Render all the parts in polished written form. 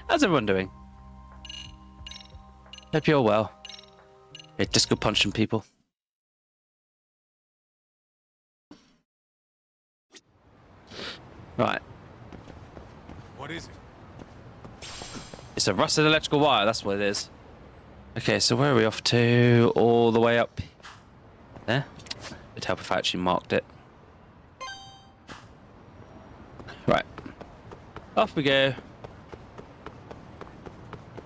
How's everyone doing? Hope you're well. Yeah, disco punching people. Right. What is it? It's a rusted electrical wire, that's what it is. Okay, so where are we off to? All the way up there? It'd help if I actually marked it. Right. Off we go.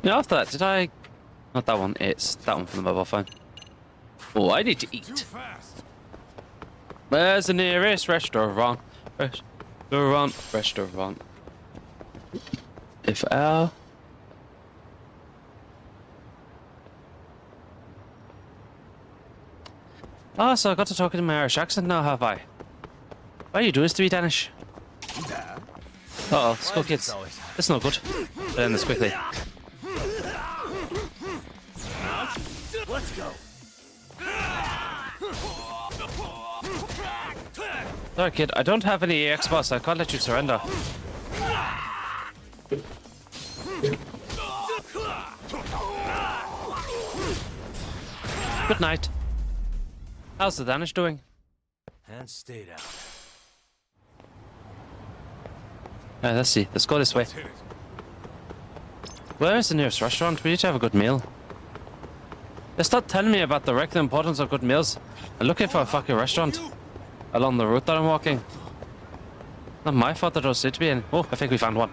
Now after that, did I... Not that one, it's that one from the mobile phone. Oh, I need to Too eat. fast. Where's the nearest restaurant? Restaurant. If our... Oh, so I got to talk in my Irish accent now, have I? Why are you doing this to me, Danish? Uh-oh, skull kids. That's not good. But end this quickly. Let's go. Sorry, kid, I don't have any EX boss. I can't let you surrender. Good night. How's the Danish doing? And stay down. Let's see. Let's go this way. Let's hit it. Where is the nearest restaurant? We need to have a good meal. They stop telling me about the regular importance of good meals. I'm looking for a fucking restaurant along the route that I'm walking. Not my fault that there seem to be any. Oh, I think we found one.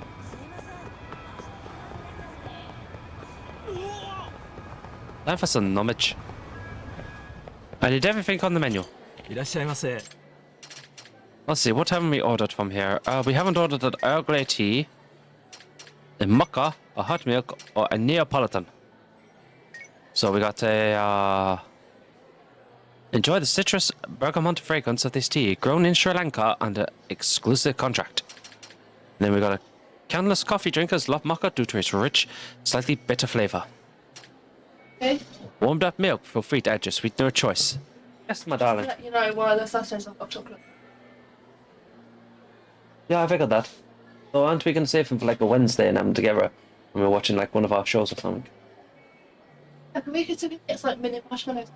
Time for some nummage. I need everything on the menu. いらっしゃいませ。 Let's see, what haven't we ordered from here? We haven't ordered an Earl Grey tea, a mocha, a hot milk, or a Neapolitan. So we got a... Enjoy the citrus bergamot fragrance of this tea, grown in Sri Lanka under exclusive contract. And then we got a countless coffee drinkers love mocha due to its rich, slightly bitter flavor. Okay. Warmed up milk, feel free to add your sweetener choice. Yes, my darling. You know, one of the Saturdays I've got chocolate. Yeah, I figured that. So aren't we going to save them for like a Wednesday and have them together when we're watching like one of our shows or something? Yeah, can we get to it's like mini marshmallows?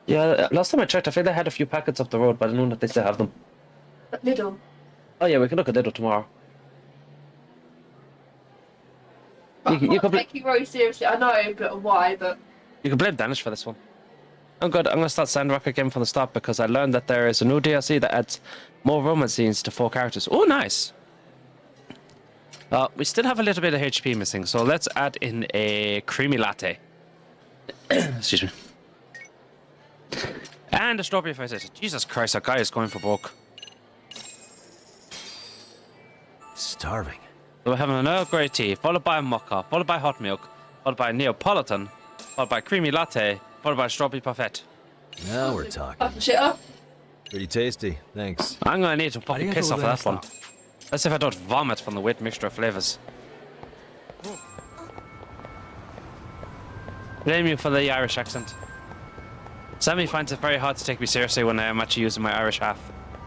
Yeah, last time I checked, I think they had a few packets up the road, but I know that they still have them. At Lidl. Oh yeah, we can look at Lidl tomorrow. But You I'm not could bl- taking very seriously. I know, but why? But You can blame Danish for this one. I'm good. I'm going to start Sandrock again from the start because I learned that there is a new DLC that adds more romance scenes to 4 characters. Oh, nice. We still have a little bit of HP missing, so let's add in a creamy latte. Excuse me. And a strawberry fizz. Jesus Christ, that guy is going for broke. Starving. So we're having an Earl Grey tea, followed by a mocha, followed by hot milk, followed by a Neapolitan, followed by a creamy latte, followed by a strawberry parfait. Now we're talking. fucking shit up. Pretty tasty. Thanks. I'm gonna need to fucking piss off of that one. Arigatou Let's see if I don't vomit from the weird mixture of flavors. Blame you for the Irish accent. Sammy finds it very hard to take me seriously when I'm actually using my Irish half.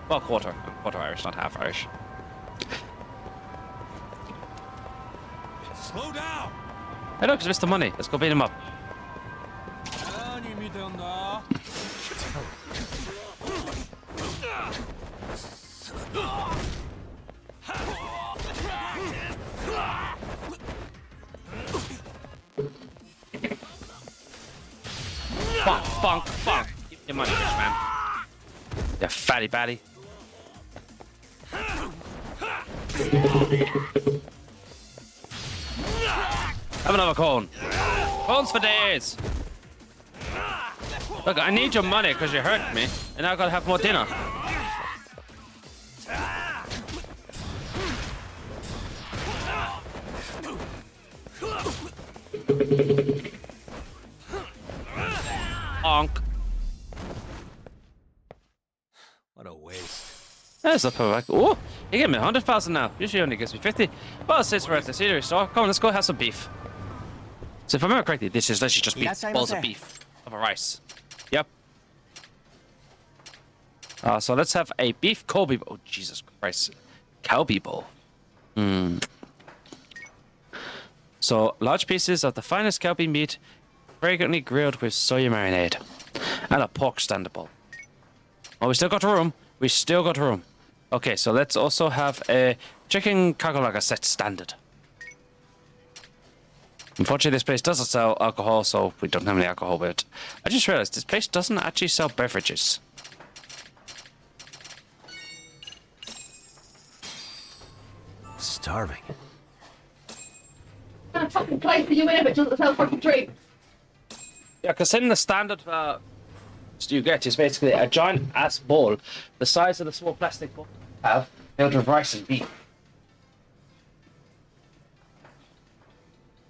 Well, quarter. I'm quarter Irish, not half Irish. Slow down. Hey look, it's Mr. Money. Let's go beat him up. Bonk, bonk, bonk. Give me your money, rich man. You fatty batty. Have another cone. Cones for days. Look, I need your money because you hurt me, and now I gotta have more dinner. Bonk. What a waste. There's a pullback. Oh, you gave me 100,000 now. Usually only gives me 50. Well, since we're at the cereal store, come on, let's go have some beef. So if I remember correctly, this is literally just beef, balls of beef over rice. Yep. So let's have a beef Kobe bowl. Oh, Jesus Christ. Cowbee bowl. So, large pieces of the finest kelpie meat, fragrantly grilled with soy marinade, and a pork standable. Oh, we still got room. We still got room. Okay, so let's also have a chicken kakalaga set standard. Unfortunately, this place doesn't sell alcohol, so we don't have any alcohol with it. I just realized this place doesn't actually sell beverages. Starving. What kind of fucking place are you in if it doesn't sell fucking drinks? Yeah, because in the standard you get is basically a giant ass bowl the size of the small plastic bowl you have filled with rice and beef.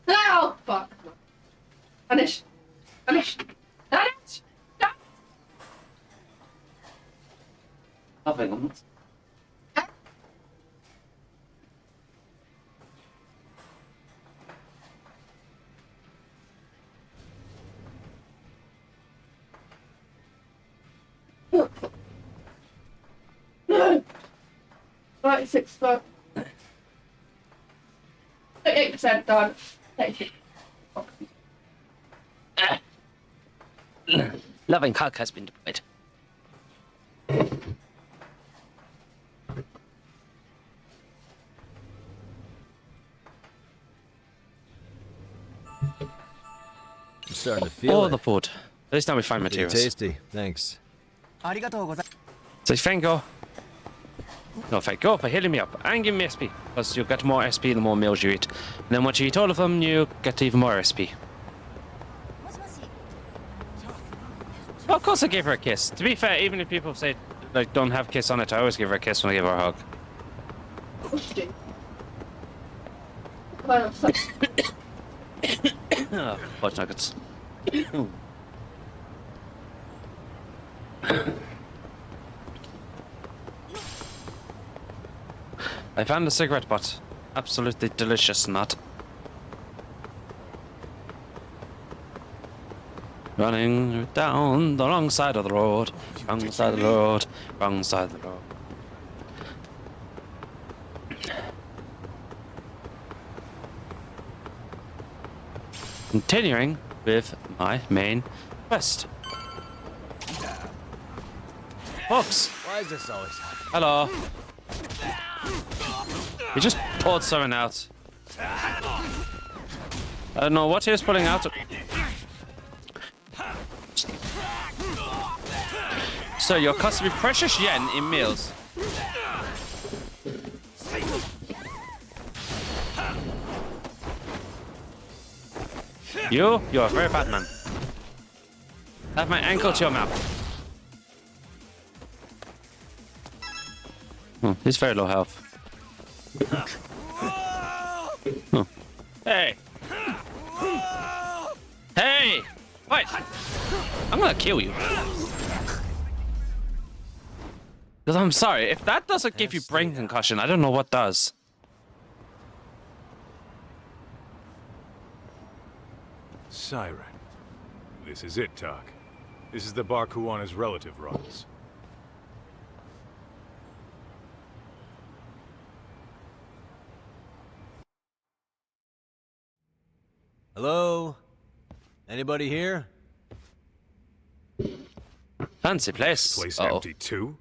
Oh, fuck. Finish. Finish. Finish. Stop. Nothing. No. 96 foot. 38% done. 36. Loving Hulk has been deployed. I'm starting to feel Oh, it. the food. At least now we find Pretty materials. tasty. Thanks. So thank you. No, thank you for healing me up and giving me SP. Because you get more SP the more meals you eat. And then once you eat all of them, you get even more SP. Well, of course I gave her a kiss. To be fair, even if people say, like, don't have kiss on it, I always give her a kiss when I give her a hug. Of course you do. Well, I'm sorry. Oh, fudge nuggets. I found a cigarette butt. Absolutely delicious nut. Running down the wrong side of the road. Wrong side of the road. Wrong side of the road. Continuing with my main quest. Folks, Why is this always happening? hello. He just pulled something out. I don't know what he was pulling out. So your cost me precious yen in meals. You are a very bad man. Have my ankle to your mouth. Oh, he's very low health. Oh. Hey! Hey! What? I'm gonna kill you. Because I'm sorry, if that doesn't give you brain concussion, I don't know what does. Siren. This is it, Talk. This is the bar Kuwana's relative runs. Hello? Anybody here? Fancy place. Place Uh-oh. empty too?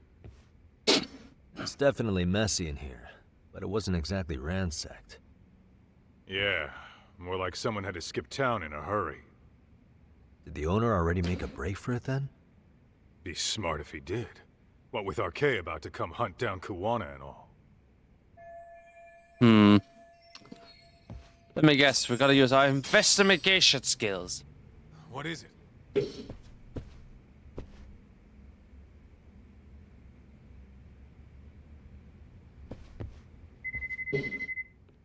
It's definitely messy in here, but it wasn't exactly ransacked. Yeah, more like someone had to skip town in a hurry. Did the owner already make a break for it then? Be smart if he did. What with Archaea about to come hunt down Kuwana and all. Let me guess, we gotta use our investigation skills. What is it?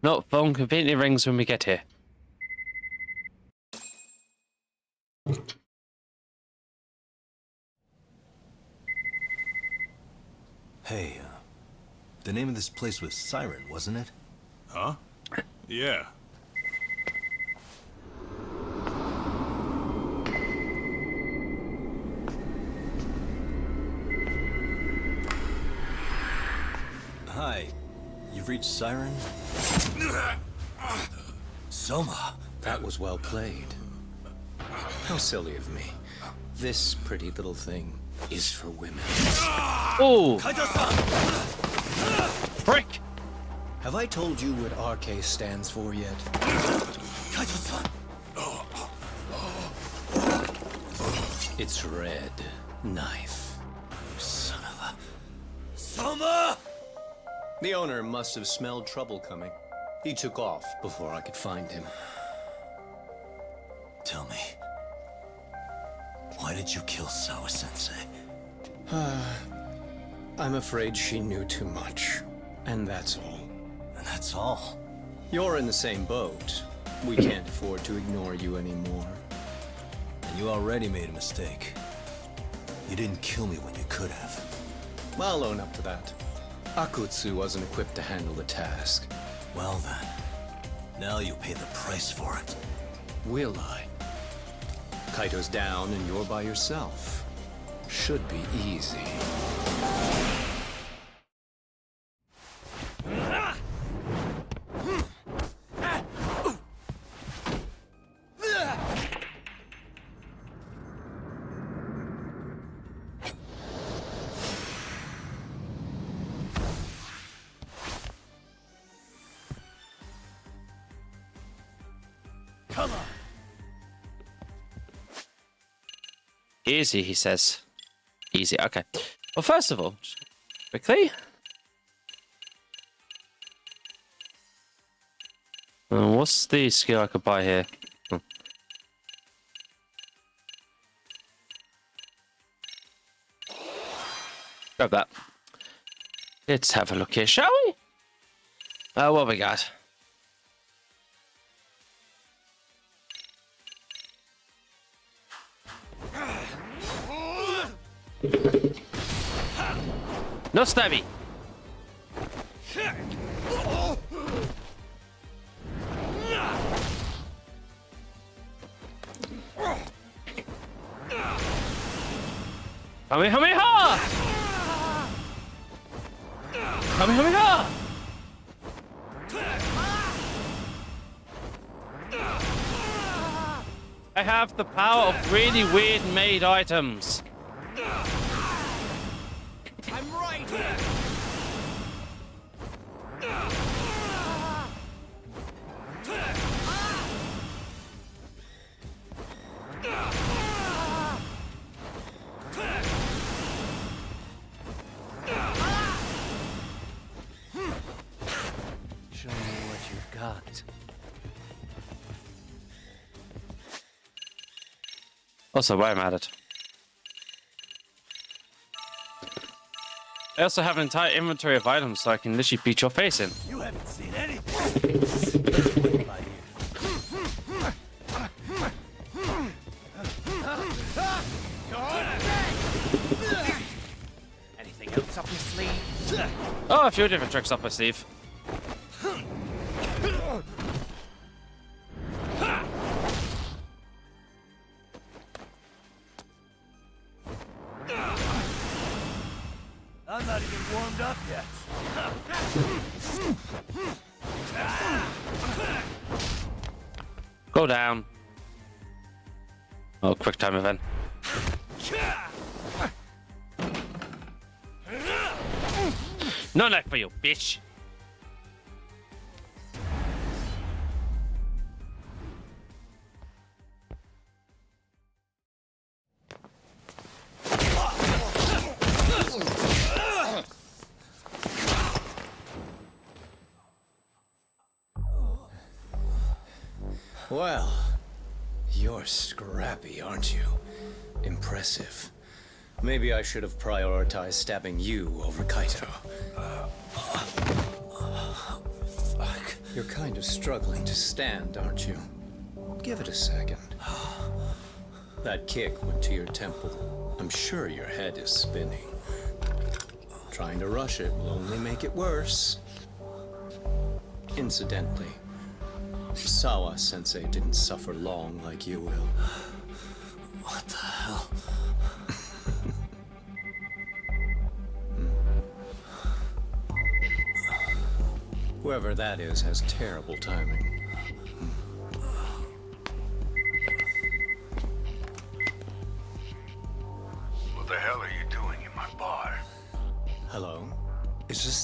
No, phone conveniently rings when we get here. Hey, the name of this place was Siren, wasn't it? Huh? Yeah. Hi, you've reached Siren? Soma! That was well played. How silly of me. This pretty little thing is for women. Oh! Frick! Have I told you what RK stands for yet? Kaito-san! It's red knife. Son of a... Soma! The owner must have smelled trouble coming. He took off before I could find him. Tell me, why did you kill Sawa-sensei? I'm afraid she knew too much. And that's all. And that's all. You're in the same boat. We can't afford to ignore you anymore. And you already made a mistake. You didn't kill me when you could have. I'll own up to that. Akutsu wasn't equipped to handle the task. Well then, now you pay the price for it. Will I? Kaito's down and you're by yourself. Should be easy. Come on! Easy, he says. Easy, okay. Well, first of all, just quickly. What's the skill I could buy here? Grab that. Let's have a look here, shall we? What we got? No stabby. Kamehameha! Kamehameha! I have the power of really weird made items. I'm right here! Show me what you've got. Also, while I'm at it, I also have an entire inventory of items so I can literally beat your face in. You haven't seen anything! Anything else up your sleeve? Oh, a few different tricks up my sleeve. I'm not even warmed up yet. Go down. Oh, quick time event. No knife for you, bitch. Well, you're scrappy, aren't you? Impressive. Maybe I should have prioritized stabbing you over Kaito. Fuck. You're kind of struggling to stand, aren't you? Give it a second. That kick went to your temple. I'm sure your head is spinning. Trying to rush it will only make it worse. Incidentally, Sawa-sensei didn't suffer long like you will. What the hell? Whoever that is has terrible timing.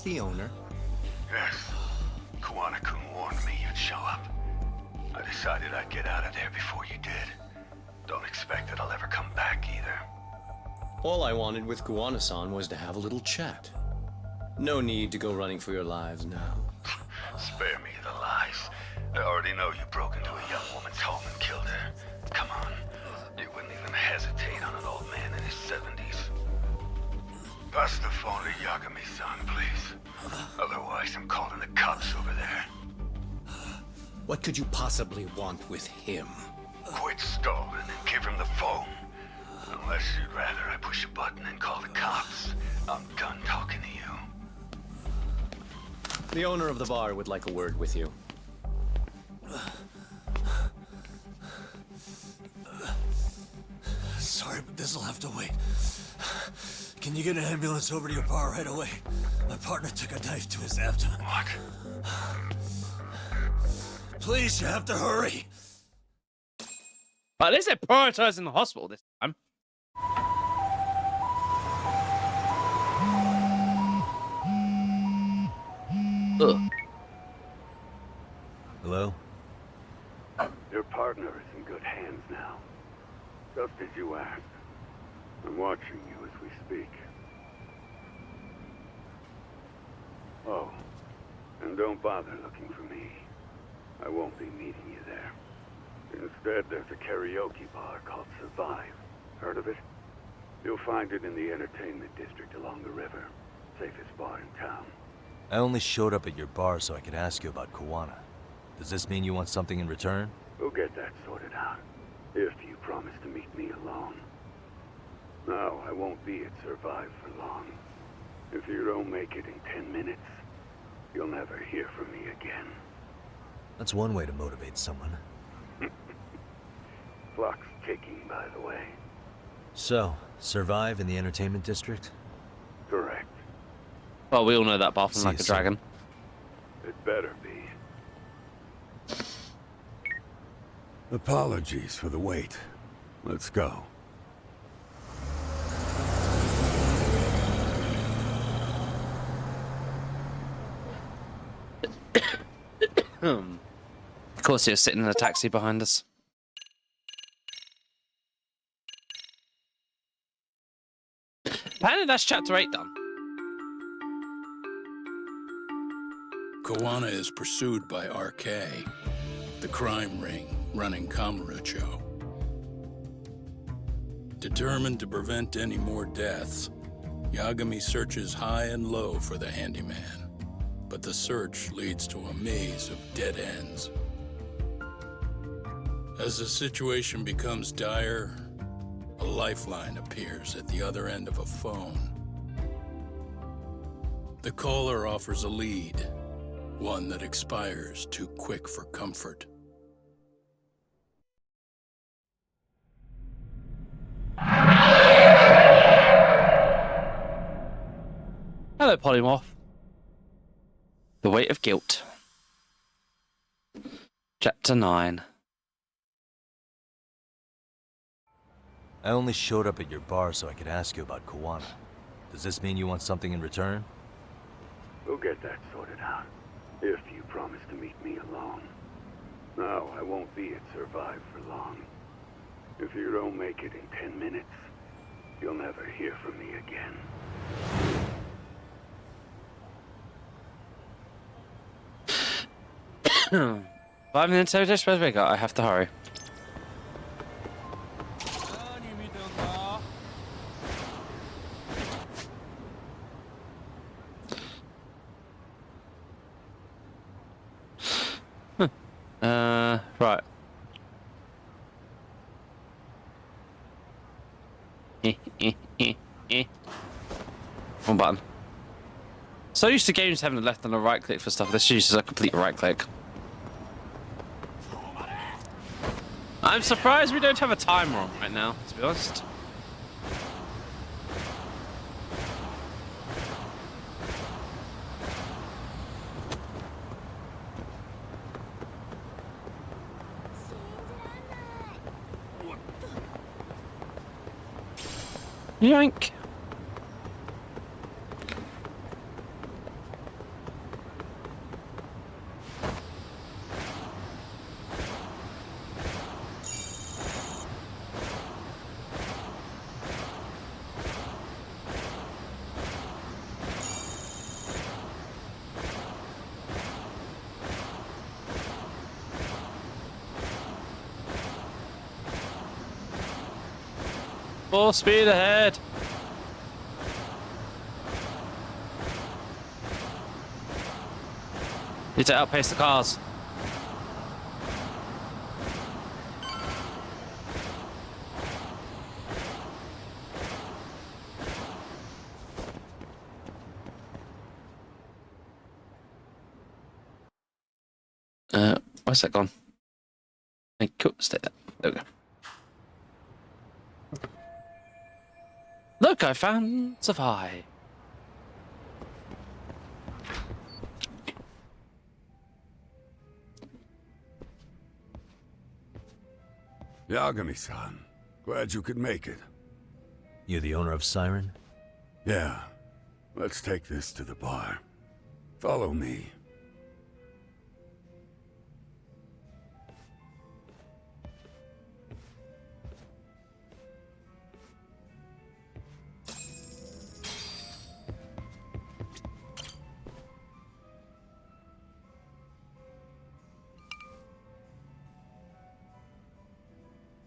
this the owner? Yes. Kuwana-kun warned me you'd show up. I decided I'd get out of there before you did. Don't expect that I'll ever come back either. All I wanted with Kuwana-san was to have a little chat. No need to go running for your lives now. Spare me the lies. I already know you broke into a young woman's home and killed her. Come on. You wouldn't even hesitate on an old man in his 70s. Pass the phone to Yagami-san, please. Otherwise, I'm calling the cops over there. What could you possibly want with him? Quit stalling and give him the phone. Unless you'd rather I push a button and call the cops. I'm done talking to you. The owner of the bar would like a word with you. Sorry, but this'll have to wait. Can you get an ambulance over to your bar right away? My partner took a knife to his abdomen. What? Please, you have to hurry. But at least they're prioritizing the hospital this time. Ugh. Hello? Your partner is in good hands now. Just as you asked. I'm watching you as we speak. Oh, and don't bother looking for me. I won't be meeting you there. Instead, there's a karaoke bar called Survive. Heard of it? You'll find it in the entertainment district along the river. Safest bar in town. I only showed up at your bar so I could ask you about Kuwana. Does this mean you want something in return? We'll get that sorted out. If you promise to meet me alone. No, I won't be at Survive for long. If you don't make it in 10 minutes, you'll never hear from me again. That's one way to motivate someone. Clock's ticking, by the way. So, Survive in the entertainment district? Correct. Well, we all know that bar from See Like you a soon. Dragon. It better be. Apologies for the wait. Let's go. Of course, he was sitting in a taxi behind us. Apparently, that's chapter 8 done. Kuwana is pursued by RK, the crime ring running Kamurocho. Determined to prevent any more deaths, Yagami searches high and low for the handyman, but the search leads to a maze of dead ends. As the situation becomes dire, a lifeline appears at the other end of a phone. The caller offers a lead, one that expires too quick for comfort. Hello, Polymorph. The Weight of Guilt. Chapter 9. I only showed up at your bar so I could ask you about Kuwana. Does this mean you want something in return? We'll get that sorted out. If you promise to meet me alone. No, I won't be at Survive for long. If you don't make it in 10 minutes, you'll never hear from me again. 5 minutes over this bigger. I have to hurry. Right. One button. So used to games having a left and a right click for stuff. This uses a complete right click. I'm surprised we don't have a timer on right now, to be honest. Yoink. Full speed ahead. Need to outpace the cars. Where's that gone? Cool, stay there. There we go. Look, I found Safai. Yagami-san, glad you could make it. You the owner of Siren? Yeah, let's take this to the bar. Follow me.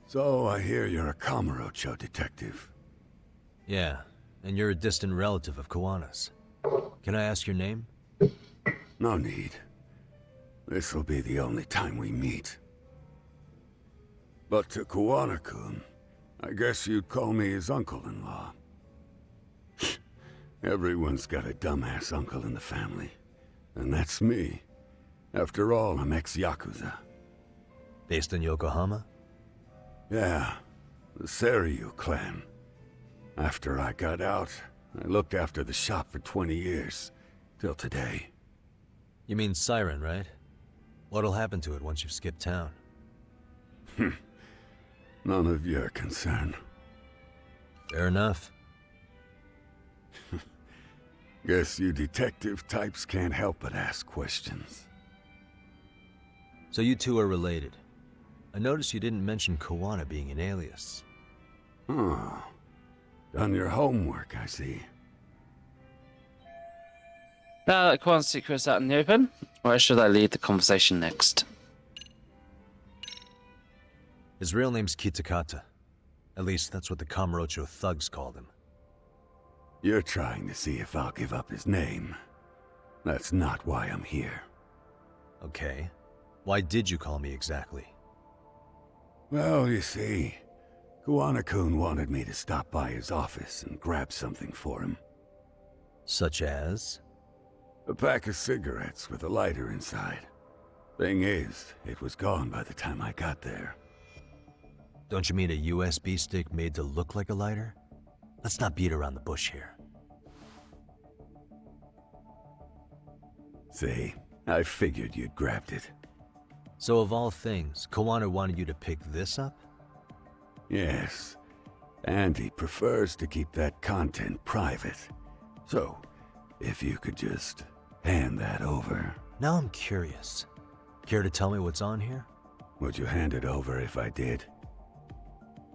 So, I hear you're a Kamurocho detective. Yeah, and you're a distant relative of Kawana's. Can I ask your name? No need. This'll be the only time we meet. But to Kawana-kun, I guess you'd call me his uncle-in-law. Everyone's got a dumbass uncle in the family. And that's me. After all, I'm ex-Yakuza. Based in Yokohama? Yeah, the Seiryu clan. After I got out, I looked after the shop for 20 years. Till today. You mean Siren, right? What'll happen to it once you've skipped town? None of your concern. Fair enough. Guess you detective types can't help but ask questions. So you two are related. I noticed you didn't mention Kawana being an alias. Oh. Done your homework, I see. Now that Kwan's secret's out in the open, where should I lead the conversation next? His real name's Kitakata. At least that's what the Kamurocho thugs called him. You're trying to see if I'll give up his name. That's not why I'm here. Okay. Why did you call me exactly? Well, you see, Kawana-kun wanted me to stop by his office and grab something for him. Such as? A pack of cigarettes with a lighter inside. Thing is, it was gone by the time I got there. Don't you mean a USB stick made to look like a lighter? Let's not beat around the bush here. See, I figured you'd grabbed it. So of all things, Kawana wanted you to pick this up? Yes, and he prefers to keep that content private. So, if you could just hand that over. Now I'm curious. Care to tell me what's on here? Would you hand it over if I did?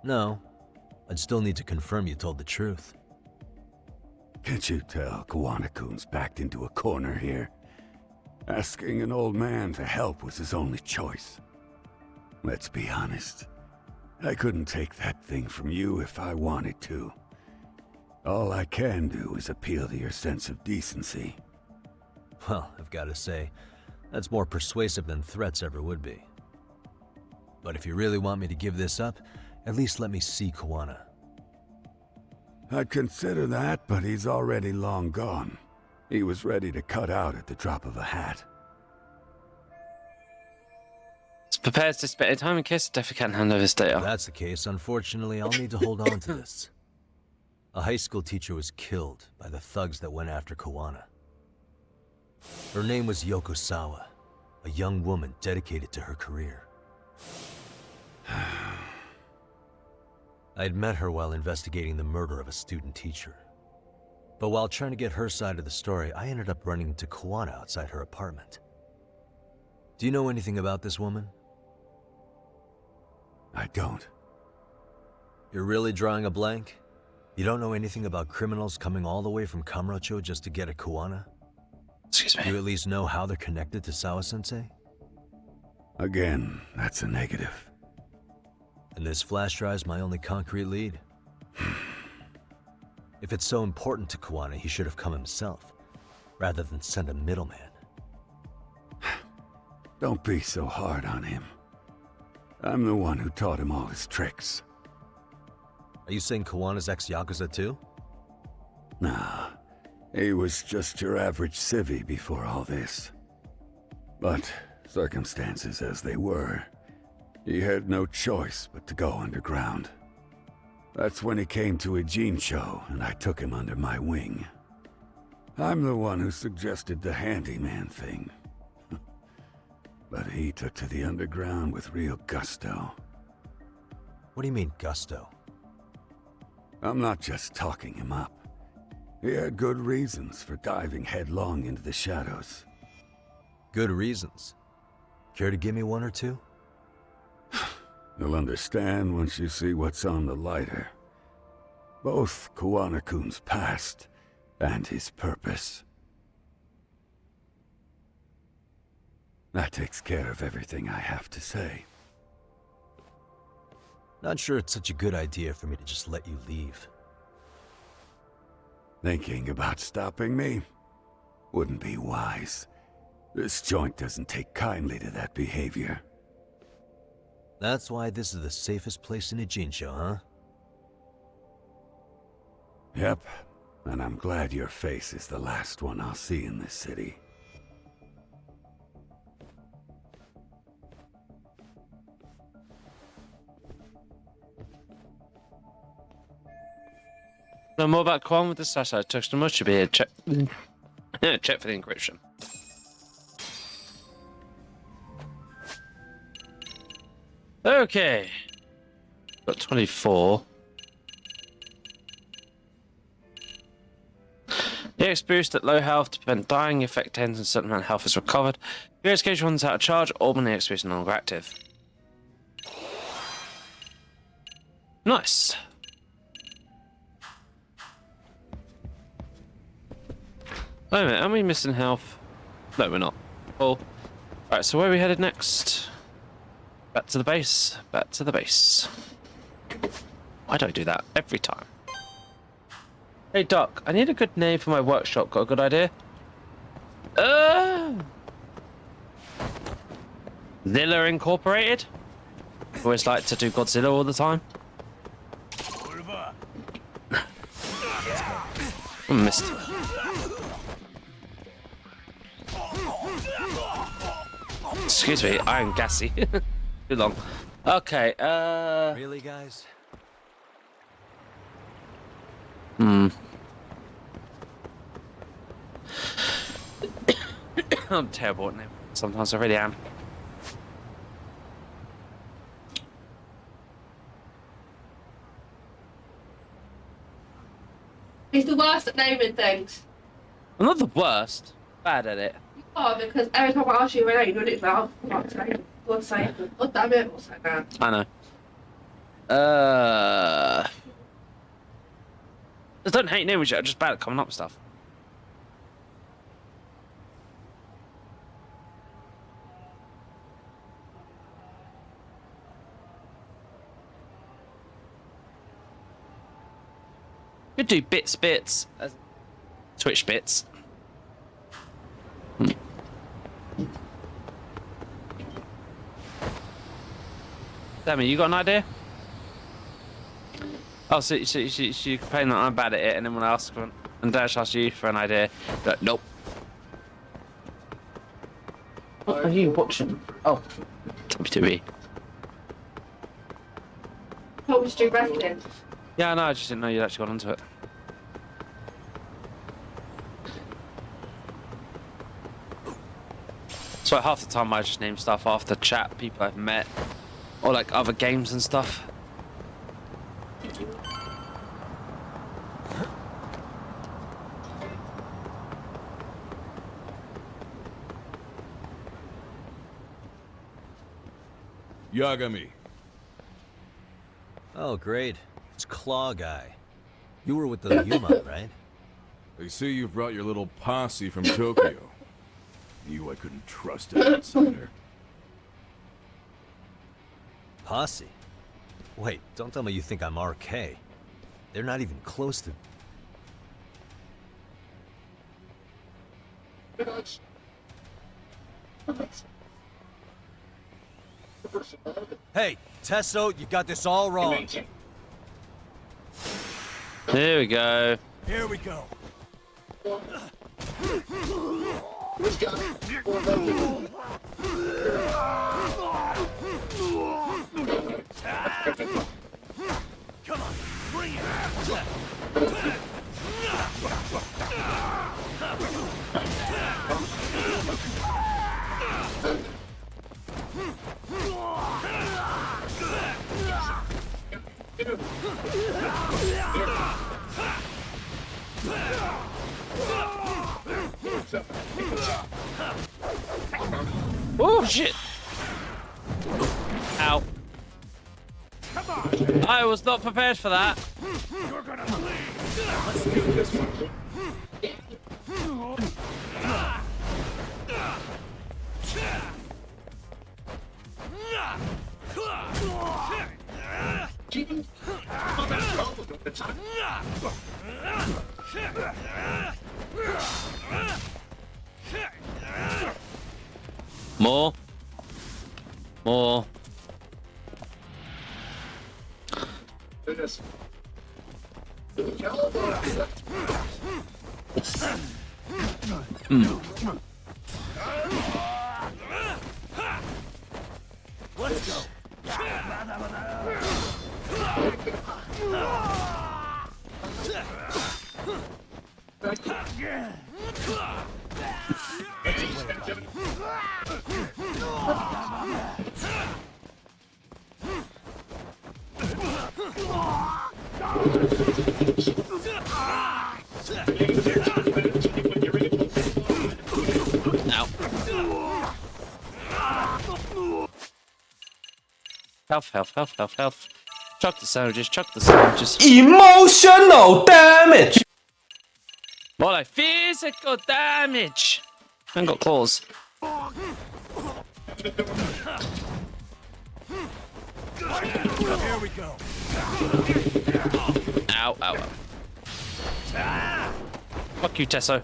No. I'd still need to confirm you told the truth. Can't you tell Kawana-kun's backed into a corner here? Asking an old man to help was his only choice. Let's be honest. I couldn't take that thing from you if I wanted to. All I can do is appeal to your sense of decency. Well, I've got to say, that's more persuasive than threats ever would be. But if you really want me to give this up, at least let me see Kawana. I'd consider that, but he's already long gone. He was ready to cut out at the drop of a hat. It's prepared to spend time in case Definitely can't hand over his data. If that's the case, unfortunately, I'll need to hold on to this. A high school teacher was killed by the thugs that went after Kawana. Her name was Yoko Sawa, a young woman dedicated to her career. I'd met her while investigating the murder of a student teacher. But while trying to get her side of the story, I ended up running into Kawana outside her apartment. Do you know anything about this woman? I don't. You're really drawing a blank? You don't know anything about criminals coming all the way from Kamurocho just to get at Kawana? Excuse me. Do you at least know how they're connected to Sawa-sensei? Again, that's a negative. And this flash drive's my only concrete lead. If it's so important to Kuwana, he should have come himself, rather than send a middleman. Don't be so hard on him. I'm the one who taught him all his tricks. Are you saying Kuwana's ex-Yakuza too? Nah, he was just your average civvy before all this. But, circumstances as they were, he had no choice but to go underground. That's when he came to Ijincho, and I took him under my wing. I'm the one who suggested the handyman thing. But he took to the underground with real gusto. What do you mean, gusto? I'm not just talking him up. He had good reasons for diving headlong into the shadows. Good reasons. Care to give me one or two? You'll understand once you see what's on the lighter. Both Kuwana-kun's past and his purpose. That takes care of everything I have to say. Not sure it's such a good idea for me to just let you leave. Thinking about stopping me? Wouldn't be wise. This joint doesn't take kindly to that behavior. That's why this is the safest place in Ijincho, huh? Yep, and I'm glad your face is the last one I'll see in this city. No more about Kwan with the satellite text. Much should be a check. Check for the encryption. Okay. Got 24. The X boost at low health to prevent dying. Effect ends and certain amount of health is recovered. Various gauge runs out of charge or when the X boost is no longer active. Nice. Wait a minute, are we missing health? No, we're not. Cool. Alright, so where are we headed next? Back to the base. Back to the base. Why do I do that every time? Hey Doc, I need a good name for my workshop. Got a good idea? Zilla Incorporated? Always like to do Godzilla all the time. Missed. Excuse me, I am gassy. Too long. Okay, Really, guys? I'm terrible at names. Sometimes I really am. He's the worst at naming things. I'm not the worst. Bad at it. Oh, because every time I ask you your name, you're like, oh, God's sake, God's sake, God damn it, what's that now? I know. I don't hate names yet, I'm just bad at coming up with stuff. Could do bits, as Twitch bits. Damn it, you got an idea? Oh, so you complain that I'm bad at it, and then when I ask for, and Dash asks you for an idea, you're like, nope. What are you watching? Oh, WWE. What was do wrestling? Yeah, no, I just didn't know you'd actually got onto it. So half the time I just name stuff after chat, people I've met, or like other games and stuff. Yagami. Oh, great. It's Claw Guy. You were with the Yuma, right? They say you've brought your little posse from Tokyo. Knew I couldn't trust an outsider. Posse? Wait, don't tell me you think I'm RK. They're not even close to... Hey, Tesso, you got this all wrong. There we go. Here we go. Come on, bring it. Oh shit! Ow. I was not prepared for that. You're gonna bleed. Let's do this one. More. More. Let's go. Health. Chuck the sandwiches. Emotional damage! More like physical damage! I got claws. Here we go. Ow. Fuck you, Tesso.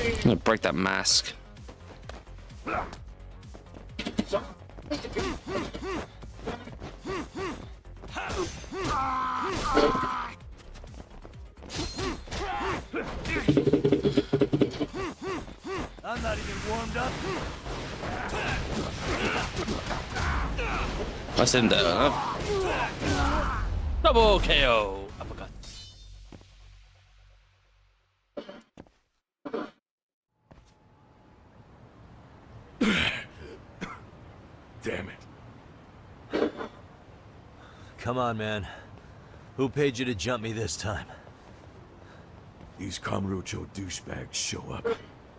I'm gonna break that mask. I'm not even warmed up. I said that. Double KO. Uppercut. Damn it. Come on, man. Who paid you to jump me this time? These Kamurocho douchebags show up,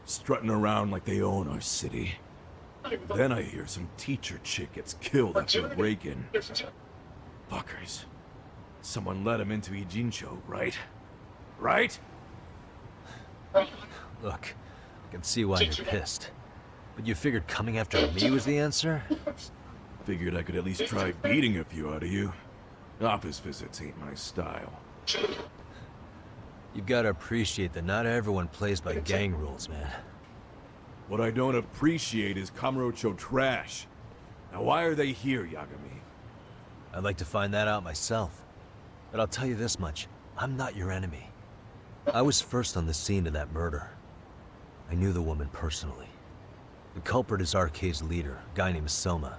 strutting around like they own our city. Then I hear some teacher chick gets killed after a break-in. Fuckers. Someone let him into Ijincho, right? Right? Look, I can see why you're pissed. But you figured coming after me was the answer? Figured I could at least try beating a few out of you. Office visits ain't my style. You've got to appreciate that not everyone plays by gang rules, man. What I don't appreciate is Kamurocho trash. Now why are they here, Yagami? I'd like to find that out myself. But I'll tell you this much, I'm not your enemy. I was first on the scene of that murder. I knew the woman personally. The culprit is RK's leader, a guy named Soma.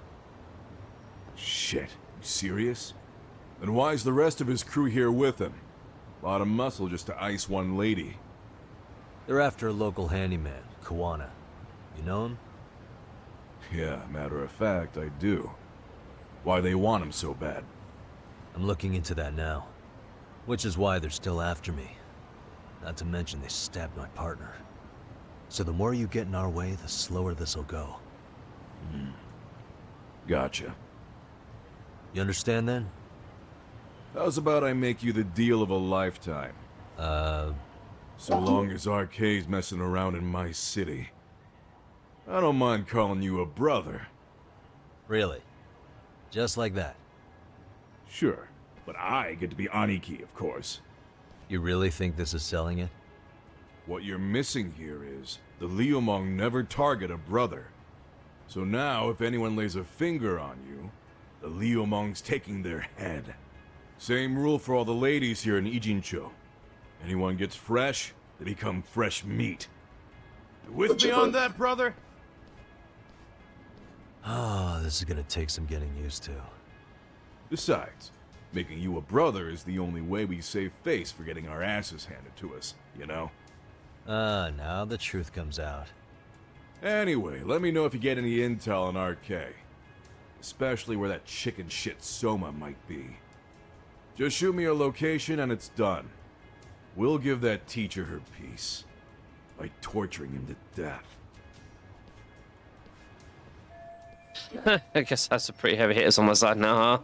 Shit, you serious? Then why's the rest of his crew here with him? A lot of muscle just to ice one lady. They're after a local handyman, Kawana. You know him? Yeah, matter of fact, I do. Why they want him so bad? I'm looking into that now. Which is why they're still after me. Not to mention they stabbed my partner. So the more you get in our way, the slower this'll go. Gotcha. You understand then? How's about I make you the deal of a lifetime? So long as RK's messing around in my city. I don't mind calling you a brother. Really? Just like that. Sure, but I get to be Aniki, of course. You really think this is selling it? What you're missing here is the Liumong never target a brother. So now, if anyone lays a finger on you, the Liumong's taking their head. Same rule for all the ladies here in Ijincho. Anyone gets fresh, they become fresh meat. You with me on that, brother? Oh, this is gonna take some getting used to. Besides, making you a brother is the only way we save face for getting our asses handed to us, you know? Now the truth comes out. Anyway, let me know if you get any intel on RK. Especially where that chicken shit Soma might be. Just shoot me your location and it's done. We'll give that teacher her piece. By torturing him to death. I guess that's a pretty heavy hitters on my side now, huh?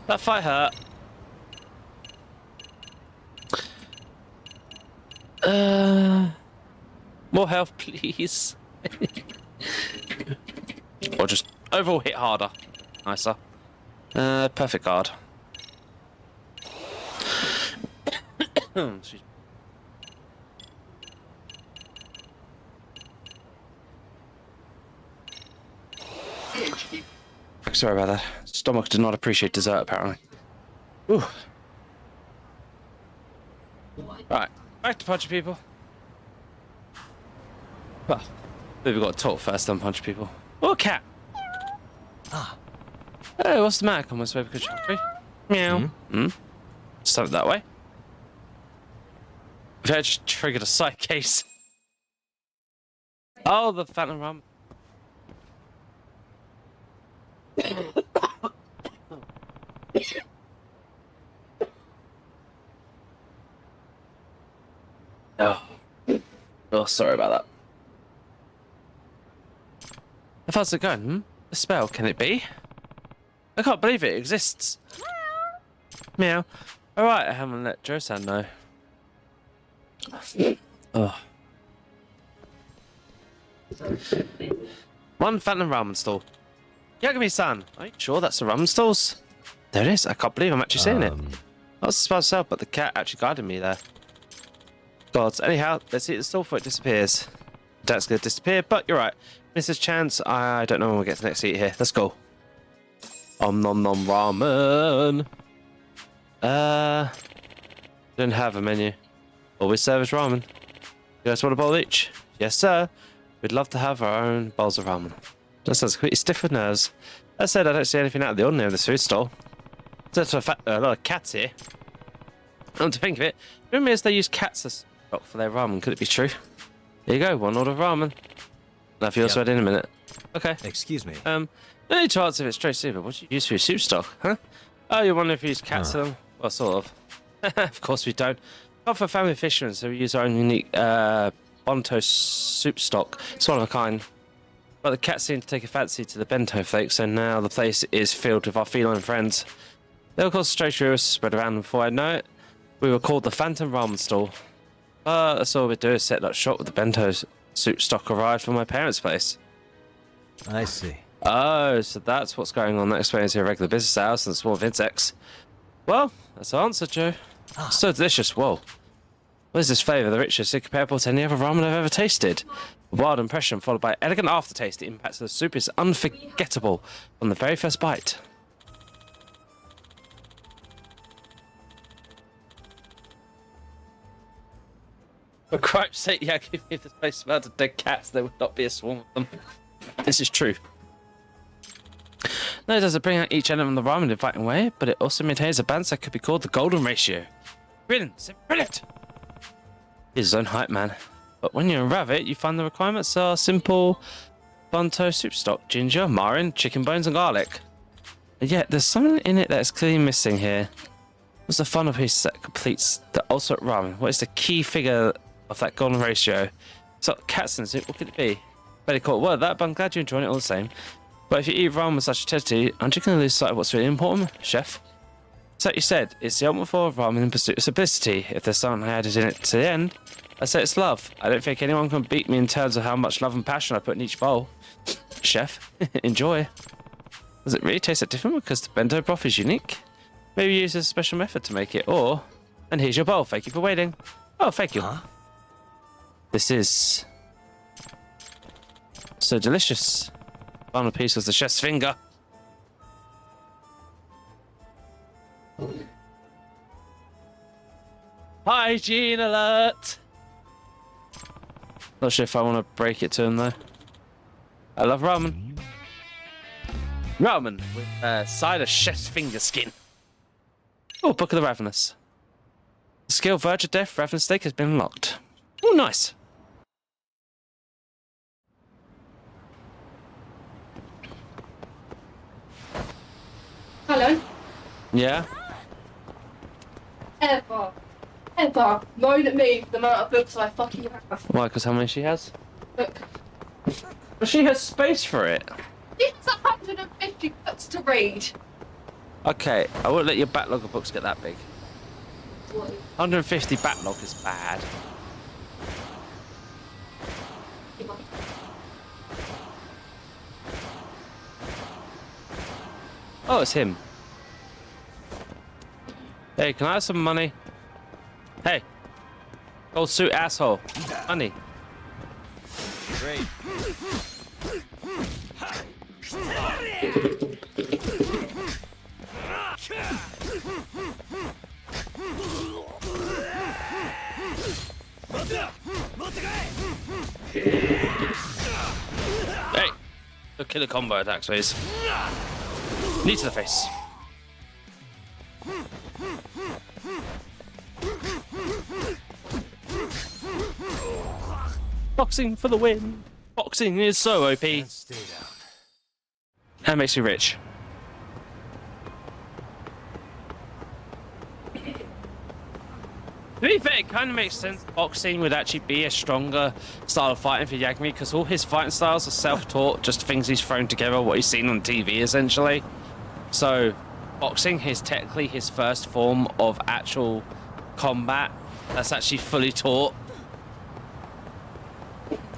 That fight hurt. More health, please. Or just overall hit harder. Nicer. Perfect guard. Excuse me. Sorry about that. Stomach did not appreciate dessert, apparently. Ooh. Right, back to punching people. Well, we've got to talk first, then punch people. Oh, cat! Ah. Hey, what's the matter? Come on, baby, because you're hungry. Meow. Hmm? Start it that way. I've just triggered a side case. Oh, the Phantom Rum. Oh, sorry about that. How's it going? Hmm? A spell, can it be? I can't believe it exists. Meow. Alright, I haven't let Joe-san know. Oh. One Phantom Ramen stall. Yagami-san, are you sure that's the ramen stalls? There it is. I can't believe I'm actually seeing it. I was supposed to help, but the cat actually guided me there. Gods. Anyhow, let's eat the stall before it disappears. That's gonna disappear, but you're right. Mrs. Chance, I don't know when we'll get to the next seat here. Let's go. Om nom nom ramen. Don't have a menu. Always serve as ramen. You guys want a bowl each? Yes, sir. We'd love to have our own bowls of ramen. That sounds completely stiff with nerves. That said, I don't see anything out of the ordinary in this food stall. There's a lot of cats here. Come to think of it, remember as they use cats as stock for their ramen. Could it be true? Here you go, one order of ramen. Now for yours ready in a minute. Okay. Excuse me. No need to answer if it's straight soup, but what do you use for your soup stock, huh? Oh, you wonder if you use cats for them? Well, sort of. Of course we don't. Not for family fishermen, so we use our own unique Bonto soup stock. It's one of a kind. But the cats seem to take a fancy to the bento flakes, so now the place is filled with our feline friends. They were called stray tourists spread around before I know it. We were called the Phantom Ramen Stall. That's all we do is set up shop with the bento soup stock arrived from my parents' place. I see. Oh, so that's what's going on. That explains your regular business hours and the small insects. Well, that's the answer, Joe. So delicious. Whoa. What is this flavour? The richest, incomparable to any other ramen I've ever tasted. A wild impression followed by elegant aftertaste. The impact of the soup is unforgettable from the very first bite. For cripe's sake, yeah, if this place smelled of dead cats, there would not be a swarm of them. This is true. Not only does it bring out each element of the ramen in a inviting way, but it also maintains a balance that could be called the golden ratio. Brilliant! Brilliant! He's his own hype man. But when you unravel it, you find the requirements are simple Bonto soup stock, ginger, mirin, chicken bones, and garlic. And yet, there's something in it that is clearly missing here. What's the final piece that completes the ultimate ramen? What is the key figure of that golden ratio? So, cats in soup, what could it be? Very cool. Well, that, but I'm glad you're enjoying it all the same. But if you eat ramen with such intensity, aren't you going to lose sight of what's really important, chef? So, like you said, it's the ultimate form of ramen in pursuit of simplicity. If there's something added in it to the end, I say it's love. I don't think anyone can beat me in terms of how much love and passion I put in each bowl. Chef, enjoy. Does it really taste that different because the bento broth is unique? Maybe use a special method to make it, or... And here's your bowl. Thank you for waiting. Oh, thank you. Huh? This is... so delicious. Final piece was the chef's finger. Hygiene alert! Not sure if I want to break it to him though. I love ramen. Ramen with a side of chef's finger skin. Oh, Book of the Ravenous. The skill verge of death, ravenous steak has been unlocked. Oh, nice. Hello. Yeah? Ever moan at me for the amount of books I fucking have. Why? Because how many she has? Look, But she has space for it. it's 150 books to read. Okay, I won't let your backlog of books get that big. 150 backlog is bad. Oh, it's him. Hey, can I have some money? Hey, gold suit asshole. Money. Great. Hey, the killer combo attacks, please. Knee to the face. Boxing for the win. Boxing is so OP. Stay down. That makes me rich. To be fair, it kind of makes sense boxing would actually be a stronger style of fighting for Yagami because all his fighting styles are self-taught, just things he's thrown together, what he's seen on TV essentially. So boxing is technically his first form of actual combat that's actually fully taught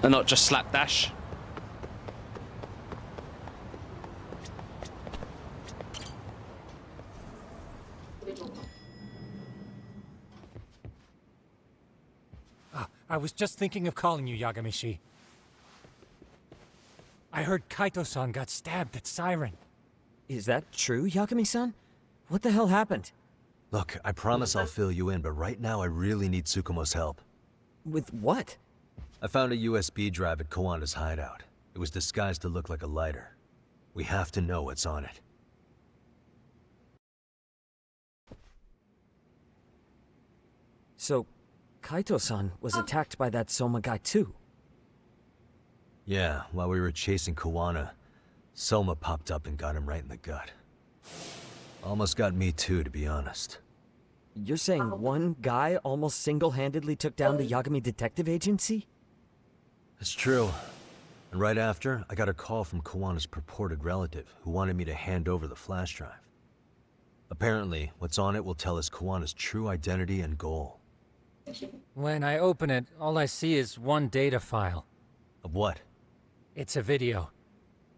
and not just slapdash. I was just thinking of calling you, Yagami-shi. I heard Kaito-san got stabbed at Siren. Is that true, Yagami-san? What the hell happened? Look, I promise I'll fill you in, but right now I really need Tsukumo's help. With what? I found a USB drive at Kawana's hideout. It was disguised to look like a lighter. We have to know what's on it. So, Kaito-san was attacked by that Soma guy too? Yeah, while we were chasing Kawana, Soma popped up and got him right in the gut. Almost got me too, to be honest. You're saying one guy almost single-handedly took down the Yagami Detective Agency? It's true. And right after, I got a call from Kawana's purported relative, who wanted me to hand over the flash drive. Apparently, what's on it will tell us Kawana's true identity and goal. When I open it, all I see is one data file. Of what? It's a video.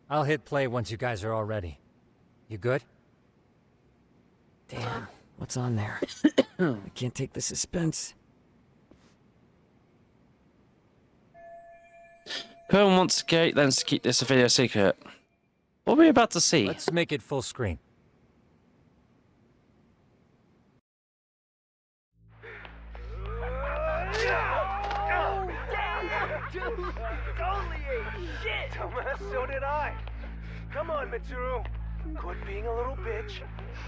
I'll hit play once you guys are all ready. You good? Damn, what's on there? I can't take the suspense. Whoever wants Gate lens to keep this a video secret. What are we about to see? Let's make it full screen. So did I. Come on, Mitsuru. Quit being a little bitch.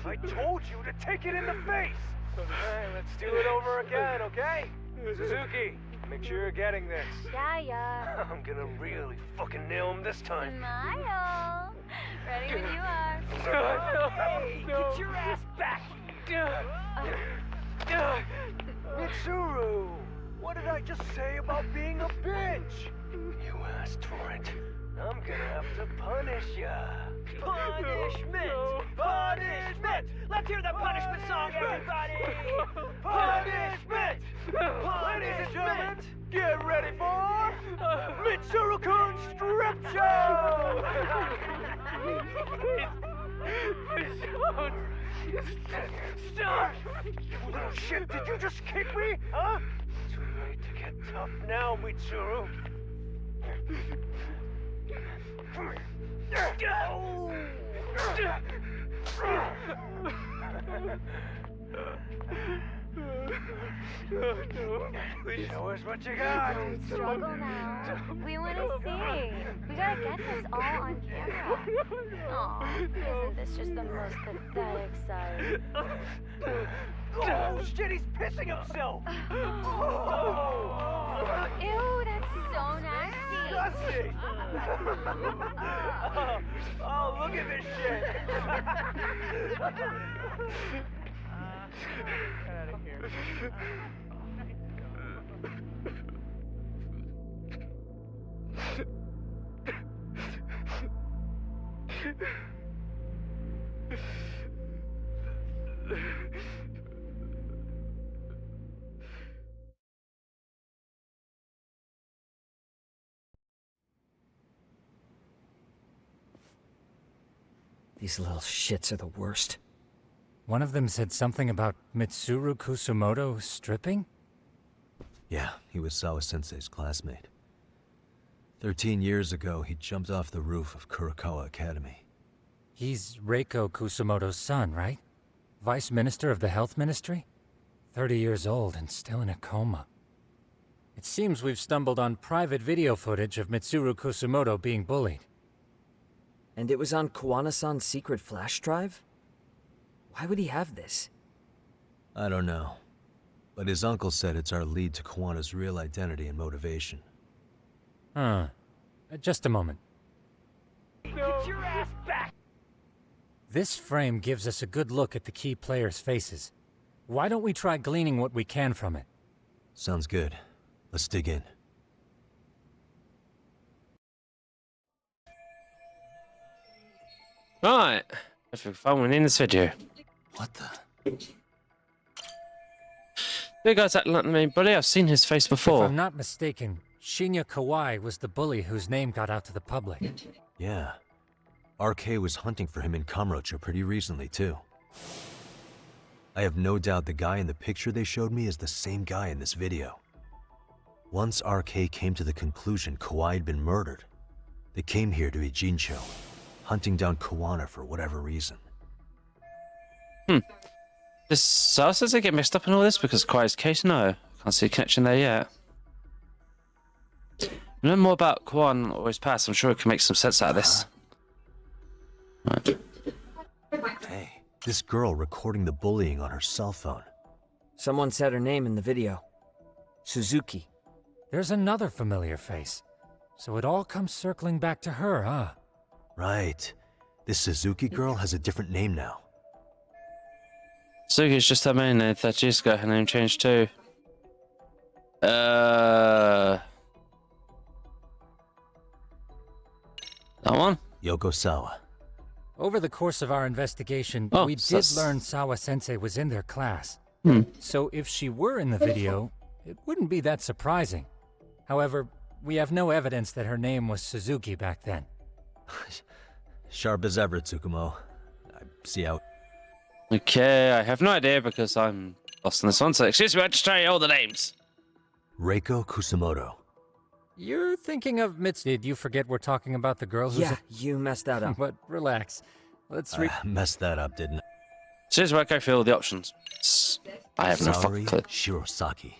I told you to take it in the face. Alright, let's do it over again, okay? Suzuki, make sure you're getting this. Yeah. I'm gonna really fucking nail him this time. Smile. Ready when you are. Hey, get your ass back. Mitsuru, what did I just say about being a bitch? You asked for it. I'm gonna have to punish ya. Punishment! Punishment! Let's hear the punishment song, everybody! Punishment! Punishment! Stop! You little shit, did you just kick me? Huh? Too late to get tough now, Mitsuru. Show us what you got. Don't struggle now. We want to see. We gotta get this all on camera. Aw, isn't this just the most pathetic sight? Oh shit, he's pissing himself! Ew, that's so nasty. Disgusting! Oh, look at this shit! Get out of here. These little shits are the worst. One of them said something about Mitsuru Kusumoto stripping? Yeah, he was Sawa-sensei's classmate. 13 years ago, he jumped off the roof of Kurakawa Academy. He's Reiko Kusumoto's son, right? Vice Minister of the Health Ministry? 30 years old and still in a coma. It seems we've stumbled on private video footage of Mitsuru Kusumoto being bullied. And it was on Kawana-san's secret flash drive? Why would he have this? I don't know. But his uncle said it's our lead to Kawana's real identity and motivation. Huh. Just a moment. Get your ass back! This frame gives us a good look at the key players' faces. Why don't we try gleaning what we can from it? Sounds good. Let's dig in. Right. If we found one in this video. What the? Big guy's acting like the main bully. I've seen his face before. If I'm not mistaken, Shinya Kawai was the bully whose name got out to the public. Yeah. RK was hunting for him in Kamurocho pretty recently, too. I have no doubt the guy in the picture they showed me is the same guy in this video. Once RK came to the conclusion Kawai had been murdered, they came here to Ijincho, hunting down Kawana for whatever reason. Does Sawa-sensei get mixed up in all this because of Kawai's case? No. Can't see a connection there yet. Learn more about Kawana or his past. I'm sure it can make some sense out of this. Right. Hey, this girl recording the bullying on her cell phone. Someone said her name in the video. Suzuki. There's another familiar face. So it all comes circling back to her, huh? Right. This Suzuki girl has a different name now. Suzuki's just her main name. 30 years ago, her name changed too. That one? Yoko Sawa. Over the course of our investigation, we did learn Sawa-sensei was in their class. So if she were in the video, it wouldn't be that surprising. However, we have no evidence that her name was Suzuki back then. Sharp as ever, Tsukumo. I see out. Okay, I have no idea because I'm lost in this one, so excuse me, I just try all the names. Reiko Kusumoto. You're thinking of Did you forget we're talking about the girl who's... Yeah, you messed that up. But relax. Let's messed that up, didn't I? So here's where I go through all the options. I have no fucking clue. Shirosaki.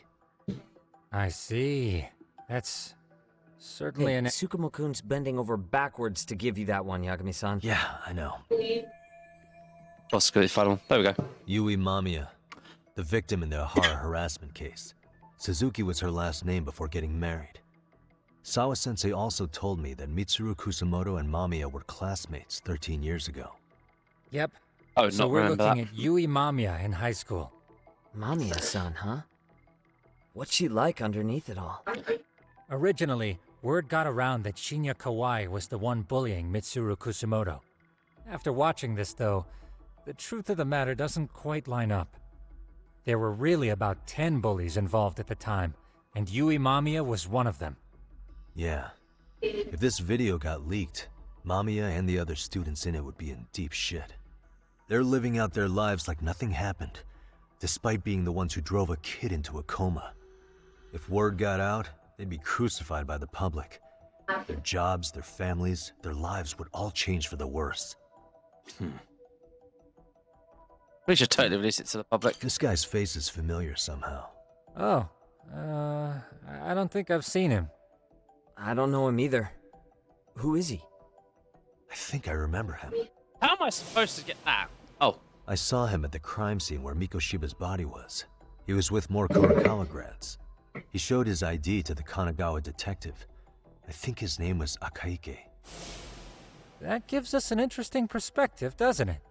I see. That's certainly an... Tsukumo-kun's bending over backwards to give you that one, Yagami-san. Yeah, I know. Let's go to the final one. There we go. Yui Mamiya, the victim in the Ahara harassment case. Suzuki was her last name before getting married. Sawa-sensei also told me that Mitsuru Kusumoto and Mamiya were classmates 13 years ago. Yep. Oh, so not we're remember looking that. at Yui Mamiya in high school. Mamiya-san, huh? What's she like underneath it all? Originally, word got around that Shinya Kawai was the one bullying Mitsuru Kusumoto. After watching this, though, the truth of the matter doesn't quite line up. There were really about 10 bullies involved at the time, and Yui Mamiya was one of them. Yeah. If this video got leaked, Mamiya and the other students in it would be in deep shit. They're living out their lives like nothing happened, despite being the ones who drove a kid into a coma. If word got out, they'd be crucified by the public. Their jobs, their families, their lives would all change for the worse. We should totally release it to the public. This guy's face is familiar somehow. Oh, I don't think I've seen him. I don't know him either. Who is he? I think I remember him. How am I supposed to get that? Oh. I saw him at the crime scene where Mikoshiba's body was. He was with more Kurokawa grads. He showed his ID to the Kanagawa detective. I think his name was Akaike. That gives us an interesting perspective, doesn't it?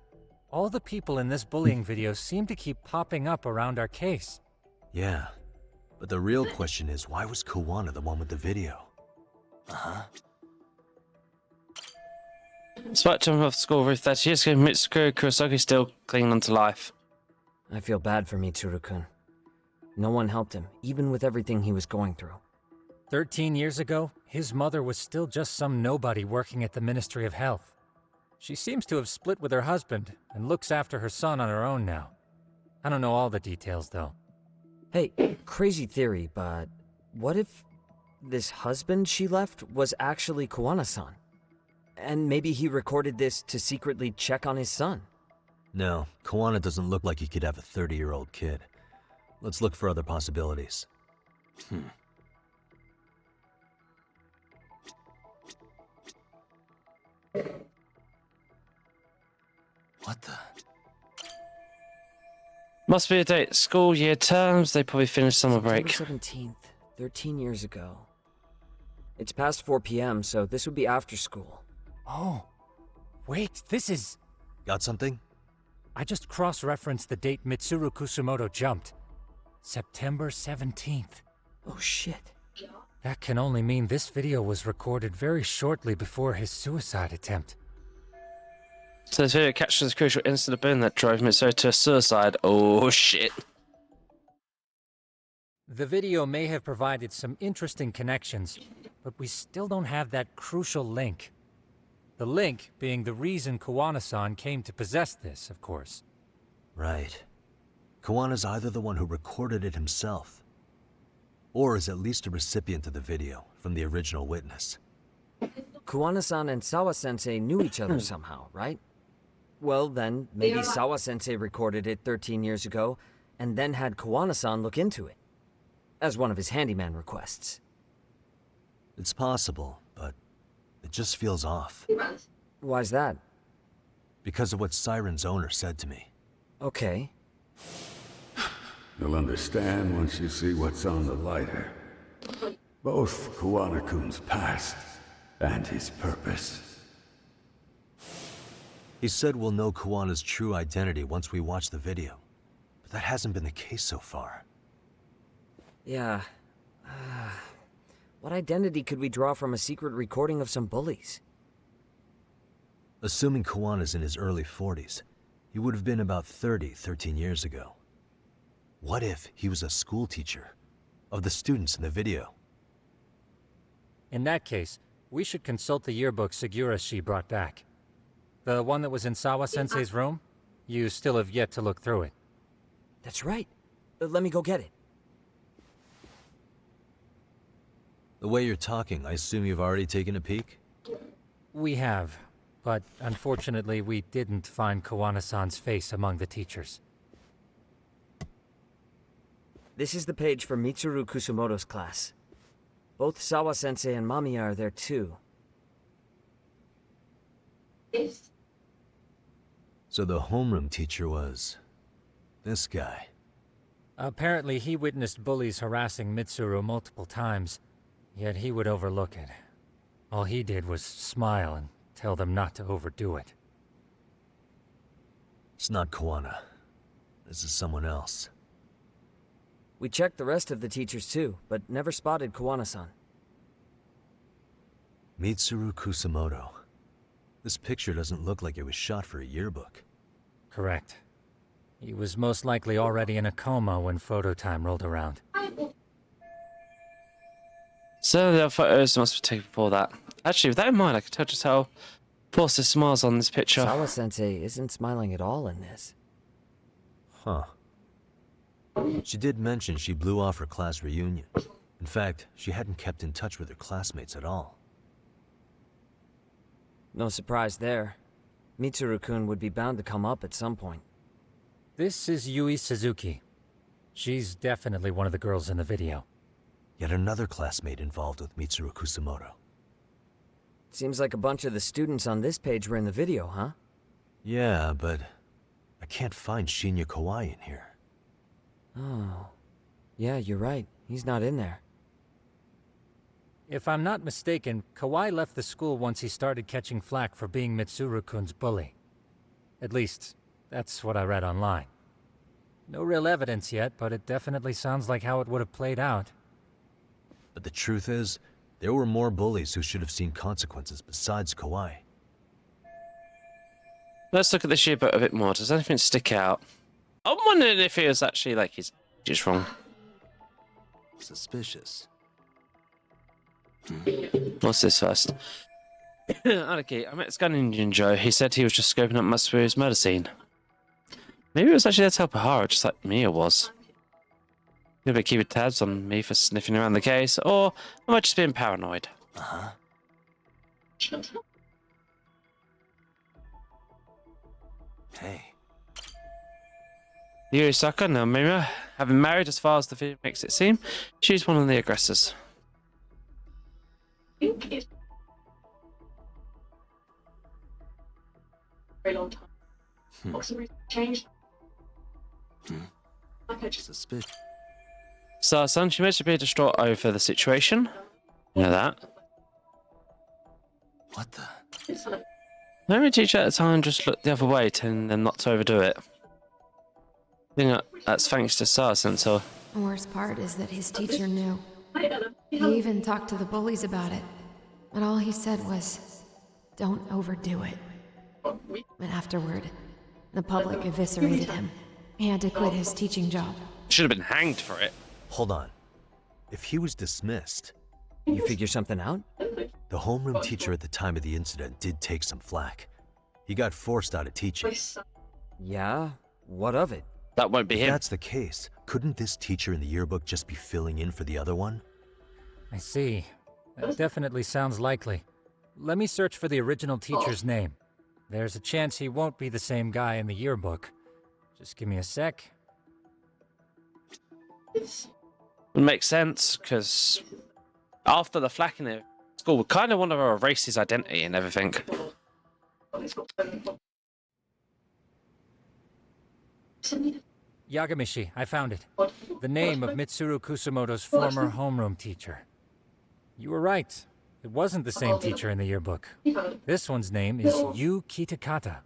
All the people in this bullying video seem to keep popping up around our case. Yeah, but the real question is, why was Kawana the one with the video? Despite jumping off the school roof 30 years ago, Mitsuru Kurosaki is still clinging on to life. I feel bad for Mitsuru-kun. No one helped him, even with everything he was going through. 13 years ago, his mother was still just some nobody working at the Ministry of Health. She seems to have split with her husband and looks after her son on her own now. I don't know all the details, though. Hey, crazy theory, but what if this husband she left was actually Kawana-san? And maybe he recorded this to secretly check on his son? No, Kawana doesn't look like he could have a 30-year-old kid. Let's look for other possibilities. What the? Must be a date. School year terms. They probably finished summer break. September 17th, 13 years ago. It's past 4 p.m., so this would be after school. Oh, wait, this is... Got something? I just cross-referenced the date Mitsuru Kusumoto jumped. September 17th. Oh shit. That can only mean this video was recorded very shortly before his suicide attempt. So this video captures the crucial incident event that drove Mitsuru to suicide. Oh shit. The video may have provided some interesting connections, but we still don't have that crucial link. The link being the reason Kawana-san came to possess this, of course. Right. Kawana's either the one who recorded it himself, or is at least a recipient of the video from the original witness. Kawana-san and Sawa-sensei knew each other somehow, right? Well then, maybe Sawa-sensei recorded it 13 years ago, and then had Kawana-san look into it, as one of his handyman requests. It's possible, but it just feels off. Why's that? Because of what Siren's owner said to me. Okay. You'll understand once you see what's on the lighter. Both Kawana-kun's past and his purpose. He said we'll know Kawana's true identity once we watch the video. But that hasn't been the case so far. Yeah. What identity could we draw from a secret recording of some bullies? Assuming Kawana's in his early 40s, he would have been about 13 years ago. What if he was a school teacher of the students in the video? In that case, we should consult the yearbook Segura-shi brought back. The one that was in Sawa-sensei's room? You still have yet to look through it. That's right. Let me go get it. The way you're talking, I assume you've already taken a peek? We have, but unfortunately we didn't find Kawana-san's face among the teachers. This is the page for Mitsuru Kusumoto's class. Both Sawa-sensei and Mamiya are there too. So the homeroom teacher was... this guy. Apparently he witnessed bullies harassing Mitsuru multiple times, yet he would overlook it. All he did was smile and tell them not to overdo it. It's not Kawana. This is someone else. We checked the rest of the teachers too, but never spotted Kawana-san. Mitsuru Kusumoto. This picture doesn't look like it was shot for a yearbook. Correct. He was most likely already in a coma when photo time rolled around. So the other photos must be taken before that. Actually, with that in mind, I can tell just how Forces smiles on this picture. Sawa-sensei isn't smiling at all in this. Huh. She did mention she blew off her class reunion. In fact, she hadn't kept in touch with her classmates at all. No surprise there. Mitsuru-kun would be bound to come up at some point. This is Yui Suzuki. She's definitely one of the girls in the video. Yet another classmate involved with Mitsuru Kusamoto. Seems like a bunch of the students on this page were in the video, huh? Yeah, but I can't find Shinya Kawai in here. Oh. Yeah, you're right. He's not in there. If I'm not mistaken, Kawai left the school once he started catching flack for being Mitsuru-kun's bully. At least, that's what I read online. No real evidence yet, but it definitely sounds like how it would have played out. But the truth is, there were more bullies who should have seen consequences besides Kawai. Let's look at this yearbook a bit more. Does anything stick out? I'm wondering if it was actually like he's just wrong. Suspicious. What's this first? Okay, I met this guy named Jinjo. He said he was just scoping up Matsuru's murder scene. Maybe it was actually there to help Ohara, just like Mia was. Maybe keeping tabs on me for sniffing around the case, or am I just being paranoid? Uh-huh. Hey. Yuri Saka, now Mima, having married as far as the video makes it seem, she's one of the aggressors. Very long time. What's the reason changed? Suspicious. So, son, she must be distraught over the situation. You know that. What the? Maybe teacher at the time just looked the other way, telling them not to overdo it. I think that's thanks to Sawa-sensei. The worst part is that his teacher knew. He even talked to the bullies about it. But all he said was, don't overdo it. But afterward, the public eviscerated him. He had to quit his teaching job. Should have been hanged for it. Hold on. If he was dismissed... You figure something out? The homeroom teacher at the time of the incident did take some flack. He got forced out of teaching. Yeah? What of it? That won't be him. If that's the case, couldn't this teacher in the yearbook just be filling in for the other one? I see. That definitely sounds likely. Let me search for the original teacher's name. There's a chance he won't be the same guy in the yearbook. Just give me a sec. It makes sense, because after the flack in the school, we kind of want to erase his identity and everything. Yagamishi, I found it. The name of Mitsuru Kusamoto's former homeroom teacher. You were right. It wasn't the same teacher in the yearbook. This one's name is Yu Kitakata.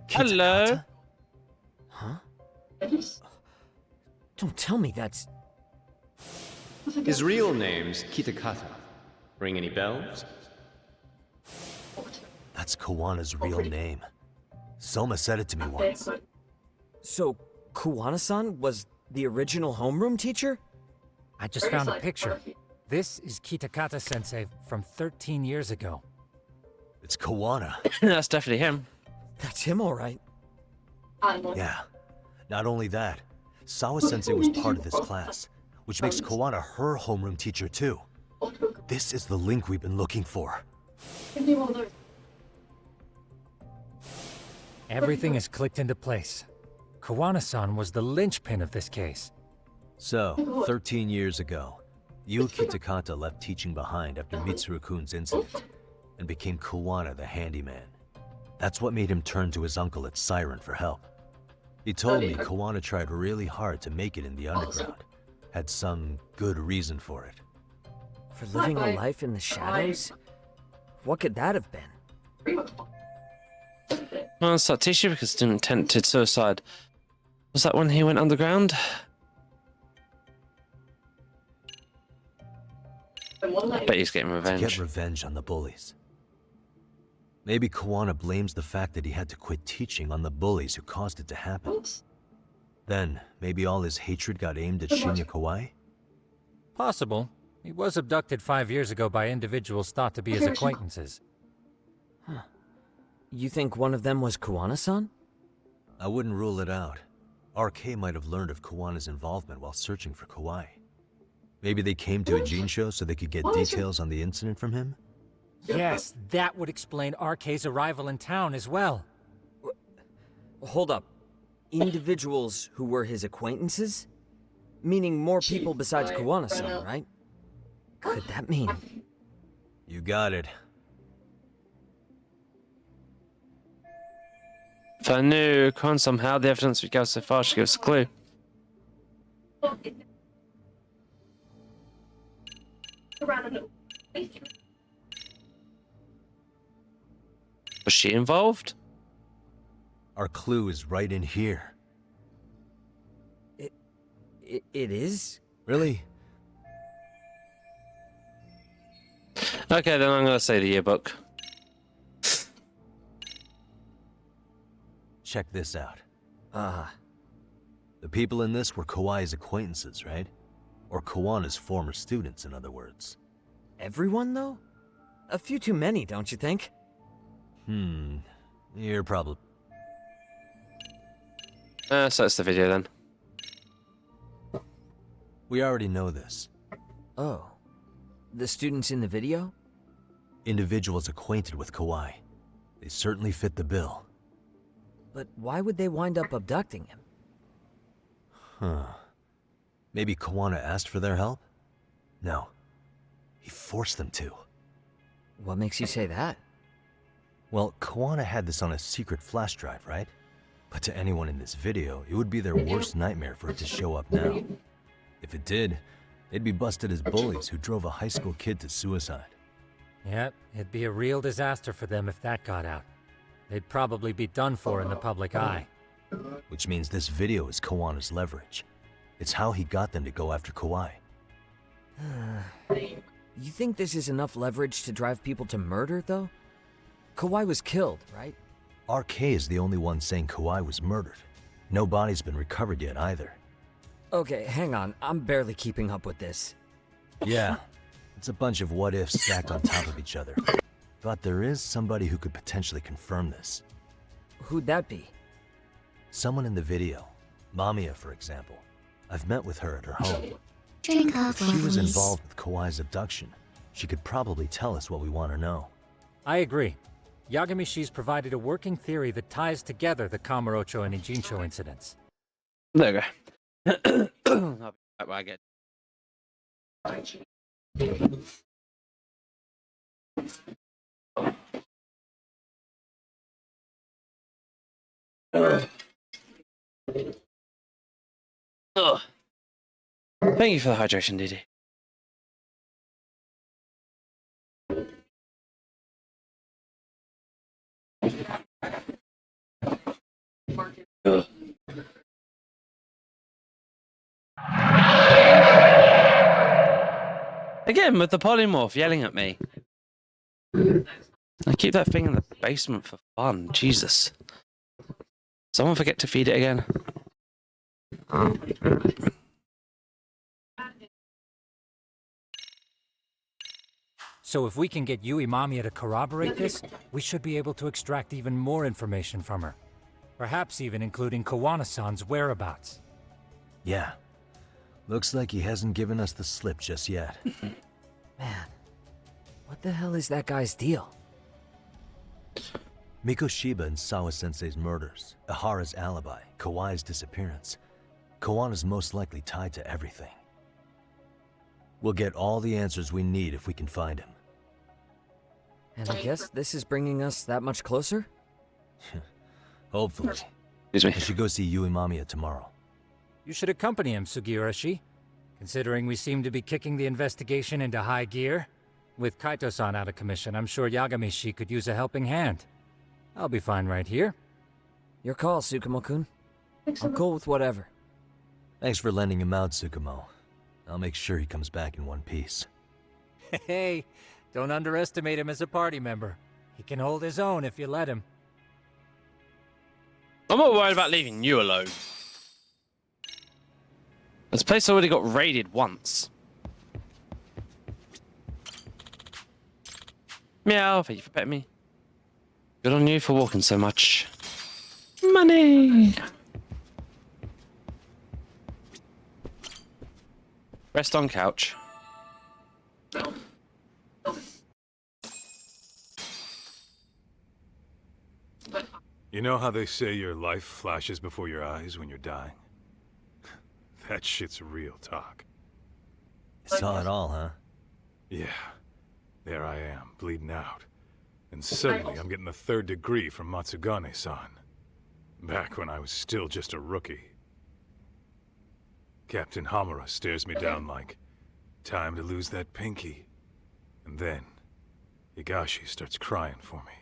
Hello? Huh? Don't tell me that's... His real name's Kitakata. Ring any bells? That's Kawana's real name. Soma said it to me once. So, Kuwana-san was the original homeroom teacher? I just found a picture. This is Kitakata-sensei from 13 years ago. It's Kawana. That's definitely him. That's him, all right. Yeah. Not only that, Sawa-sensei was part of this class, which makes Kawana her homeroom teacher too. This is the link we've been looking for. Everything is clicked into place. Kawana-san was the linchpin of this case. So, 13 years ago, Yu Kitakata left teaching behind after Mitsuru-kun's incident, and became Kawana the handyman. That's what made him turn to his uncle at Siren for help. He told me Kawana tried really hard to make it in the underground. Had some good reason for it. For living a life in the shadows? What could that have been? Well, it's that teacher because he attempted suicide. Was that when he went underground? I bet he's getting revenge. To get revenge on the bullies. Maybe Kawana blames the fact that he had to quit teaching on the bullies who caused it to happen. Then, maybe all his hatred got aimed at Shinya Kawai? Possible. He was abducted 5 years ago by individuals thought to be his acquaintances. Huh. You think one of them was Kuwana-san? I wouldn't rule it out. RK might have learned of Kawana's involvement while searching for Kawai. Maybe they came to Ijincho so they could get details on the incident from him? Yes, that would explain RK's arrival in town as well. Hold up. Individuals who were his acquaintances? Meaning more people besides Kuwana-san, right? Could that mean? You got it. If I knew Kon somehow, the evidence would go so far should give us a clue. Was she involved? Our clue is right in here. It is? Really? Okay, then I'm gonna say the yearbook. Check this out. The people in this were Kawai's acquaintances, right? Or Kawana's former students, in other words. Everyone, though? A few too many, don't you think? You're probably... So that's the video then. We already know this. Oh. The students in the video? Individuals acquainted with Kawai. They certainly fit the bill. But why would they wind up abducting him? Maybe Kawana asked for their help? No. He forced them to. What makes you say that? Well, Kawana had this on a secret flash drive, right? But to anyone in this video, it would be their worst nightmare for it to show up now. If it did, they'd be busted as bullies who drove a high school kid to suicide. Yep, it'd be a real disaster for them if that got out. They'd probably be done for in the public eye. Which means this video is Kawana's leverage. It's how he got them to go after Kawai. You think this is enough leverage to drive people to murder, though? Kawai was killed, right? RK is the only one saying Kawai was murdered. No body's been recovered yet either. Okay, hang on. I'm barely keeping up with this. Yeah, it's a bunch of what-ifs stacked on top of each other. But there is somebody who could potentially confirm this. Who'd that be? Someone in the video. Mamiya, for example. I've met with her at her home. Drink up, She was involved with Kawai's abduction. She could probably tell us what we want to know. I agree. Yagamishi's provided a working theory that ties together the Kamurocho and Ijincho incidents. There you go. I'll be right back again. Thank you for the hydration, Didi. Again, with the polymorph yelling at me. I keep that thing in the basement for fun. Jesus. Someone forget to feed it again. So if we can get Yui Mamiya to corroborate this, we should be able to extract even more information from her. Perhaps even including Kawana-san's whereabouts. Yeah. Looks like he hasn't given us the slip just yet. Man, what the hell is that guy's deal? Mikoshiba and Sawa-sensei's murders, Ihara's alibi, Kawai's disappearance. Kawana's most likely tied to everything. We'll get all the answers we need if we can find him. And I guess this is bringing us that much closer? Hopefully. Excuse me. I should go see Yui Mamiya tomorrow. You should accompany him, Sugiurashi. Considering we seem to be kicking the investigation into high gear. With Kaito-san out of commission, I'm sure Yagamishi could use a helping hand. I'll be fine right here. Your call, Tsukumo-kun. I'm cool with whatever. Thanks for lending him out, Tsukumo. I'll make sure he comes back in one piece. Hey, don't underestimate him as a party member. He can hold his own if you let him. I'm not worried about leaving you alone. This place already got raided once. Meow, thank you for petting me. Good on you for walking so much. Money! Rest on couch. You know how they say your life flashes before your eyes when you're dying? That shit's real talk. You saw it all, huh? Yeah. There I am, bleeding out. And suddenly I'm getting the 3rd degree from Matsugane-san. Back when I was still just a rookie. Captain Hamura stares me down like, time to lose that pinky. And then, Higashi starts crying for me.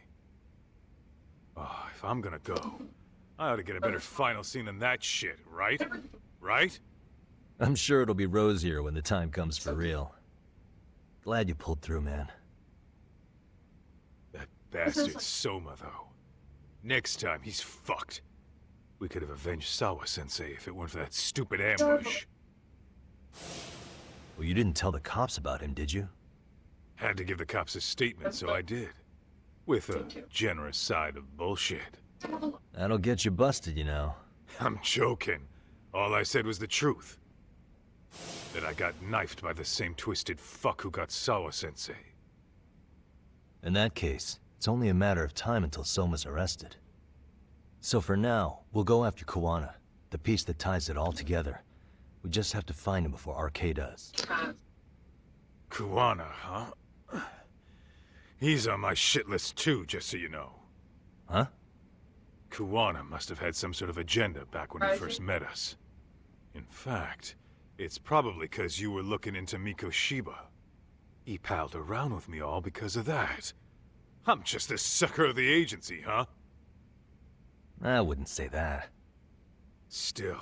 Oh, if I'm gonna go, I ought to get a better final scene than that shit, right? Right? I'm sure it'll be rosier when the time comes for real. Glad you pulled through, man. That bastard Soma, though. Next time, he's fucked. We could have avenged Sawa-sensei if it weren't for that stupid ambush. Well, you didn't tell the cops about him, did you? Had to give the cops a statement, so I did. With a generous side of bullshit. That'll get you busted, you know. I'm joking. All I said was the truth. That I got knifed by the same twisted fuck who got Sawa-sensei. In that case, it's only a matter of time until Soma's arrested. So for now, we'll go after Kuwana, the piece that ties it all together. We just have to find him before RK does. Kuwana, huh? He's on my shit list too, just so you know. Huh? Kuwana must have had some sort of agenda back when he first met us. In fact, it's probably because you were looking into Mikoshiba. He palled around with me all because of that. I'm just a sucker of the agency, huh? I wouldn't say that. Still.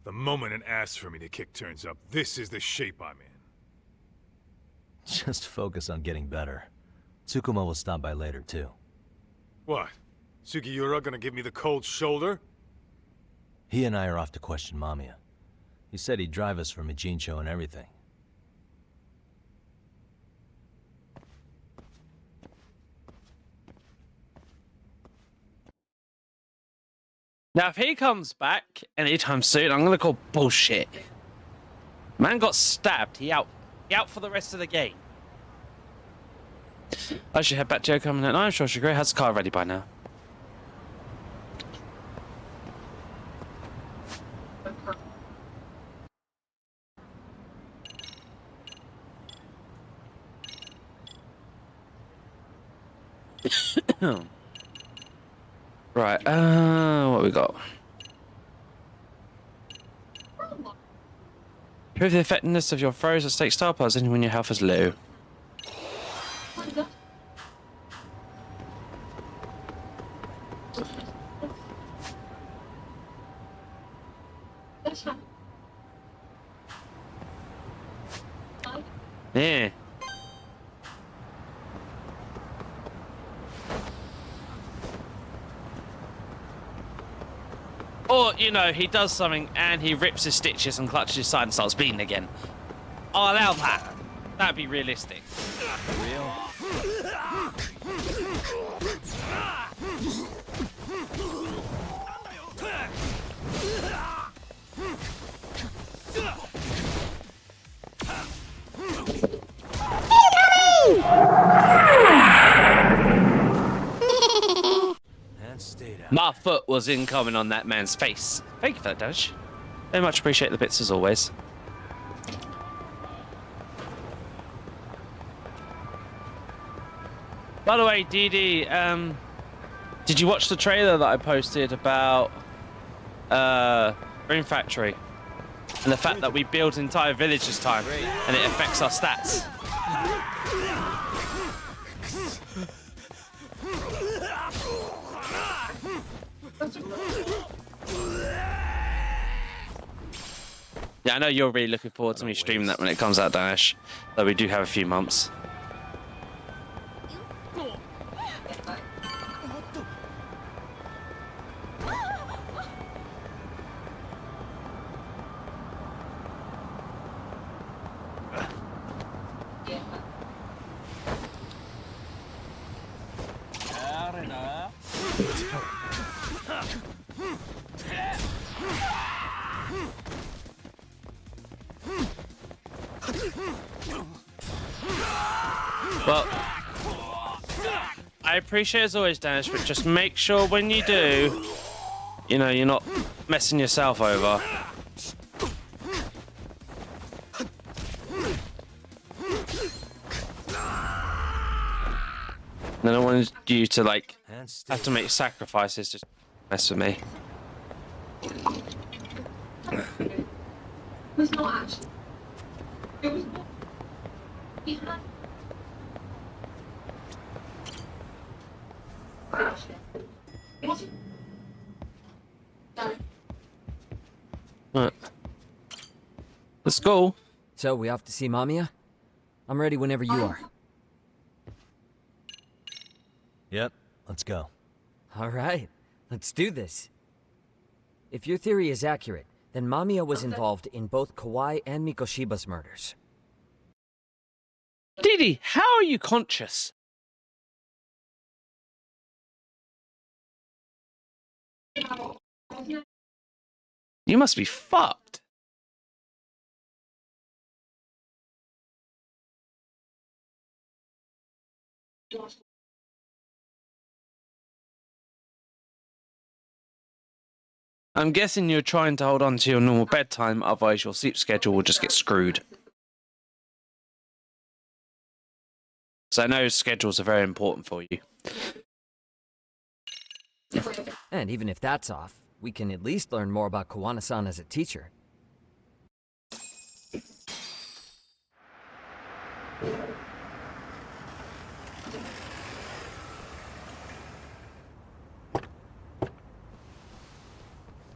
The moment an ass for me to kick turns up, this is the shape I'm in. Just focus on getting better. Tsukuma will stop by later, too. What? Sugiura gonna give me the cold shoulder? He and I are off to question Mamiya. He said he'd drive us from Ijincho and everything. Now, if he comes back anytime soon, I'm gonna call bullshit. Man got stabbed. He out for the rest of the game. I should head back to Yoko and I'm sure Shigure has the car ready by now. Right, what we got? Prove the effectiveness of your throws at stake star piles when your health is low. Yeah. Or, you know, he does something and he rips his stitches and clutches his side and starts bleeding again. I'll allow that. That'd be realistic. Real? My foot was incoming on that man's face. Thank you for that, Dodge. Very much appreciate the bits as always. By the way, DD, did you watch the trailer that I posted about Rune Factory? And the fact that we build an entire village this time and it affects our stats. Yeah, I know you're really looking forward to me streaming that when it comes out, Dash. Though we do have a few months. Well, I appreciate as always, Dennis, but just make sure when you do, you know, you're not messing yourself over. I don't want you to, like, have to make sacrifices just mess with me. There's no action. It was. He had. It wasn't. Right. Let's go. So, we off to see Mamiya? I'm ready whenever you are. Yep, let's go. All right, let's do this. If your theory is accurate, then Mamiya was involved in both Kawai and Mikoshiba's murders. Didi, how are you conscious? You must be fucked. I'm guessing you're trying to hold on to your normal bedtime, otherwise your sleep schedule will just get screwed. So I know schedules are very important for you. And even if that's off, we can at least learn more about Kawana-san as a teacher.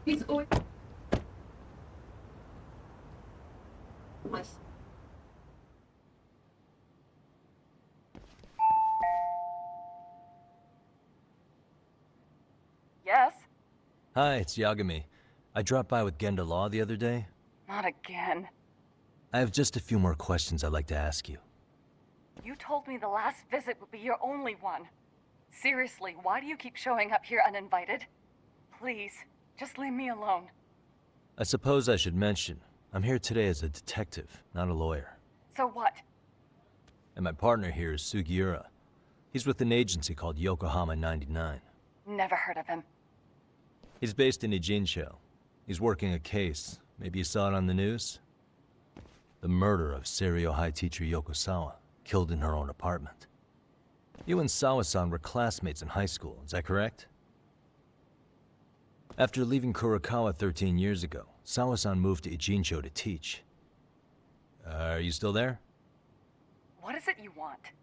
He's always. Yes? Hi, it's Yagami. I dropped by with Genda Law the other day. Not again. I have just a few more questions I'd like to ask you. You told me the last visit would be your only one. Seriously, why do you keep showing up here uninvited? Please, just leave me alone. I suppose I should mention, I'm here today as a detective, not a lawyer. So what? And my partner here is Sugiura. He's with an agency called Yokohama 99. Never heard of him. He's based in Ijincho. He's working a case. Maybe you saw it on the news? The murder of Seiryo High teacher Yoko Sawa, killed in her own apartment. You and Sawa-san were classmates in high school, is that correct? After leaving Kurokawa 13 years ago, Sawa-san moved to Ijincho to teach. Are you still there? What is it you want?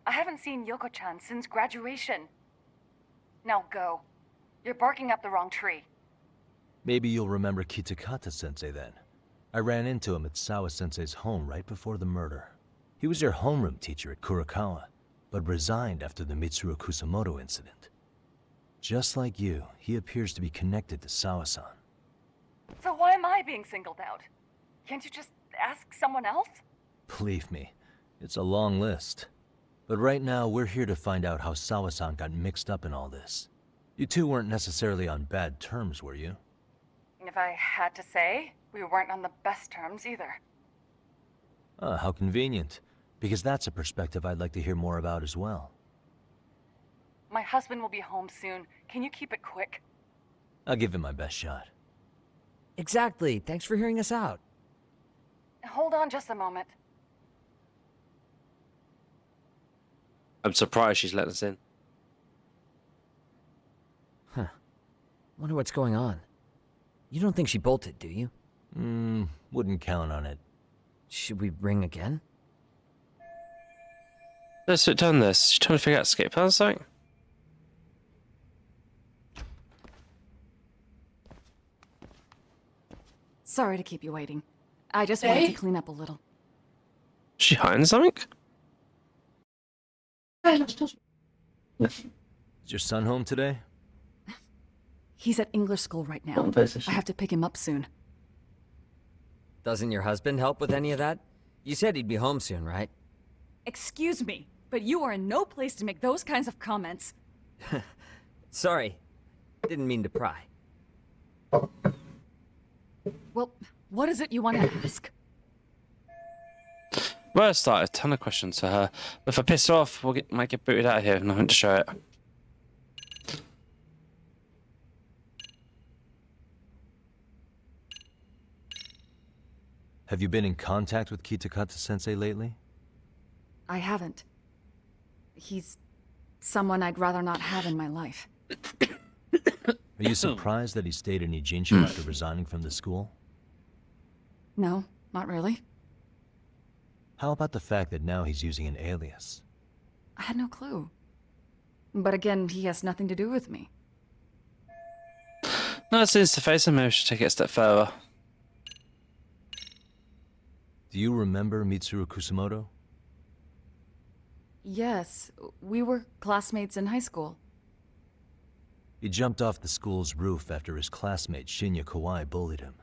I haven't seen Yoko-chan since graduation. Now go. You're barking up the wrong tree. Maybe you'll remember Kitakata-sensei then. I ran into him at Sawa-sensei's home right before the murder. He was your homeroom teacher at Kurokawa, but resigned after the Mitsuru Kusamoto incident. Just like you, he appears to be connected to Sawa-san. So why am I being singled out? Can't you just ask someone else? Believe me, it's a long list. But right now, we're here to find out how Sawa-san got mixed up in all this. You two weren't necessarily on bad terms, were you? If I had to say, we weren't on the best terms either. Ah, how convenient. Because that's a perspective I'd like to hear more about as well. My husband will be home soon. Can you keep it quick? I'll give it my best shot. Exactly. Thanks for hearing us out. Hold on just a moment. I'm surprised she's let us in. Huh. Wonder what's going on. You don't think she bolted, do you? Wouldn't count on it. Should we ring again? Let's have done this. She's trying to figure out escape plan or something. Sorry to keep you waiting. I just wanted to clean up a little. Is she hiding something? Is your son home today? He's at English school right now. I have to pick him up soon. Doesn't your husband help with any of that? You said he'd be home soon, right? Excuse me, but you are in no place to make those kinds of comments. Sorry. Didn't mean to pry. Well, what is it you want to ask? Well, I started a ton of questions for her. But if I piss her off, might get booted out of here. Nothing to show it. Have you been in contact with Kitakata-sensei lately? I haven't. He's someone I'd rather not have in my life. Are you surprised that he stayed in Ijincho after resigning from the school? No, not really. How about the fact that now he's using an alias? I had no clue. But again, he has nothing to do with me. No, it seems to face him. Maybe we should take it a step further. Do you remember Mitsuru Kusumoto? Yes, we were classmates in high school. He jumped off the school's roof after his classmate Shinya Kawai bullied him.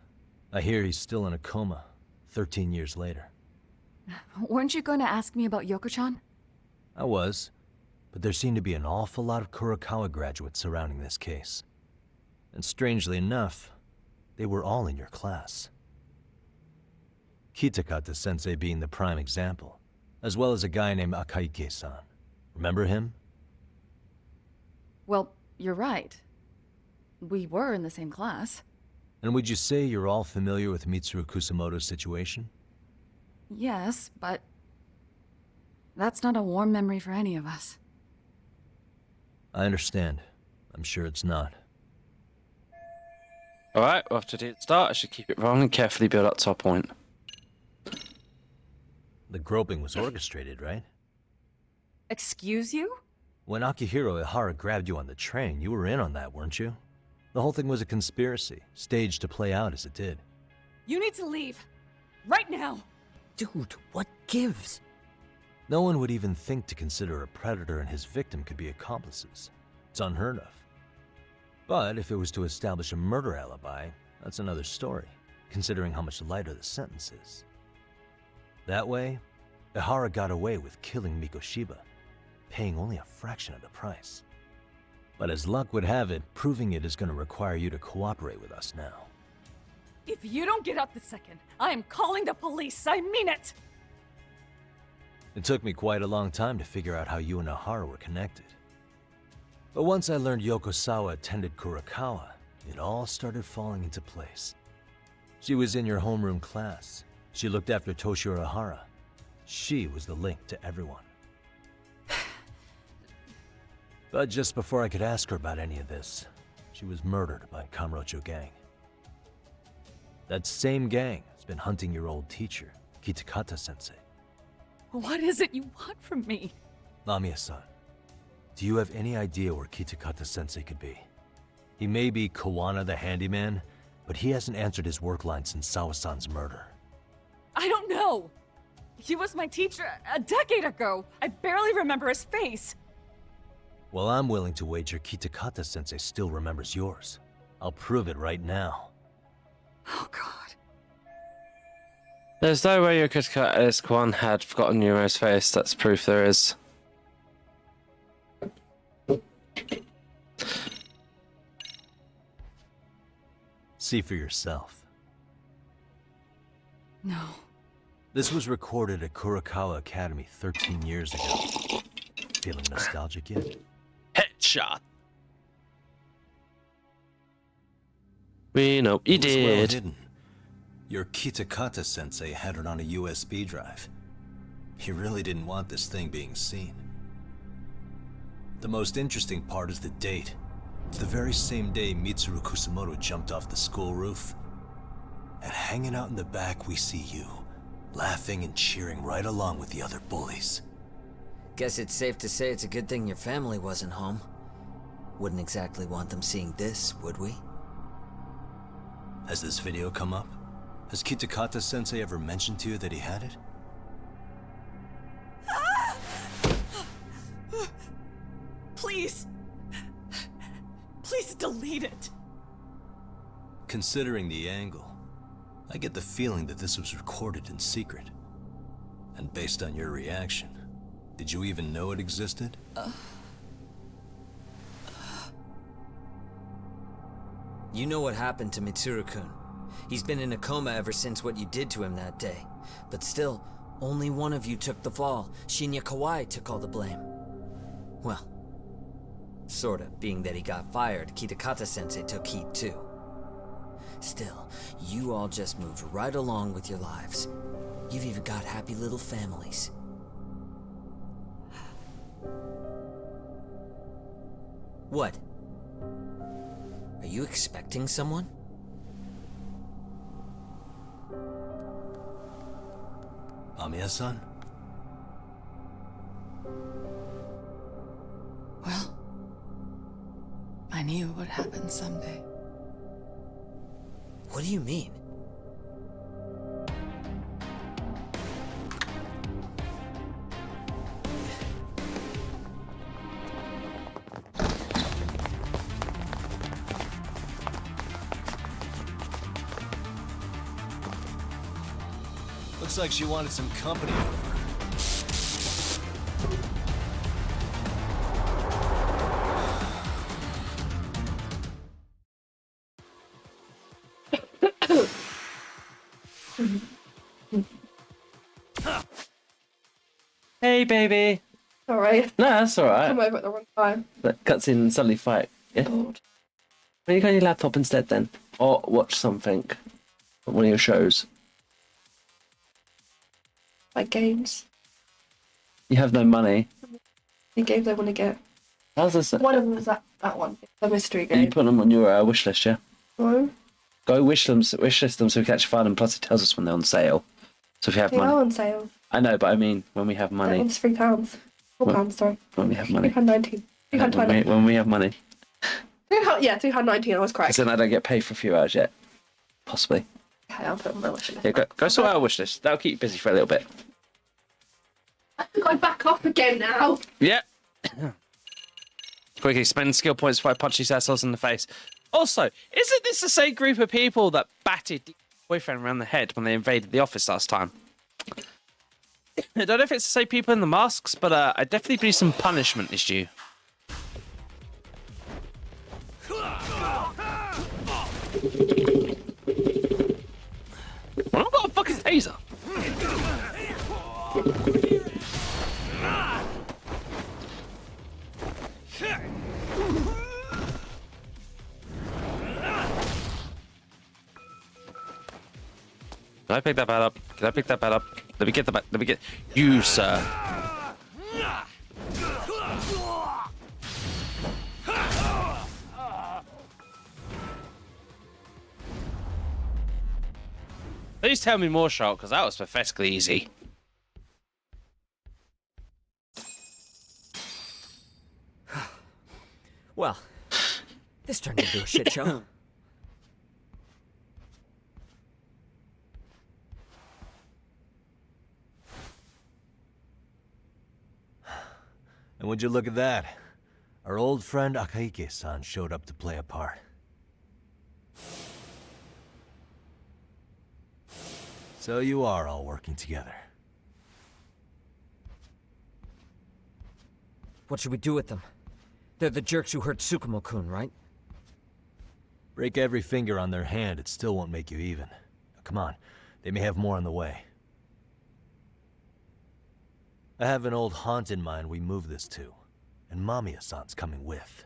I hear he's still in a coma, 13 years later. Weren't you going to ask me about Yoko-chan? I was, but there seemed to be an awful lot of Kurokawa graduates surrounding this case. And strangely enough, they were all in your class. Kitakata-sensei being the prime example, as well as a guy named Akaike-san. Remember him? Well, you're right. We were in the same class. And would you say you're all familiar with Mitsuru Kusumoto's situation? Yes, but that's not a warm memory for any of us. I understand. I'm sure it's not. Alright, we're off to the start. I should keep it rolling and carefully build up to our point. The groping was orchestrated, right? Excuse you? When Akihiro Ihara grabbed you on the train, you were in on that, weren't you? The whole thing was a conspiracy, staged to play out as it did. You need to leave. Right now. Dude, what gives? No one would even think to consider a predator and his victim could be accomplices. It's unheard of. But if it was to establish a murder alibi, that's another story, considering how much lighter the sentence is. That way, Ihara got away with killing Mikoshiba, paying only a fraction of the price. But as luck would have it, proving it is going to require you to cooperate with us now. If you don't get up this second, I am calling the police. I mean it. It took me quite a long time to figure out how you and Ihara were connected. But once I learned Yokosawa attended Kurokawa, it all started falling into place. She was in your homeroom class. She looked after Toshiro Ihara. She was the link to everyone. But just before I could ask her about any of this, she was murdered by Kamurocho gang. That same gang has been hunting your old teacher, Kitakata-sensei. What is it you want from me? Lamia-san, do you have any idea where Kitakata-sensei could be? He may be Kawana the handyman, but he hasn't answered his work line since Sawa-san's murder. I don't know. He was my teacher a decade ago. I barely remember his face. Well, I'm willing to wager Kitakata-sensei still remembers yours. I'll prove it right now. Oh, God. There's no way your Kitakata Kwan had forgotten Yumo's face. That's proof there is. See for yourself. No. This was recorded at Kurokawa Academy 13 years ago. Feeling nostalgic yet? Headshot. We know he It was well did. hidden. Your Kitakata-sensei had it on a USB drive. He really didn't want this thing being seen. The most interesting part is the date. It's the very same day Mitsuru Kusumoto jumped off the school roof. And hanging out in the back, we see you, laughing and cheering right along with the other bullies. Guess it's safe to say it's a good thing your family wasn't home. Wouldn't exactly want them seeing this, would we? Has this video come up? Has Kitakata-sensei ever mentioned to you that he had it? Please. Please delete it. Considering the angle, I get the feeling that this was recorded in secret. And based on your reaction, did you even know it existed? You know what happened to Mitsuru-kun. He's been in a coma ever since what you did to him that day. But still, Only one of you took the fall. Shinya Kawai took all the blame. Well, sorta, being that he got fired, Kitakata-sensei took heat too. Still, you all just moved right along with your lives. You've even got happy little families. What? Are you expecting someone? Mamiya-san? Well, I knew it would happen someday. What do you mean? Looks like she wanted some company over. Hey, baby. Alright. No, that's alright. Come over at the wrong time. That cuts in and suddenly fight. Yeah. Bored. Well, you go on your laptop instead then. Or watch something. One of your shows. Like games. You have no money. The games I want to get. How's this? One of them was that one. The mystery You game. put them on your wish list, yeah? No. Go wish list them so we can actually find them. Plus, it tells us when they're on sale. So if you have They money. are on sale. I know, but I mean, when we have That money. one's £3. £4, sorry. When we have money. £3.19. £3.20. When we have money. Yeah, £2.19, I was correct. Because then I don't get paid for a few hours yet. Possibly. Okay, I'll put it on my wish list. Yeah, go sort out our wish list. That'll keep you busy for a little bit. I think I'm back up again now. Yeah. Quickly spend skill points before I punch these assholes in the face. Also, isn't this the same group of people that batted the boyfriend around the head when they invaded the office last time? I don't know if it's the same people in the masks, but I definitely believe some punishment is due. Well, I've got a fucking taser. Can I pick that bat up? Can I pick that bat up? Let me get the bat. Let me get you, sir. Please tell me more, Shark, because that was pathetically easy. Well, this turned into a shit show. And would you look at that? Our old friend Akaike-san showed up to play a part. So you are all working together. What should we do with them? They're the jerks who hurt Tsukumo-kun, right? Break every finger on their hand, it still won't make you even. Come on, they may have more on the way. I have an old haunt in mind we move this to, and Mamiya-san's coming with.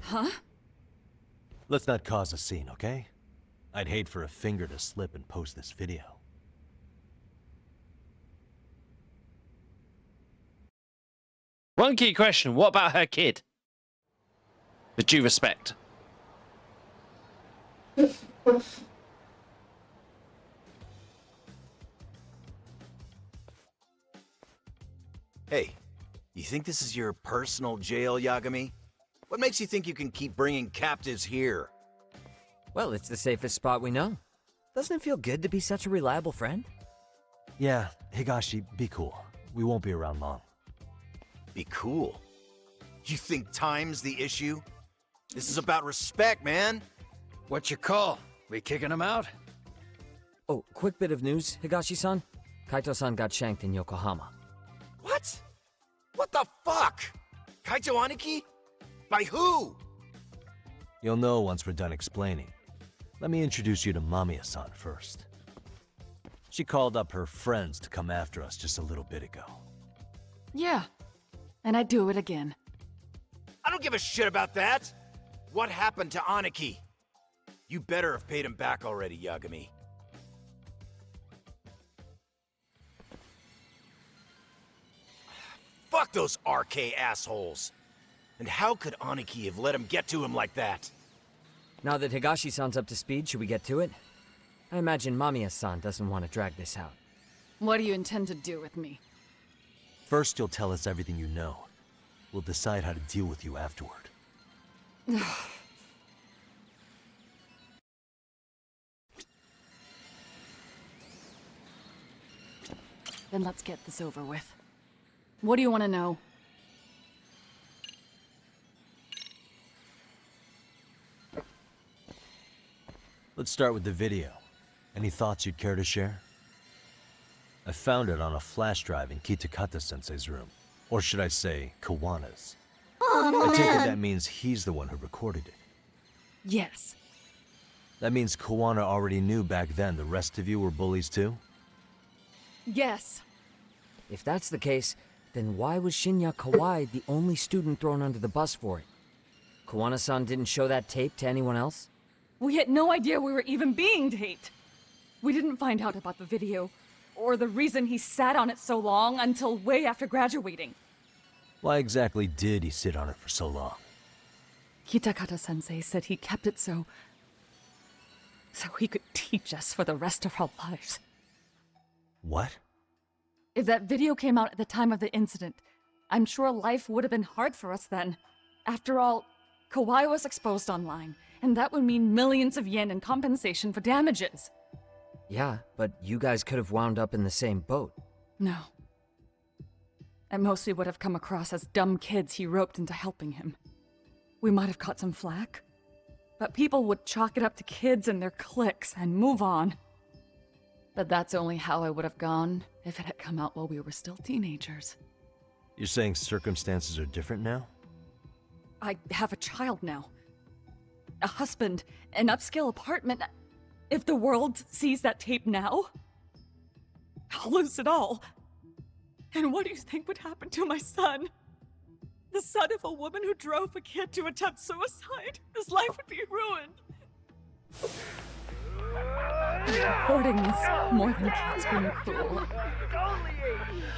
Huh? Let's not cause a scene, okay? I'd hate for a finger to slip and post this video. One key question, what about her kid? With due respect. Hey, you think this is your personal jail, Yagami? What makes you think you can keep bringing captives here? Well, it's the safest spot we know. Doesn't it feel good to be such a reliable friend? Yeah, Higashi, be cool. We won't be around long. Be cool? You think time's the issue? This is about respect, man. What's your call? We kicking him out? Oh, quick bit of news, Higashi-san. Kaito-san got shanked in Yokohama. What? What the fuck? Kaito Aniki? By who? You'll know once we're done explaining. Let me introduce you to Mamiya-san first. She called up her friends to come after us just a little bit ago. Yeah, and I'd do it again. I don't give a shit about that! What happened to Aniki? You better have paid him back already, Yagami. Fuck those RK assholes! And how could Aniki have let him get to him like that? Now that Higashi-san's up to speed, should we get to it? I imagine Mamiya-san doesn't want to drag this out. What do you intend to do with me? First, you'll tell us everything you know. We'll decide how to deal with you afterward. Then let's get this over with. What do you want to know? Let's start with the video. Any thoughts you'd care to share? I found it on a flash drive in Kitakata-sensei's room. Or should I say, Kawana's. I take it that means he's the one who recorded it. Yes. That means Kawana already knew back then the rest of you were bullies too? Yes. If that's the case, then why was Shinya Kawai the only student thrown under the bus for it? Kawana-san didn't show that tape to anyone else? We had no idea we were even being taped. We didn't find out about the video, or the reason he sat on it so long until way after graduating. Why exactly did he sit on it for so long? Kitakata-sensei said he kept it so he could teach us for the rest of our lives. What? If that video came out at the time of the incident, I'm sure life would have been hard for us then. After all, Kawai was exposed online, and that would mean millions of yen in compensation for damages. Yeah, but you guys could have wound up in the same boat. No. At most, we would have come across as dumb kids he roped into helping him. We might have caught some flack, but people would chalk it up to kids and their cliques and move on. But that's only how I would have gone if it had come out while we were still teenagers. You're saying circumstances are different now? I have a child now. A husband, an upscale apartment. If the world sees that tape now, I'll lose it all. And what do you think would happen to my son? The son of a woman who drove a kid to attempt suicide. His life would be ruined. Reporting is more than kids being cruel.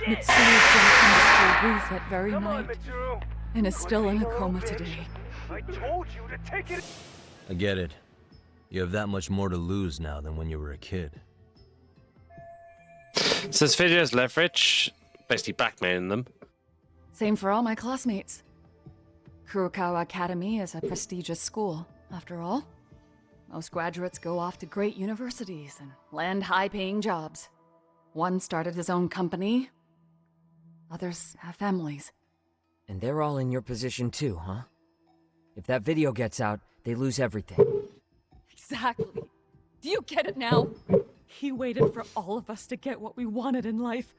Mitsuru jumped from the school roof that very night and is still in a coma today. I told you to take it. I get it. You have that much more to lose now than when you were a kid. So this video is leverage, basically blackmailing them. Same for all my classmates. Kurokawa Academy is a prestigious school, after all. Most graduates go off to great universities and land high-paying jobs. One started his own company. Others have families. And they're all in your position too, huh? If that video gets out, they lose everything. Exactly. Do you get it now? He waited for all of us to get what we wanted in life,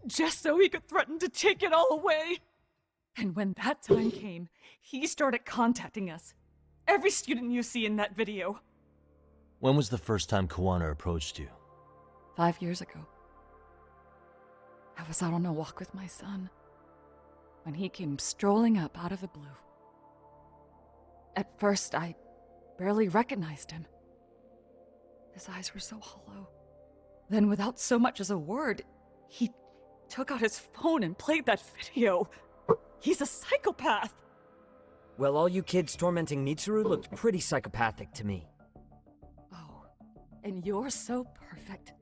just so he could threaten to take it all away. And when that time came, he started contacting us. Every student you see in that video. When was the first time Kawana approached you? 5 years ago. I was out on a walk with my son when he came strolling up out of the blue. At first, I barely recognized him. His eyes were so hollow. Then, without so much as a word, he took out his phone and played that video. He's a psychopath! Well, all you kids tormenting Mitsuru looked pretty psychopathic to me. Oh, and you're so perfect.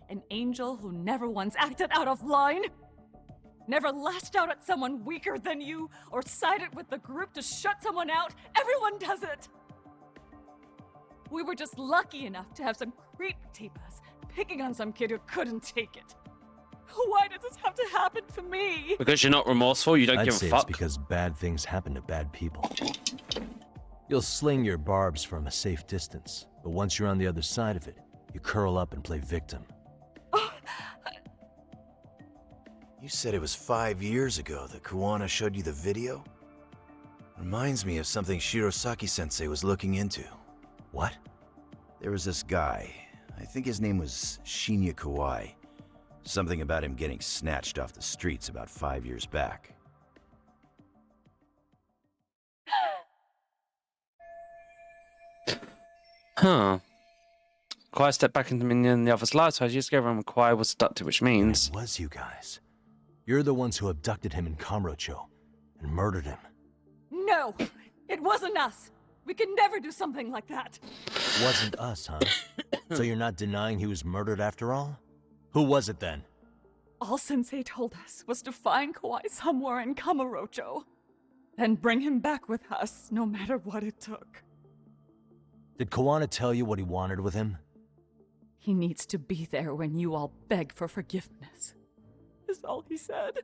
An angel who never once acted out of line? Never lashed out at someone weaker than you, or sided with the group to shut someone out? Everyone does it! We were just lucky enough to have some creep tape us, picking on some kid who couldn't take it. Why did this have to happen to me? Because you're not remorseful, you don't I'd give say a fuck. It's because bad things happen to bad people. You'll sling your barbs from a safe distance, but once you're on the other side of it, you curl up and play victim. You said it was 5 years ago that Kawana showed you the video? Reminds me of something Shirosaki-sensei was looking into. What? There was this guy. I think his name was Shinya Kawai. Something about him getting snatched off the streets about 5 years back. Huh. Kawhi stepped back into me in the other's life, so I just gave him Kawhi was abducted, which means... It was you guys. You're the ones who abducted him in Kamurocho and murdered him. No! It wasn't us! We could never do something like that! Wasn't us, huh? So you're not denying he was murdered after all? Who was it then? All Sensei told us was to find Kawhi somewhere in Kamurocho, then bring him back with us, no matter what it took. Did Kawana tell you what he wanted with him? He needs to be there when you all beg for forgiveness. Is all he said.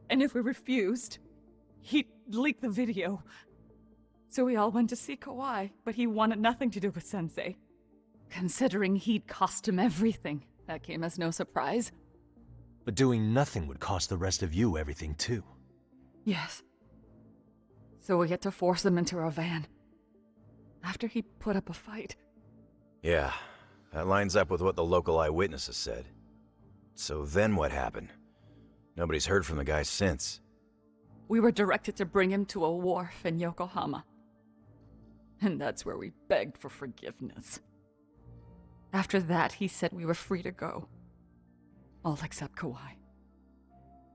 And if we refused, he'd leak the video. So we all went to see Kawhi, but he wanted nothing to do with Sensei. Considering he'd cost him everything, that came as no surprise. But doing nothing would cost the rest of you everything too. Yes. So we had to force him into our van. After he put up a fight. Yeah, that lines up with what the local eyewitnesses said. So then what happened? Nobody's heard from the guy since. We were directed to bring him to a wharf in Yokohama. And that's where we begged for forgiveness. After that, he said we were free to go. All except Kawhi.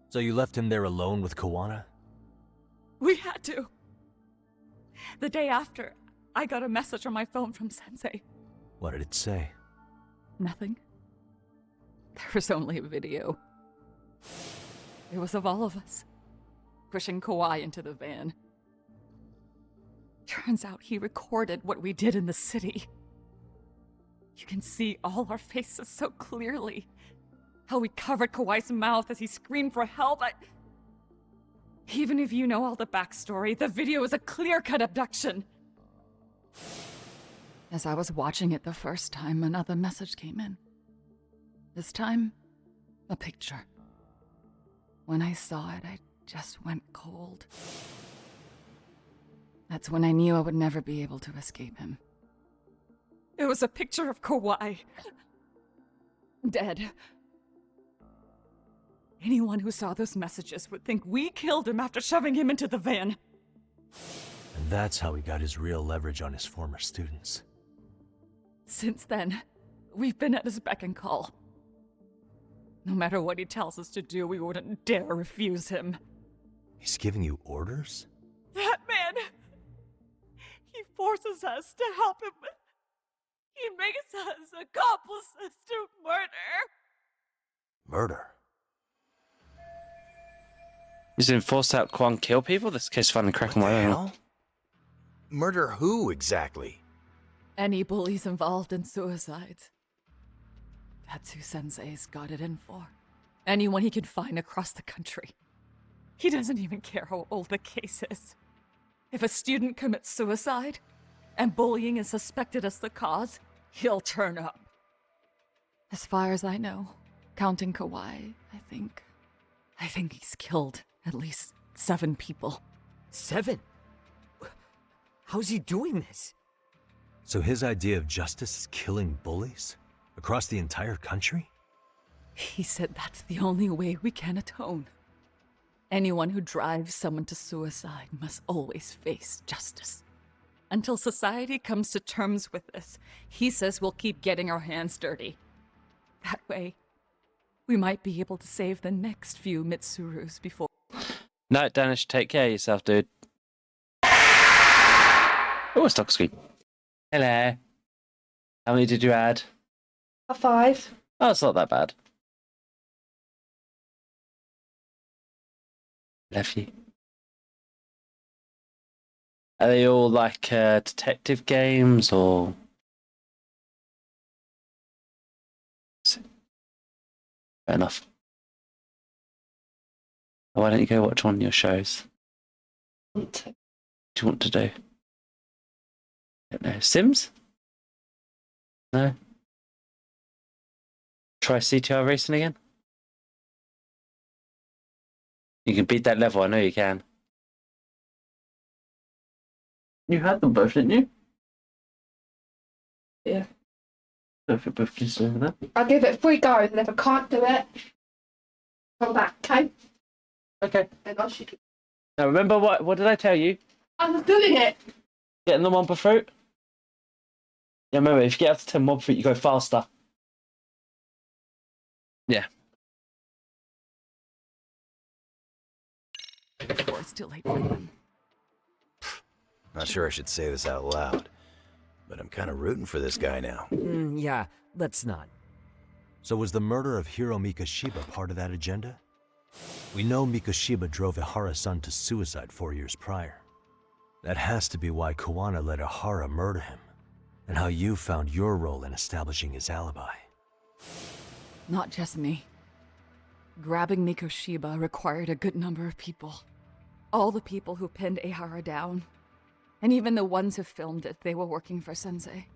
So you left him there alone with Kawana? We had to. The day after, I got a message on my phone from Sensei. What did it say? Nothing. There was only a video. It was of all of us, pushing Kawhi into the van. Turns out he recorded what we did in the city. You can see all our faces so clearly. How we covered Kawhi's mouth as he screamed for help. Even if you know all the backstory, the video is a clear-cut abduction. As I was watching it the first time, another message came in. This time, a picture. When I saw it, I just went cold. That's when I knew I would never be able to escape him. It was a picture of Kawhi. Dead. Anyone who saw those messages would think we killed him after shoving him into the van. And that's how he got his real leverage on his former students. Since then, we've been at his beck and call. No matter what he tells us to do, we wouldn't dare refuse him. He's giving you orders? That man! He forces us to help him. He makes us accomplices to murder. Murder? He's been forced to help Kwan kill people? This case finally cracking my own. Murder who, exactly? Any bullies involved in suicides. That's who Sensei's got it in for. Anyone he can find across the country. He doesn't even care how old the case is. If a student commits suicide, and bullying is suspected as the cause, he'll turn up. As far as I know, counting Kawhi, I think he's killed at least 7 people. 7? How's he doing this? So his idea of justice is killing bullies? Across the entire country? He said that's the only way we can atone. Anyone who drives someone to suicide must always face justice. Until society comes to terms with this, he says we'll keep getting our hands dirty. That way, we might be able to save the next few Mitsurus before... No, Danish, take care of yourself, dude. Oh, stock screen. Hello. How many did you add? 5. Oh, it's not that bad. Love you. Are they all like detective games or? Fair enough. Why don't you go watch one of your shows? What do you want to do? I don't know. Sims? No? Try CTR racing again? You can beat that level, I know you can. You had them both, didn't you? Yeah. Go for both kids over there. I'll give it 3 goes, and if I can't do it, come back, okay? Okay. And I'll shoot you. Now remember what did I tell you? I was doing it! Getting the mob fruit? Yeah, remember, if you get up to 10 mob fruit, you go faster. Yeah. Before it's too late for them. Not sure I should say this out loud, but I'm kind of rooting for this guy now. Yeah, let's not. So was the murder of Hiro Mikoshiba part of that agenda? We know Mikoshiba drove Ihara-san to suicide 4 years prior. That has to be why Kuwana let Ihara murder him, and how you found your role in establishing his alibi. Not just me. Grabbing Mikoshiba required a good number of people. All the people who pinned Ihara down. And even the ones who filmed it, they were working for Sensei.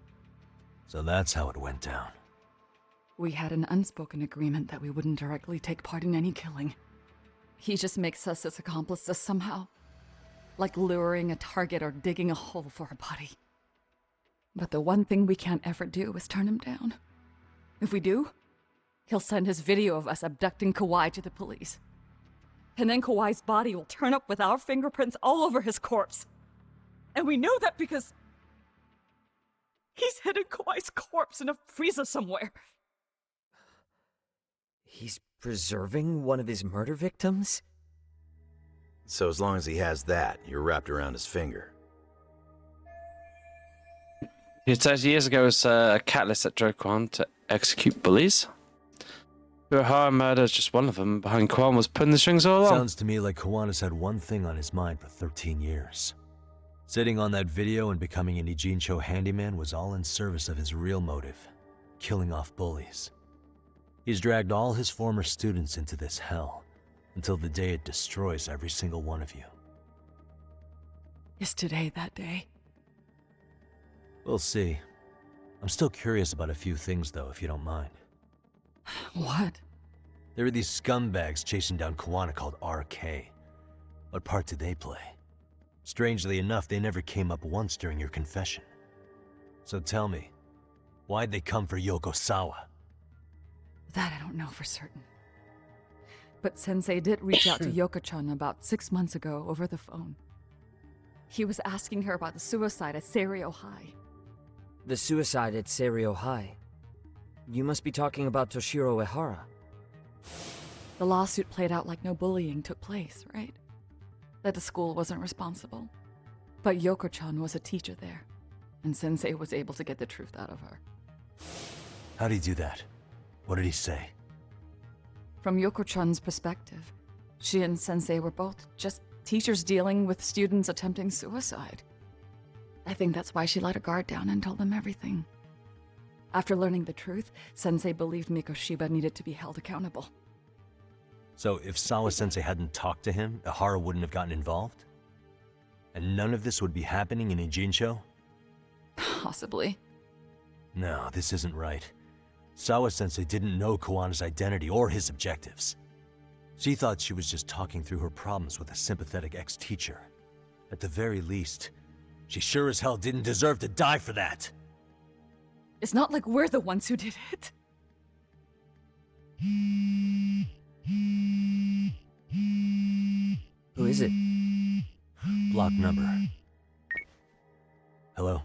So that's how it went down. We had an unspoken agreement that we wouldn't directly take part in any killing. He just makes us his accomplices somehow. Like luring a target or digging a hole for a body. But the one thing we can't ever do is turn him down. If we do, he'll send his video of us abducting Kawai to the police. And then Kawai's body will turn up with our fingerprints all over his corpse. And we know that because he's hidden Kawai's corpse in a freezer somewhere. He's preserving one of his murder victims? So as long as he has that, you're wrapped around his finger. It says years ago was a catalyst that drove Kwan to execute bullies. Ihara murder is just one of them. Behind Kwan was pulling the strings all along. Sounds to me like Kawana's had one thing on his mind for 13 years. Sitting on that video and becoming an Ijincho handyman was all in service of his real motive, killing off bullies. He's dragged all his former students into this hell, until the day it destroys every single one of you. Is today that day? We'll see. I'm still curious about a few things though, if you don't mind. What? There are these scumbags chasing down Kuwana called RK. What part did they play? Strangely enough, they never came up once during your confession. So tell me, why'd they come for Yoko Sawa? That I don't know for certain. But Sensei did reach out to Yoko-chan about 6 months ago over the phone. He was asking her about the suicide at Seiryo High. The suicide at Seiryo High? You must be talking about Toshiro Ihara. The lawsuit played out like no bullying took place, right? That the school wasn't responsible. But Yoko-chan was a teacher there, and Sensei was able to get the truth out of her. How'd he do that? What did he say? From Yoko-chan's perspective, she and Sensei were both just teachers dealing with students attempting suicide. I think that's why she let her guard down and told them everything. After learning the truth, Sensei believed Mikoshiba needed to be held accountable. So if Sawa-sensei hadn't talked to him, Ihara wouldn't have gotten involved? And none of this would be happening in Ijincho? Possibly. No, this isn't right. Sawa-sensei didn't know Kawana's identity or his objectives. She thought she was just talking through her problems with a sympathetic ex-teacher. At the very least, she sure as hell didn't deserve to die for that! It's not like we're the ones who did it. Who is it? Block number. Hello?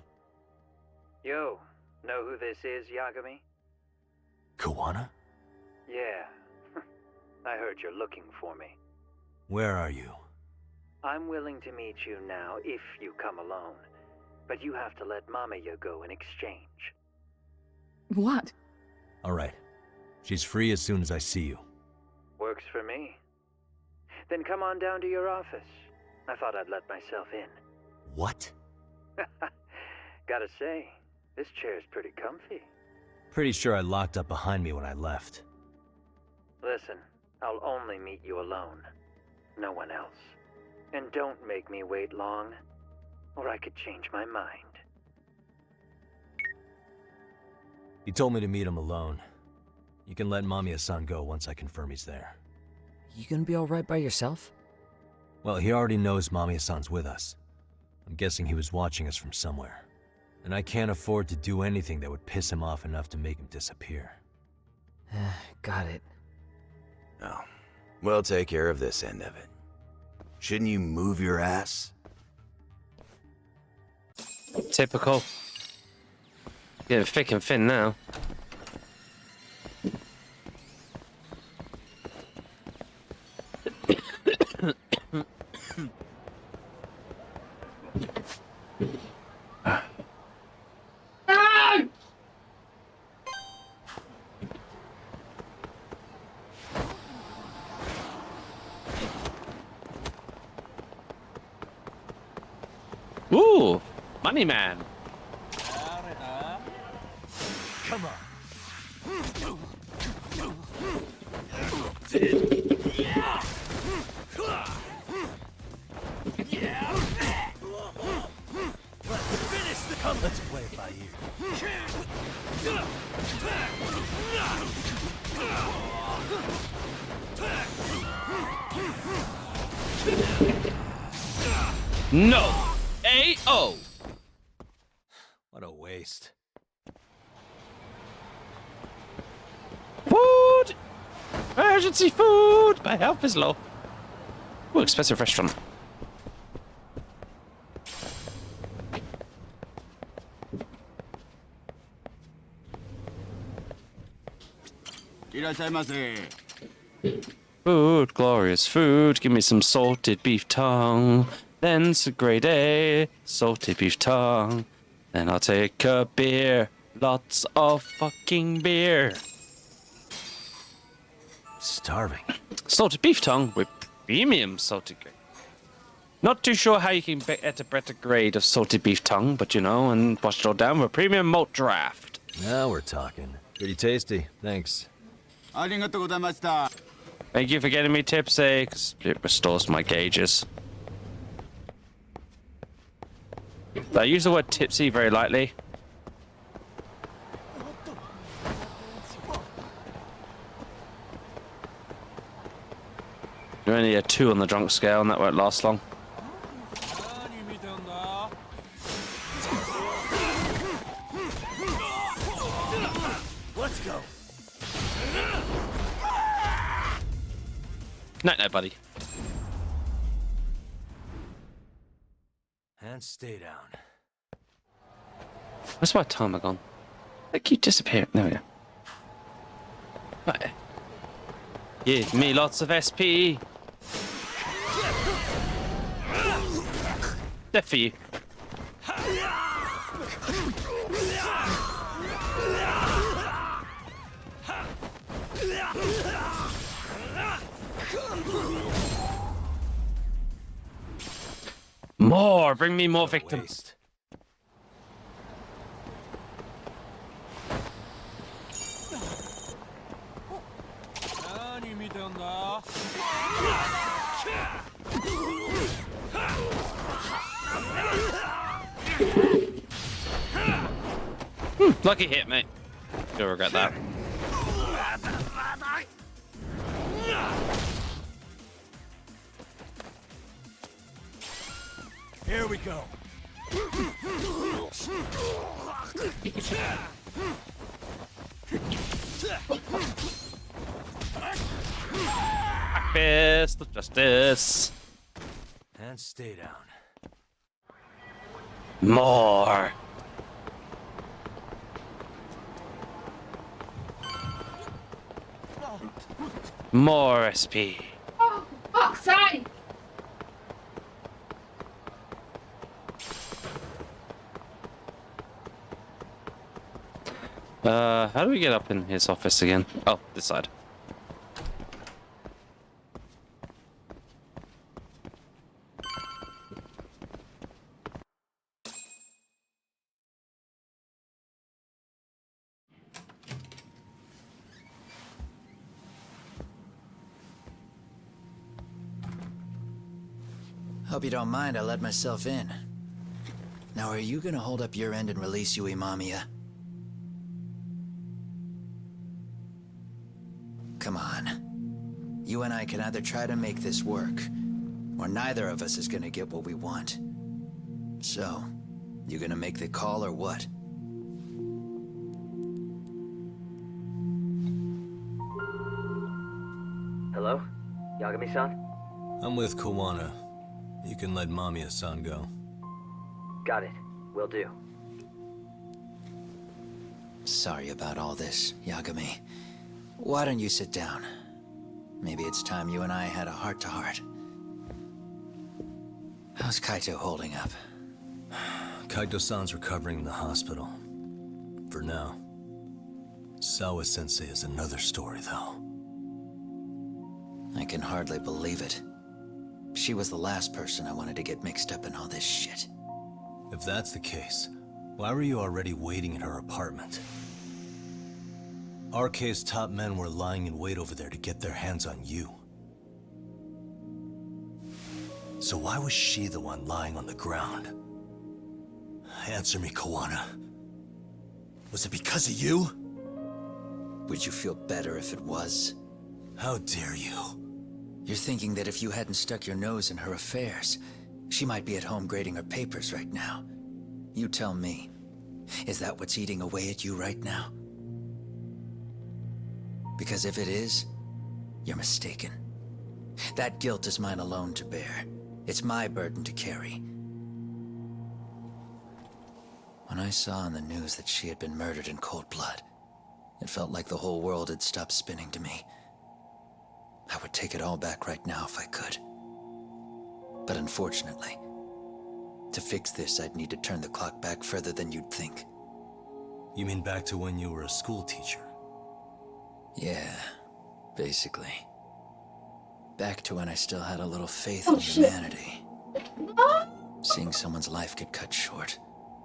Yo, know who this is, Yagami? Kuwana? Yeah. I heard you're looking for me. Where are you? I'm willing to meet you now if you come alone. But you have to let Mamiya go in exchange. What? Alright. She's free as soon as I see you. Works for me. Then come on down to your office. I thought I'd let myself in. What? Gotta say, this chair's pretty comfy. Pretty sure I locked up behind me when I left. Listen, I'll only meet you alone. No one else. And don't make me wait long, or I could change my mind. He told me to meet him alone. You can let Mamiya-san go once I confirm he's there. You gonna be alright by yourself? Well, he already knows Mamiya-san's with us. I'm guessing he was watching us from somewhere. And I can't afford to do anything that would piss him off enough to make him disappear. Got it. Oh, we'll take care of this end of it. Shouldn't you move your ass? Typical. Getting thick and thin now. No! Ooh, money man. Come on. Let's play it by ear. No. A.O. What a waste. Food! Emergency food! My health is low. Ooh, expensive restaurant. Food, glorious food. Give me some salted beef tongue. Then it's a great day. Salted beef tongue. Then I'll take a beer. Lots of fucking beer. Starving. Salted beef tongue with premium salted grade. Not too sure how you can get a better grade of salted beef tongue, but you know, and wash it all down with premium malt draft. Now we're talking. Pretty tasty. Thanks. Thank you for getting me tipsy, because it restores my gauges. I use the word tipsy very lightly. You're only a 2 on the drunk scale, and that won't last long. Let's go. No, buddy. And stay down. Where's my timer gone? They keep disappearing. There we go. Right. Give me lots of SP. Death for you. More! Bring me more victims. Lucky hit, mate. You'll regret that. Here we go. Fist of justice. And stay down. More. More SP. Oh, for fuck's sake! How do we get up in his office again? Oh, this side. Hope you don't mind I let myself in. Now, are you gonna hold up your end and release Yui Mamiya? Come on. You and I can either try to make this work, or neither of us is gonna get what we want. So, You gonna make the call or what? Hello? Yagami-san? I'm with Kawana. You can let Mamiya-san go. Got it. Will do. Sorry about all this, Yagami. Why don't you sit down? Maybe it's time you and I had a heart-to-heart. How's Kaito holding up? Kaito-san's recovering in the hospital. For now. Sawa-sensei is another story, though. I can hardly believe it. She was the last person I wanted to get mixed up in all this shit. If that's the case, why were you already waiting in her apartment? RK's top men were lying in wait over there to get their hands on you. So why was she the one lying on the ground? Answer me, Kawana. Was it because of you? Would you feel better if it was? How dare you? You're thinking that if you hadn't stuck your nose in her affairs, she might be at home grading her papers right now. You tell me. Is that what's eating away at you right now? Because if it is, you're mistaken. That guilt is mine alone to bear. It's my burden to carry. When I saw on the news that she had been murdered in cold blood, it felt like the whole world had stopped spinning to me. I would take it all back right now if I could. But unfortunately, to fix this, I'd need to turn the clock back further than you'd think. You mean back to when you were a school teacher? Yeah, basically. Back to when I still had a little faith in humanity. Seeing someone's life get cut short,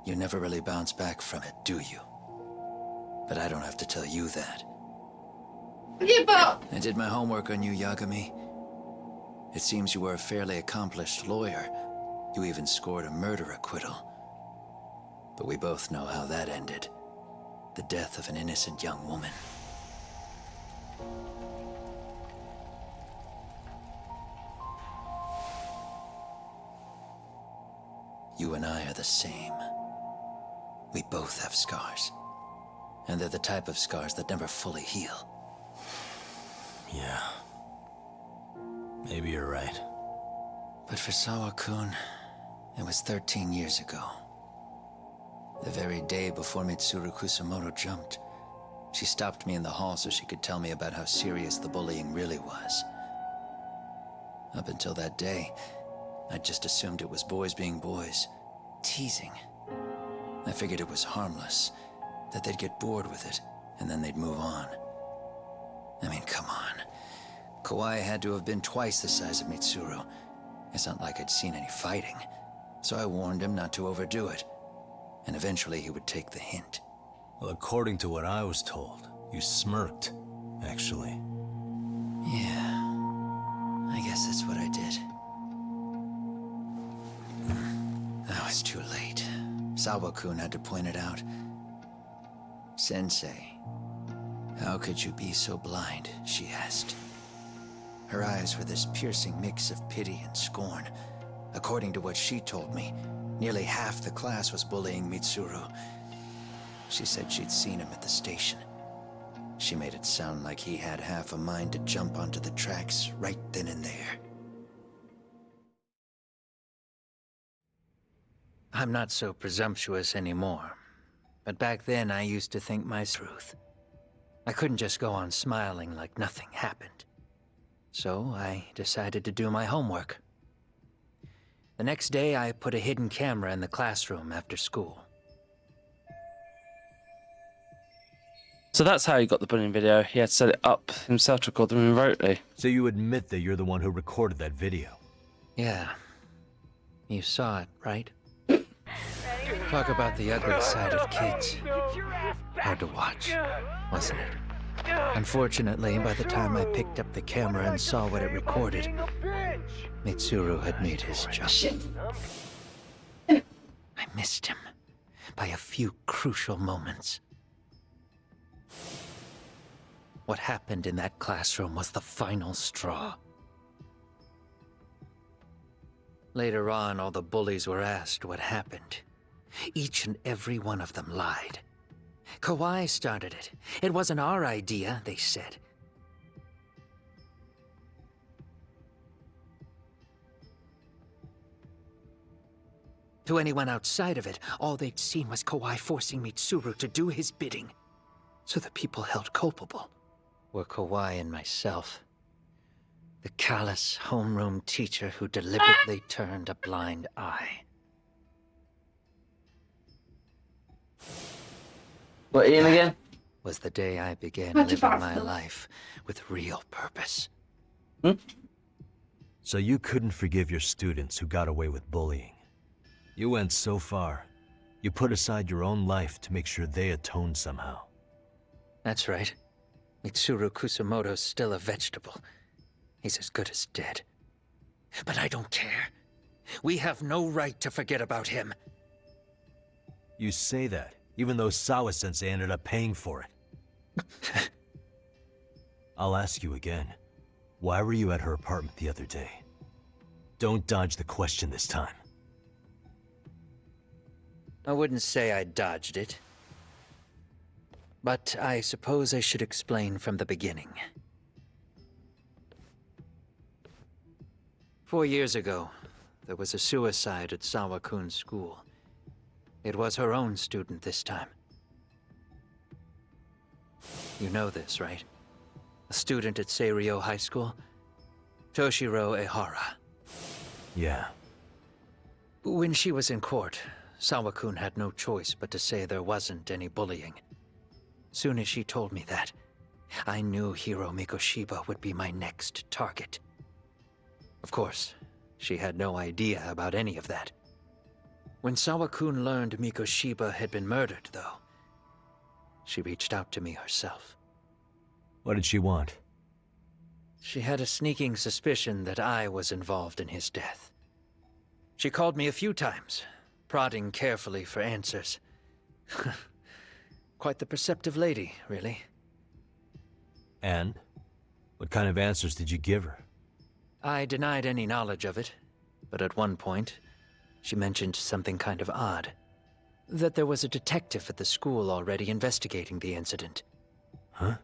you never really bounce back from it, do you? But I don't have to tell you that. I did my homework on you, Yagami. It seems you were a fairly accomplished lawyer. You even scored a murder acquittal. But we both know how that ended. The death of an innocent young woman. You and I are the same. We both have scars. And they're the type of scars that never fully heal. Yeah. Maybe you're right. But for Sawa-kun, it was 13 years ago. The very day before Mitsuru Kusamoto jumped, she stopped me in the hall so she could tell me about how serious the bullying really was. Up until that day, I just assumed it was boys being boys, teasing. I figured it was harmless, that they'd get bored with it, and then they'd move on. I mean, come on. Kawai had to have been twice the size of Mitsuru. It's not like I'd seen any fighting, so I warned him not to overdo it, and eventually he would take the hint. Well, according to what I was told, you smirked, actually. Yeah, I guess that's what I did. That was too late. Sawa-kun had to point it out. Sensei, how could you be so blind, she asked. Her eyes were this piercing mix of pity and scorn. According to what she told me, nearly half the class was bullying Mitsuru. She said she'd seen him at the station. She made it sound like he had half a mind to jump onto the tracks right then and there. I'm not so presumptuous anymore, but back then I used to think my truth. I couldn't just go on smiling like nothing happened. So I decided to do my homework. The next day, I put a hidden camera in the classroom after school. So that's how he got the bullying video. He had to set it up himself to record them remotely. So you admit that you're the one who recorded that video? Yeah. You saw it, right? Talk about the ugly side of kids. Hard to watch, wasn't it? Unfortunately, by the time I picked up the camera and saw what it recorded, Mitsuru had made his jump. I missed him by a few crucial moments. What happened in that classroom was the final straw. Later on, all the bullies were asked what happened. Each and every one of them lied. Kawhi started it. It wasn't our idea, they said. To anyone outside of it, all they'd seen was Kawhi forcing Mitsuru to do his bidding. So the people held culpable were Kawhi and myself. The callous homeroom teacher who deliberately turned a blind eye. What, Ian again? Was the day I began living my life with real purpose. So you couldn't forgive your students who got away with bullying. You went so far, you put aside your own life to make sure they atoned somehow. That's right. Mitsuru Kusumoto's still a vegetable. He's as good as dead. But I don't care. We have no right to forget about him. You say that, even though Sawa-sensei ended up paying for it. I'll ask you again. Why were you at her apartment the other day? Don't dodge the question this time. I wouldn't say I dodged it. But I suppose I should explain from the beginning. 4 years ago, there was a suicide at Sawa-kun's school. It was her own student this time. You know this, right? A student at Seiryo High School? Toshiro Ehara. Yeah. When she was in court, Sawa-kun had no choice but to say there wasn't any bullying. Soon as she told me that, I knew Hiro Mikoshiba would be my next target. Of course, she had no idea about any of that. When Sawa-kun learned Mikoshiba had been murdered, though, she reached out to me herself. What did she want? She had a sneaking suspicion that I was involved in his death. She called me a few times, prodding carefully for answers. Quite the perceptive lady, really. And? What kind of answers did you give her? I denied any knowledge of it, but at one point, she mentioned something kind of odd. That there was a detective at the school already investigating the incident. Huh?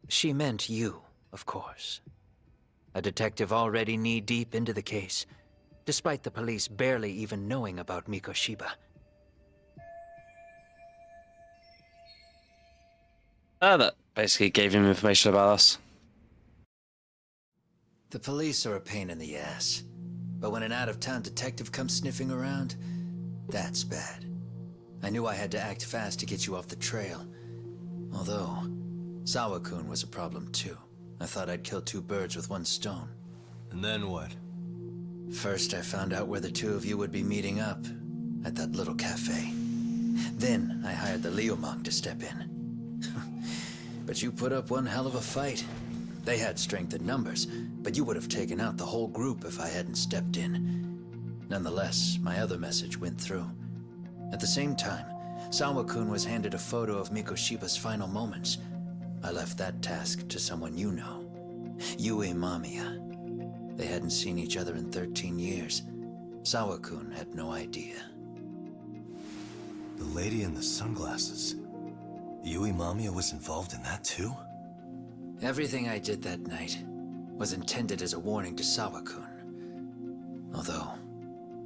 She meant you, of course. A detective already knee-deep into the case, despite the police barely even knowing about Mikoshiba. That basically gave him information about us. The police are a pain in the ass. But when an out-of-town detective comes sniffing around, that's bad. I knew I had to act fast to get you off the trail. Although, Sawa-kun was a problem too. I thought I'd kill two birds with one stone. And then what? First, I found out where the two of you would be meeting up, at that little cafe. Then, I hired the Liumang to step in. But you put up one hell of a fight. They had strength in numbers, but you would have taken out the whole group if I hadn't stepped in. Nonetheless, my other message went through. At the same time, Sawa-kun was handed a photo of Mikoshiba's final moments. I left that task to someone you know. Yui Mamiya. They hadn't seen each other in 13 years. Sawa-kun had no idea. The lady in the sunglasses. Yui Mamiya was involved in that too? Everything I did that night was intended as a warning to Sawa-kun. Although,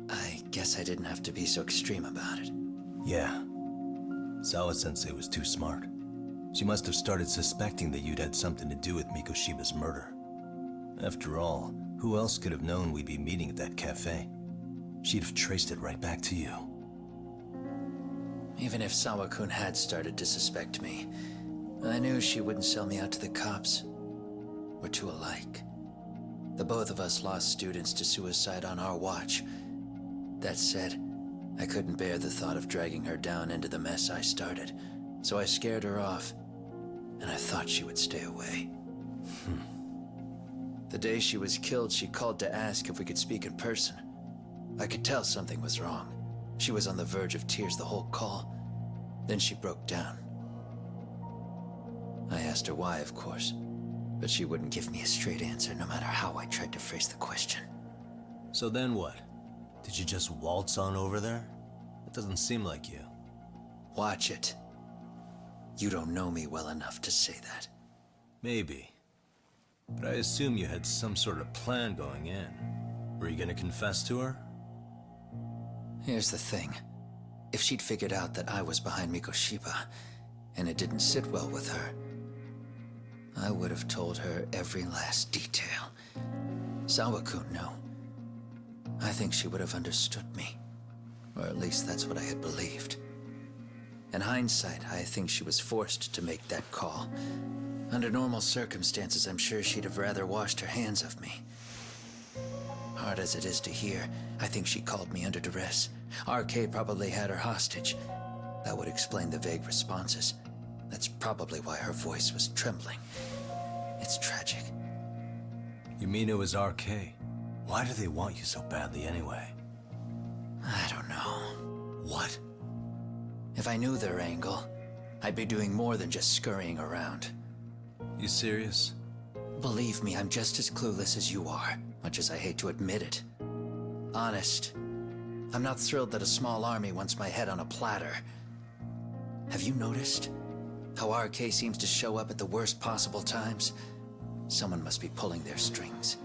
I guess I didn't have to be so extreme about it. Yeah. Sawa-sensei was too smart. She must have started suspecting that you'd had something to do with Mikoshiba's murder. After all, who else could have known we'd be meeting at that cafe? She'd have traced it right back to you. Even if Sawa-kun had started to suspect me, I knew she wouldn't sell me out to the cops. We're too alike. The both of us lost students to suicide on our watch. That said, I couldn't bear the thought of dragging her down into the mess I started, so I scared her off, and I thought she would stay away. The day she was killed, she called to ask if we could speak in person. I could tell something was wrong. She was on the verge of tears the whole call. Then she broke down. I asked her why, of course, but she wouldn't give me a straight answer no matter how I tried to phrase the question. So then what? Did you just waltz on over there? That doesn't seem like you. Watch it. You don't know me well enough to say that. Maybe. But I assume you had some sort of plan going in. Were you gonna confess to her? Here's the thing. If she'd figured out that I was behind Mikoshiba, and it didn't sit well with her, I would have told her every last detail. Sawakun knew. I think she would have understood me. Or at least that's what I had believed. In hindsight, I think she was forced to make that call. Under normal circumstances, I'm sure she'd have rather washed her hands of me. Hard as it is to hear, I think she called me under duress. RK probably had her hostage. That would explain the vague responses. That's probably why her voice was trembling. It's tragic. You mean it was RK? Why do they want you so badly anyway? I don't know. What? If I knew their angle, I'd be doing more than just scurrying around. You serious? Believe me, I'm just as clueless as you are, much as I hate to admit it. Honest, I'm not thrilled that a small army wants my head on a platter. Have you noticed how RK seems to show up at the worst possible times? Someone must be pulling their strings.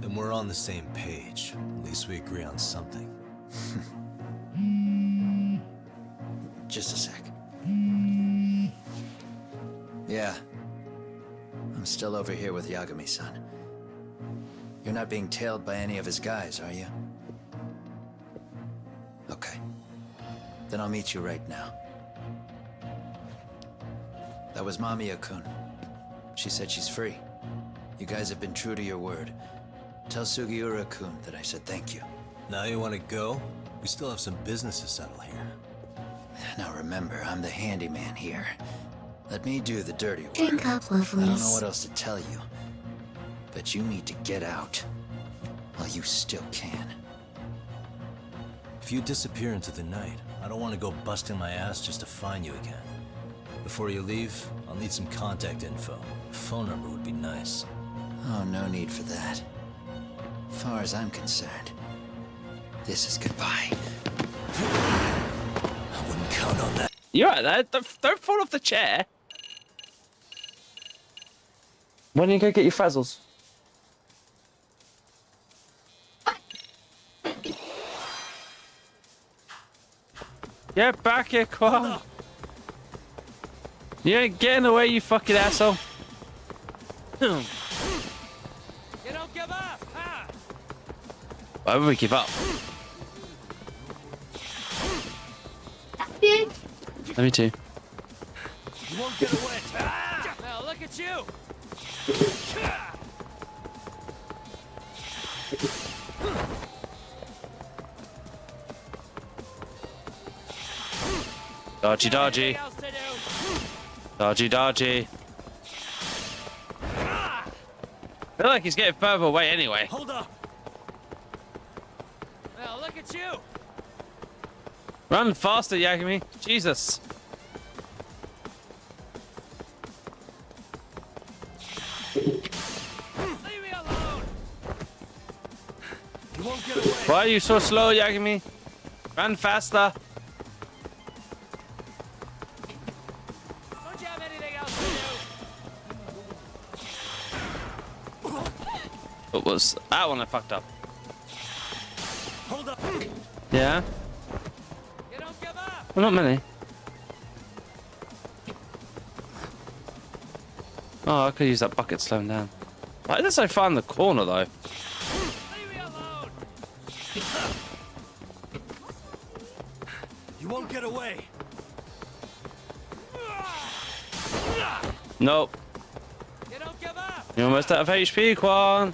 Then we're on the same page. At least we agree on something. Just a sec. Yeah. I'm still over here with Yagami-san. You're not being tailed by any of his guys, are you? Okay. Then I'll meet you right now. That was Mamiya-kun. She said she's free. You guys have been true to your word. Tell Sugiura-kun that I said thank you. Now you want to go? We still have some business to settle here. Now remember, I'm the handyman here. Let me do the dirty work. Drink up, I lovelies. don't know what else to tell you, but you need to get out while you still can. If you disappear into the night, I don't want to go busting my ass just to find you again. Before you leave, I'll need some contact info. A phone number would be nice. Oh, no need for that. As far as I'm concerned, this is goodbye. I wouldn't count on that. You're right there. Don't fall off the chair. When are you going to get your frazzles? Get back here, Quan. You ain't getting away, you fucking asshole. You don't give up, huh? Why would we give up? Let me too. You won't get away. Now look at you. Dodgy, dodgy. Dodgy, dodgy. I feel like he's getting further away anyway. Hold up. Now look at you. Run faster, Yagami. Jesus. Leave me alone. You won't get away. Why are you so slow, Yagami? Run faster. Don't you have anything else to do? What was that one I fucked up? Hold up. Yeah? You don't give up. Well, not many. Oh, I could use that bucket slowing down. Why did I find the corner though? Leave me alone. You won't get away. Nope. You don't give up. You're almost out of HP, Quan.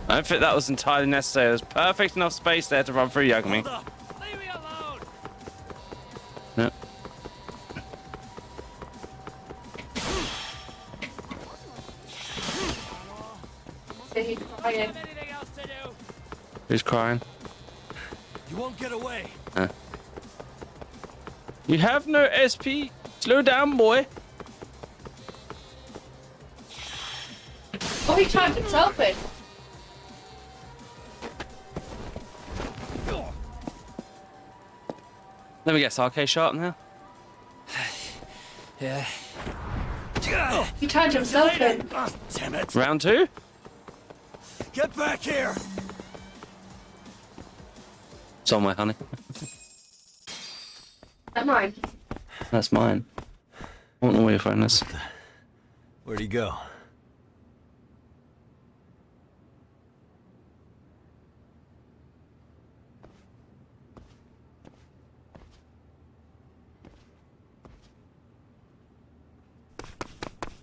I don't think that was entirely necessary. There's perfect enough space there to run through Yagami. Hold up. Leave me alone. Yep. He's crying. Anything else to do? Who's crying? You won't get away. You have no SP. Slow down, boy. Oh, he chimed himself in. Let me guess, arcade shot now? Yeah. He turned himself in. Oh, damn it. Round 2? Get back here! Somewhere, honey. That mine. That's mine. I don't know where your phone is. Where'd he go?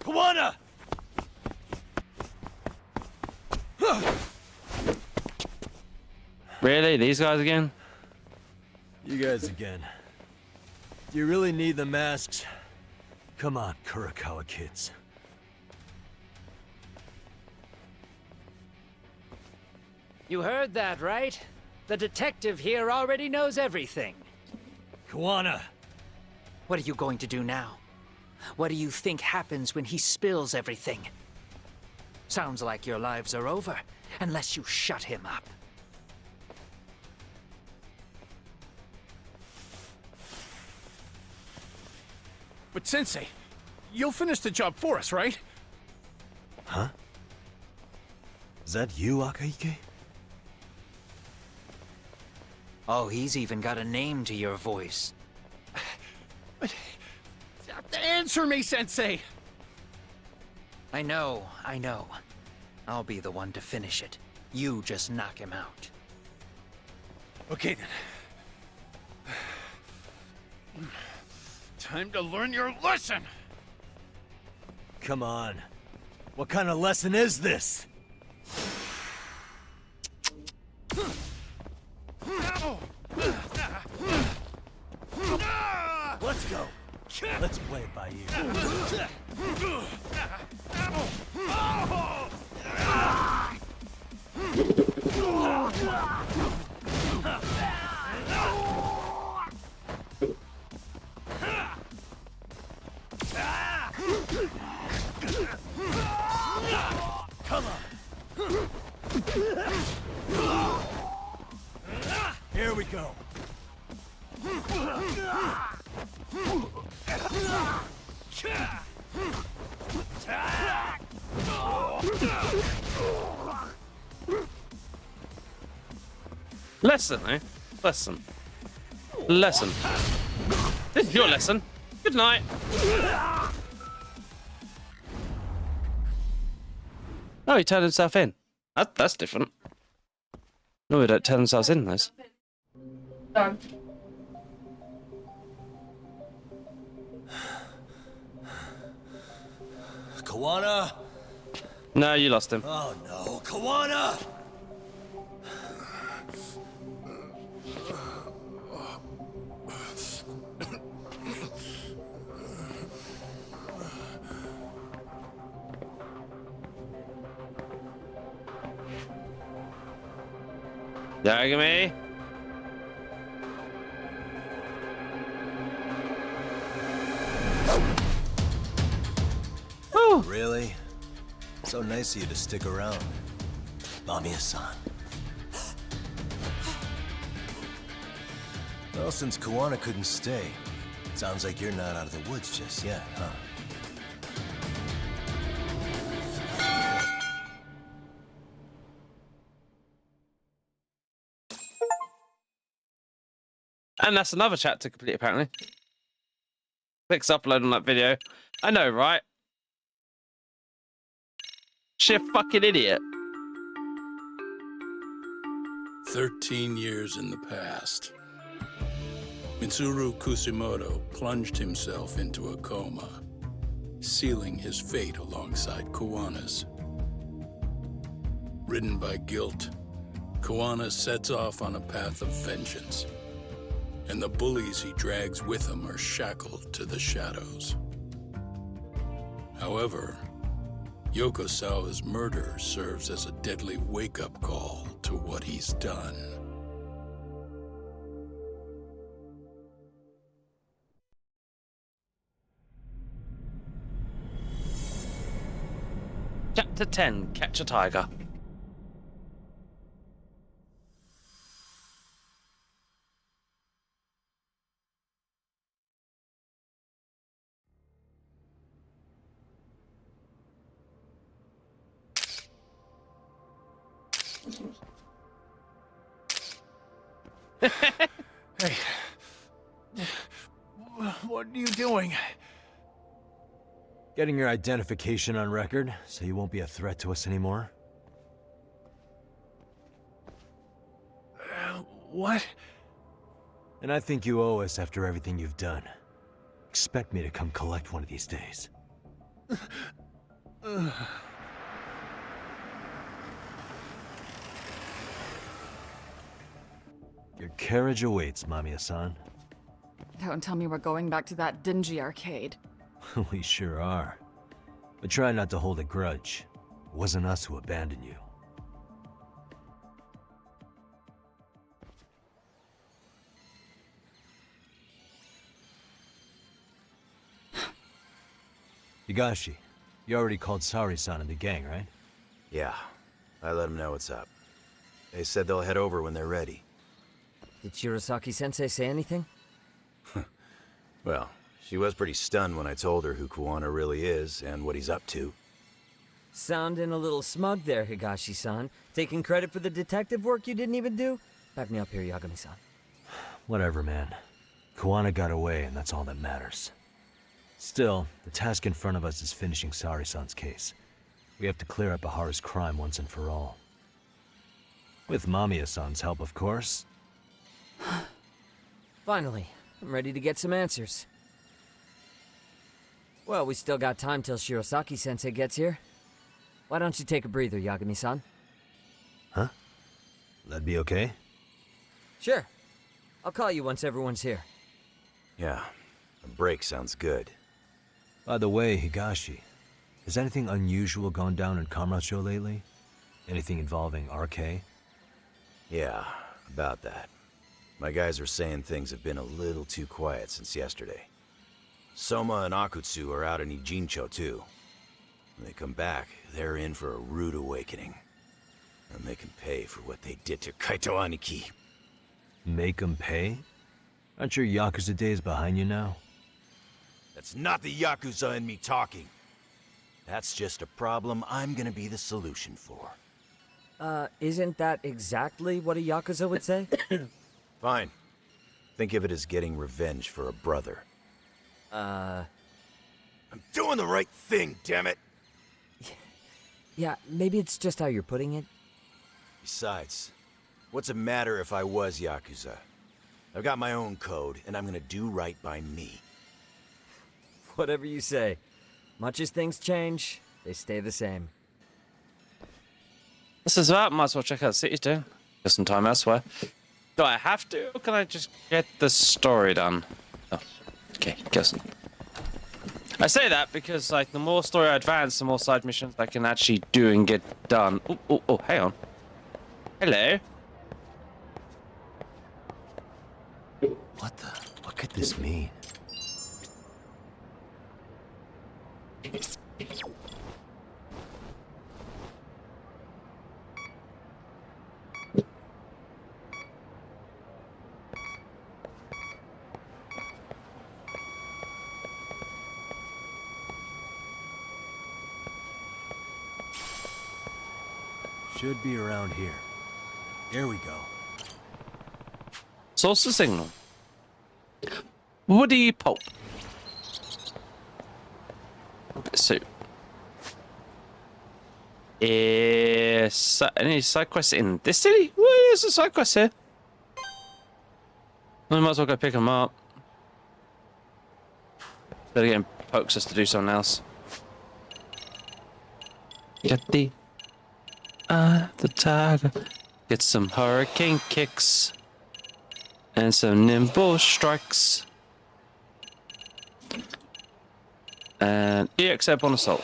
Kawana! Really? These guys again? You guys again. Do you really need the masks? Come on, Kurakawa kids. You heard that, right? The detective here already knows everything. Kawana! What are you going to do now? What do you think happens when he spills everything? Sounds like your lives are over, unless you shut him up. But Sensei, you'll finish the job for us, right? Huh? Is that you, Akaike? Oh, he's even got a name to your voice. Answer me, Sensei! I know, I know. I'll be the one to finish it. You just knock him out. Okay then. Time to learn your lesson! Come on. What kind of lesson is this? Let's go. Let's play it by Come on. Here we go. Lesson, eh? Lesson. Lesson. This is your lesson. Good night. Oh, he turned himself in. That's different. No, we don't turn themselves in, those. Done. Kawana! No, you lost him. Oh no, Kawana! Yagami? Really? So nice of you to stick around. Mamiya-san. Well, since Kawana couldn't stay, sounds like you're not out of the woods just yet, huh? And that's another chapter complete, apparently. Clicks upload on that video. I know, right? She a fucking idiot. 13 years in the past. Mitsuru Kusumoto plunged himself into a coma, sealing his fate alongside Kawana's. Ridden by guilt, Kawana sets off on a path of vengeance, and the bullies he drags with him are shackled to the shadows. However, Yokosawa's murder serves as a deadly wake-up call to what he's done. Chapter 10, Catch a Tiger. Hey. What are you doing? Getting your identification on record, so you won't be a threat to us anymore? What? And I think you owe us after everything you've done. Expect me to come collect one of these days. Your carriage awaits, Mamiya-san. Don't tell me we're going back to that dingy arcade. We sure are. But try not to hold a grudge. It wasn't us who abandoned you. Higashi, you already called Sari-san and the gang, right? Yeah, I let them know what's up. They said they'll head over when they're ready. Did Shirosaki-sensei say anything? Well, she was pretty stunned when I told her who Kuwana really is and what he's up to. Sounding a little smug there, Higashi-san. Taking credit for the detective work you didn't even do? Back me up here, Yagami-san. Whatever, man. Kuwana got away, and that's all that matters. Still, the task in front of us is finishing Sari-san's case. We have to clear up Ahara's crime once and for all. With Mamiya-san's help, of course. Finally, I'm ready to get some answers. Well, we still got time till Shirosaki-sensei gets here. Why don't you take a breather, Yagami-san? Huh? That'd be okay? Sure. I'll call you once everyone's here. Yeah, a break sounds good. By the way, Higashi, has anything unusual gone down in Kamurocho lately? Anything involving RK? Yeah, about that. My guys are saying things have been a little too quiet since yesterday. Soma and Akutsu are out in Ijincho too. When they come back, they're in for a rude awakening. And they can pay for what they did to Kaito Aniki. Make 'em pay? Aren't your Yakuza days behind you now? That's not the Yakuza in me talking. That's just a problem I'm gonna be the solution for. Isn't that exactly what a Yakuza would say? Fine. Think of it as getting revenge for a brother. I'm doing the right thing, damn it! Yeah, maybe it's just how you're putting it. Besides, what's it matter if I was Yakuza? I've got my own code, and I'm gonna do right by me. Whatever you say. Much as things change, they stay the same. This is that. Might as well check out the city too. Get some time elsewhere. Do I have to, or can I just get the story done? Oh, okay, guess. I say that because, like, the more story I advance, the more side missions I can actually do and get done. Oh, hang on. Hello. What could this mean? Should be around here. Here we go. Source of signal. Woody Pulp. So, any side quests in this city? Well, there's a side quest here. We might as well go pick them up. They're getting pokes us to do something else. Get the tiger. Get some hurricane kicks and some nimble strikes. And EXF on assault.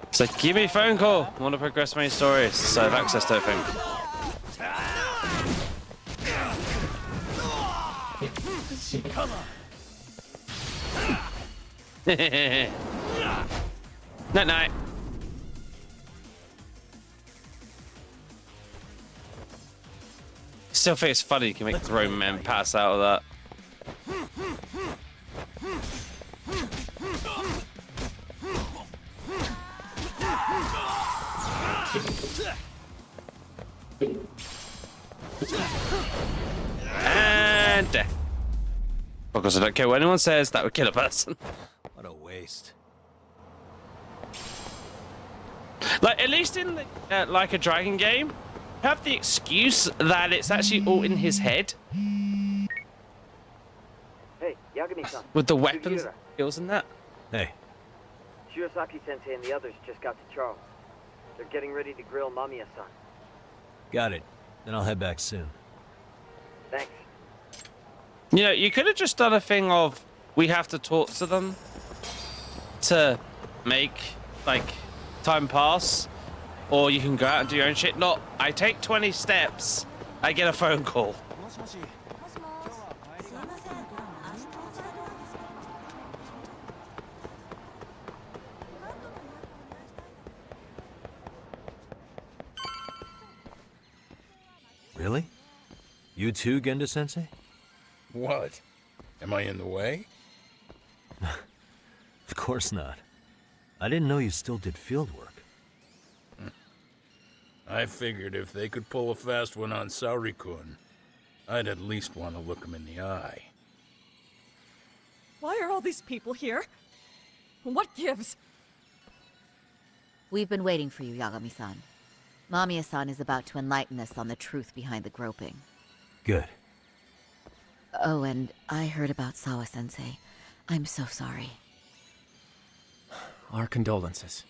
It's like, give me a phone call. I want to progress main story, so I have access to everything. Come on. Night. still think it's funny you can make grown men pass out of that. And death. Because I don't care what anyone says, that would kill a person. What a waste. Like, at least in the, Like a Dragon game, have the excuse that it's actually all in his head. Hey, Yagami-san. With the weapons, Sugiura. skills and that. Hey. Shirasaki-sensei and the others just got to Charles. They're getting ready to grill Mamiya-san. Got it. Then I'll head back soon. Thanks. You know, you could have just done a thing of, we have to talk to them to make, like, time pass. Or you can go out and do your own shit. Not, I take 20 steps, I get a phone call. Really? You too, Gendo-sensei? What? Am I in the way? Of course not. I didn't know you still did field work. I figured if they could pull a fast one on Saori-kun, I'd at least want to look him in the eye. Why are all these people here? What gives? We've been waiting for you, Yagami-san. Mamiya-san is about to enlighten us on the truth behind the groping. Good. Oh, and I heard about Sawa-sensei. I'm so sorry. Our condolences.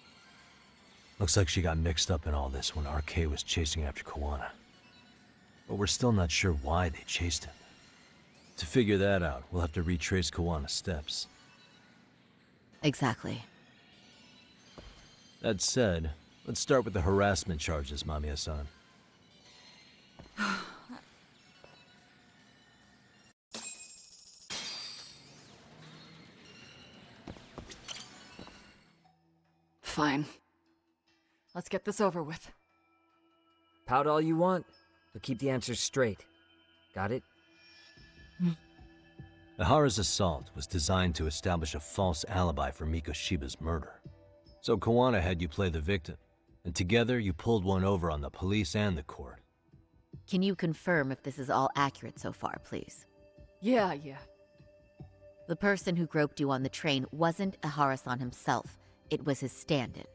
Looks like she got mixed up in all this when RK was chasing after Kawana. But we're still not sure why they chased him. To figure that out, we'll have to retrace Kawana's steps. Exactly. That said, let's start with the harassment charges, Mamiya-san. Fine. Let's get this over with. Pout all you want, but keep the answers straight. Got it? Ihara's assault was designed to establish a false alibi for Mikoshiba's murder. So Kawana had you play the victim, and together you pulled one over on the police and the court. Can you confirm if this is all accurate so far, please? Yeah. The person who groped you on the train wasn't Ihara-san himself. It was his stand-in.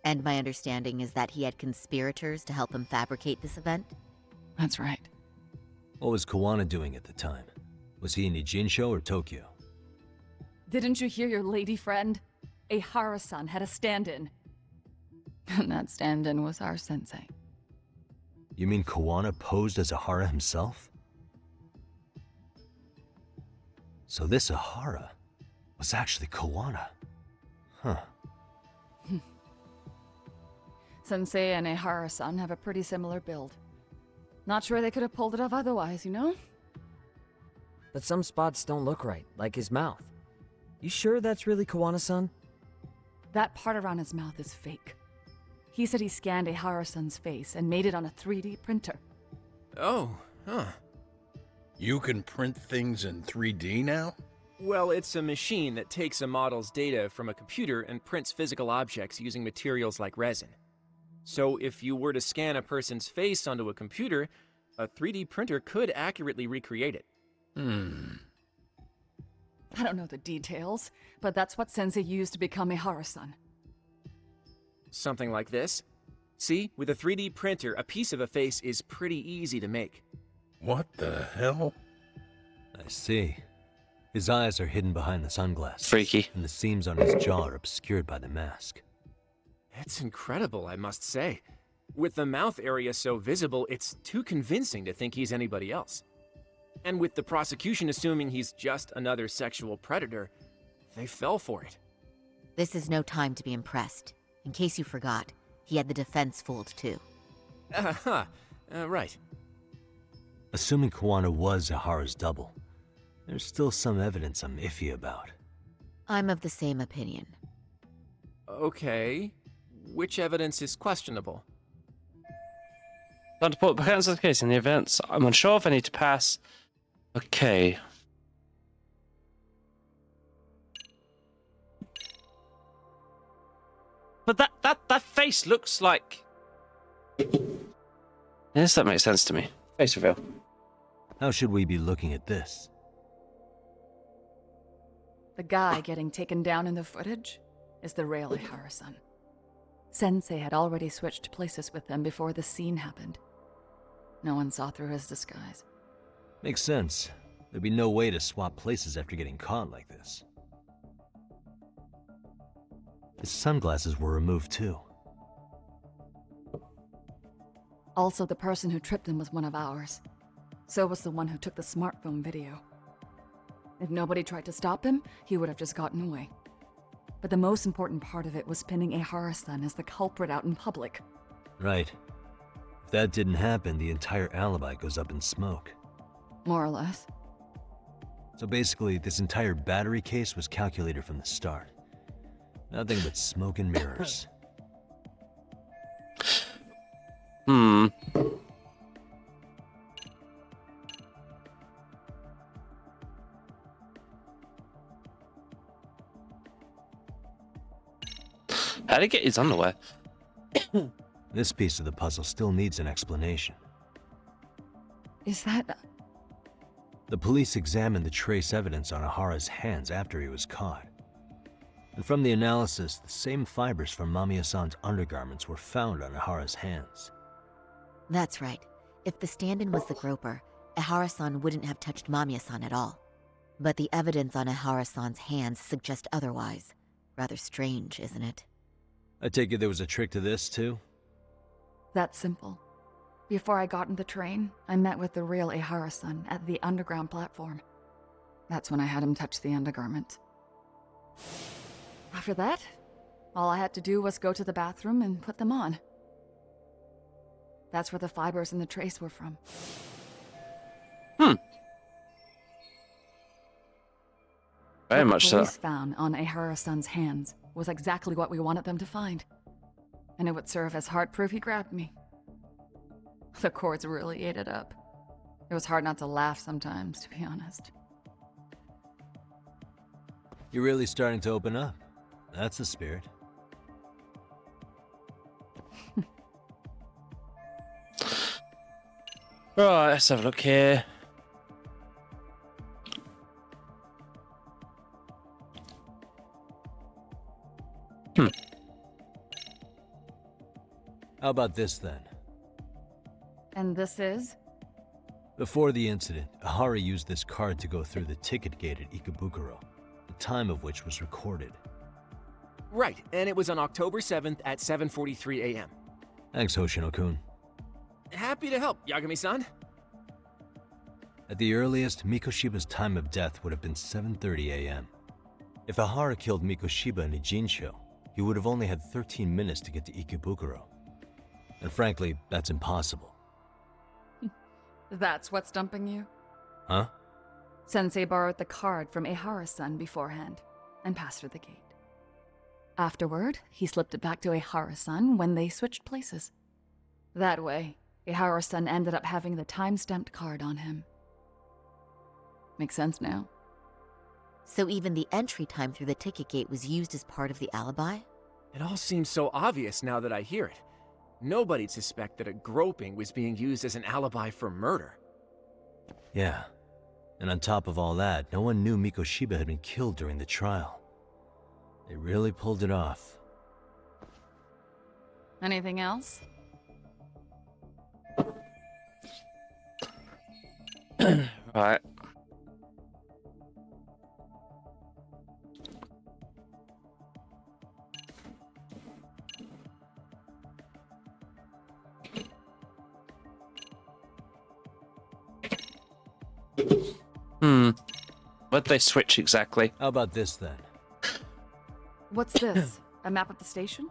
And my understanding is that he had conspirators to help him fabricate this event? That's right. What was Kawana doing at the time? Was he in Ijinsho or Tokyo? Didn't you hear your lady friend? Ihara-san had a stand-in. And that stand-in was our sensei. You mean Kawana posed as Ihara himself? So this Ihara was actually Kawana. Huh. Sensei and Ihara-san have a pretty similar build. Not sure they could have pulled it off otherwise, you know? But some spots don't look right, like his mouth. You sure that's really Kawana-san? That part around his mouth is fake. He said he scanned Ihara-san's face and made it on a 3D printer. Oh, huh. You can print things in 3D now? Well, it's a machine that takes a model's data from a computer and prints physical objects using materials like resin. So if you were to scan a person's face onto a computer, a 3D printer could accurately recreate it. I don't know the details, but that's what Sensei used to become Ihara-san. Something like this. See, with a 3D printer, a piece of a face is pretty easy to make. What the hell? I see. His eyes are hidden behind the sunglasses. Freaky. And the seams on his jaw are obscured by the mask. It's incredible, I must say. With the mouth area so visible, it's too convincing to think he's anybody else. And with the prosecution assuming he's just another sexual predator, they fell for it. This is no time to be impressed. In case you forgot, he had the defense fooled too. Right. Assuming Kawana was Ihara's double, there's still some evidence I'm iffy about. I'm of the same opinion. Okay. Which evidence is questionable? Time to put hands on the case in the events. I'm unsure if I need to pass. Okay. But that face looks like... Yes, that makes sense to me. Face reveal. How should we be looking at this? The guy getting taken down in the footage is the real Ihara-san. Sensei had already switched places with him before the scene happened. No one saw through his disguise. Makes sense. There'd be no way to swap places after getting caught like this. His sunglasses were removed too. Also, the person who tripped him was one of ours. So was the one who took the smartphone video. If nobody tried to stop him, he would have just gotten away. But the most important part of it was pinning Ihara-san as the culprit out in public. Right. If that didn't happen, the entire alibi goes up in smoke. More or less. So basically, this entire battery case was calculated from the start. Nothing but smoke and mirrors. Hmm. How'd he get his underwear? This piece of the puzzle still needs an explanation. Is that... The police examined the trace evidence on Ihara's hands after he was caught. And from the analysis, the same fibers from Mamiya-san's undergarments were found on Ihara's hands. That's right. If the stand-in was the groper, Ihara-san wouldn't have touched Mamiya-san at all. But the evidence on Ihara-san's hands suggests otherwise. Rather strange, isn't it? I take it there was a trick to this, too? That's simple. Before I got in the train, I met with the real Ihara-san at the underground platform. That's when I had him touch the undergarment. After that, all I had to do was go to the bathroom and put them on. That's where the fibers in the trace were from. Very much so. What the police found on Ihara-san's hands was exactly what we wanted them to find. And it would serve as hard proof he grabbed me. The courts really ate it up. It was hard not to laugh sometimes, to be honest. You're really starting to open up. That's the spirit. Right, let's have a look here. How about this then? And this is? Before the incident, Ihara used this card to go through the ticket gate at Ikebukuro, the time of which was recorded. Right, and it was on October 7th at 7:43 a.m. Thanks, Hoshino-kun. Happy to help, Yagami-san. At the earliest, Mikoshiba's time of death would have been 7:30 a.m. If Ihara killed Mikoshiba in Ijincho, he would have only had 13 minutes to get to Ikebukuro. And frankly, that's impossible. That's what's stumping you? Huh? Sensei borrowed the card from Ihara-san beforehand and passed through the gate. Afterward, he slipped it back to Ihara-san when they switched places. That way, Ihara-san ended up having the time-stamped card on him. Makes sense now. So even the entry time through the ticket gate was used as part of the alibi? It all seems so obvious now that I hear it. Nobody'd suspect that a groping was being used as an alibi for murder. Yeah. And on top of all that, no one knew Mikoshiba had been killed during the trial. They really pulled it off. Anything else? Right. What'd they switch exactly? How about this then? What's this? A map of the station?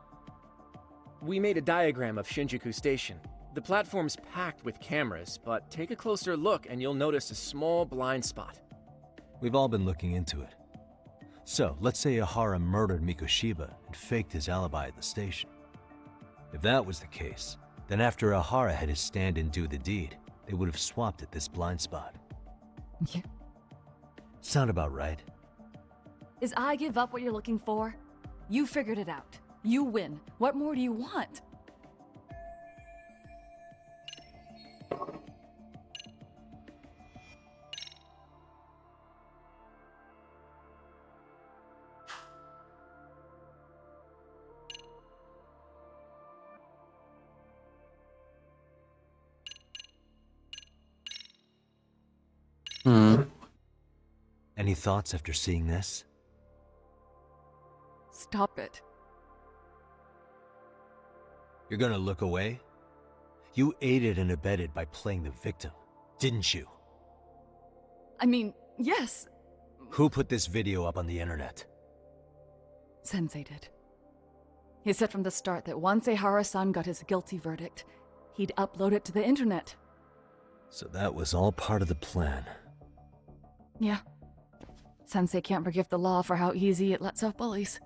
We made a diagram of Shinjuku Station. The platform's packed with cameras, but take a closer look and you'll notice a small blind spot. We've all been looking into it. So, let's say Ihara murdered Mikoshiba and faked his alibi at the station. If that was the case, Then after Ahara had his stand-in do the deed, they would have swapped at this blind spot. Yeah. Sound about right? Is I give up what you're looking for? You figured it out. You win. What more do you want? Any thoughts after seeing this? Stop it. You're gonna look away? You aided and abetted by playing the victim, didn't you? I mean, yes, Who put this video up on the internet? Sensei did. He said from the start that once Ehara-san got his guilty verdict, he'd upload it to the internet. So that was all part of the plan. Yeah. Sensei can't forgive the law for how easy it lets off bullies.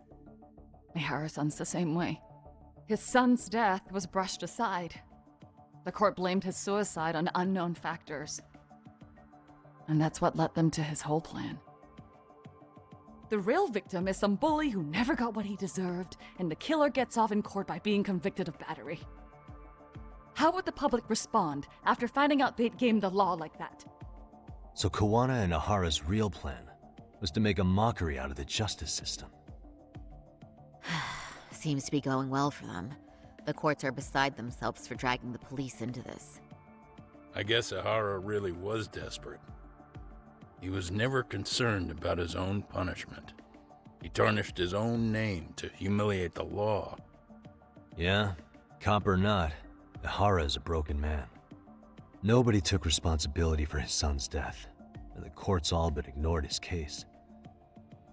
Ehara-san's the same way. His son's death was brushed aside. The court blamed his suicide on unknown factors. And that's what led them to his whole plan. The real victim is some bully who never got what he deserved, and the killer gets off in court by being convicted of battery. How would the public respond after finding out they'd gamed the law like that? So Kawana and Ahara's real plan was to make a mockery out of the justice system. Seems to be going well for them. The courts are beside themselves for dragging the police into this. I guess Ahara really was desperate. He was never concerned about his own punishment. He tarnished his own name to humiliate the law. Yeah, cop or not, Ahara is a broken man. Nobody took responsibility for his son's death, and the courts all but ignored his case.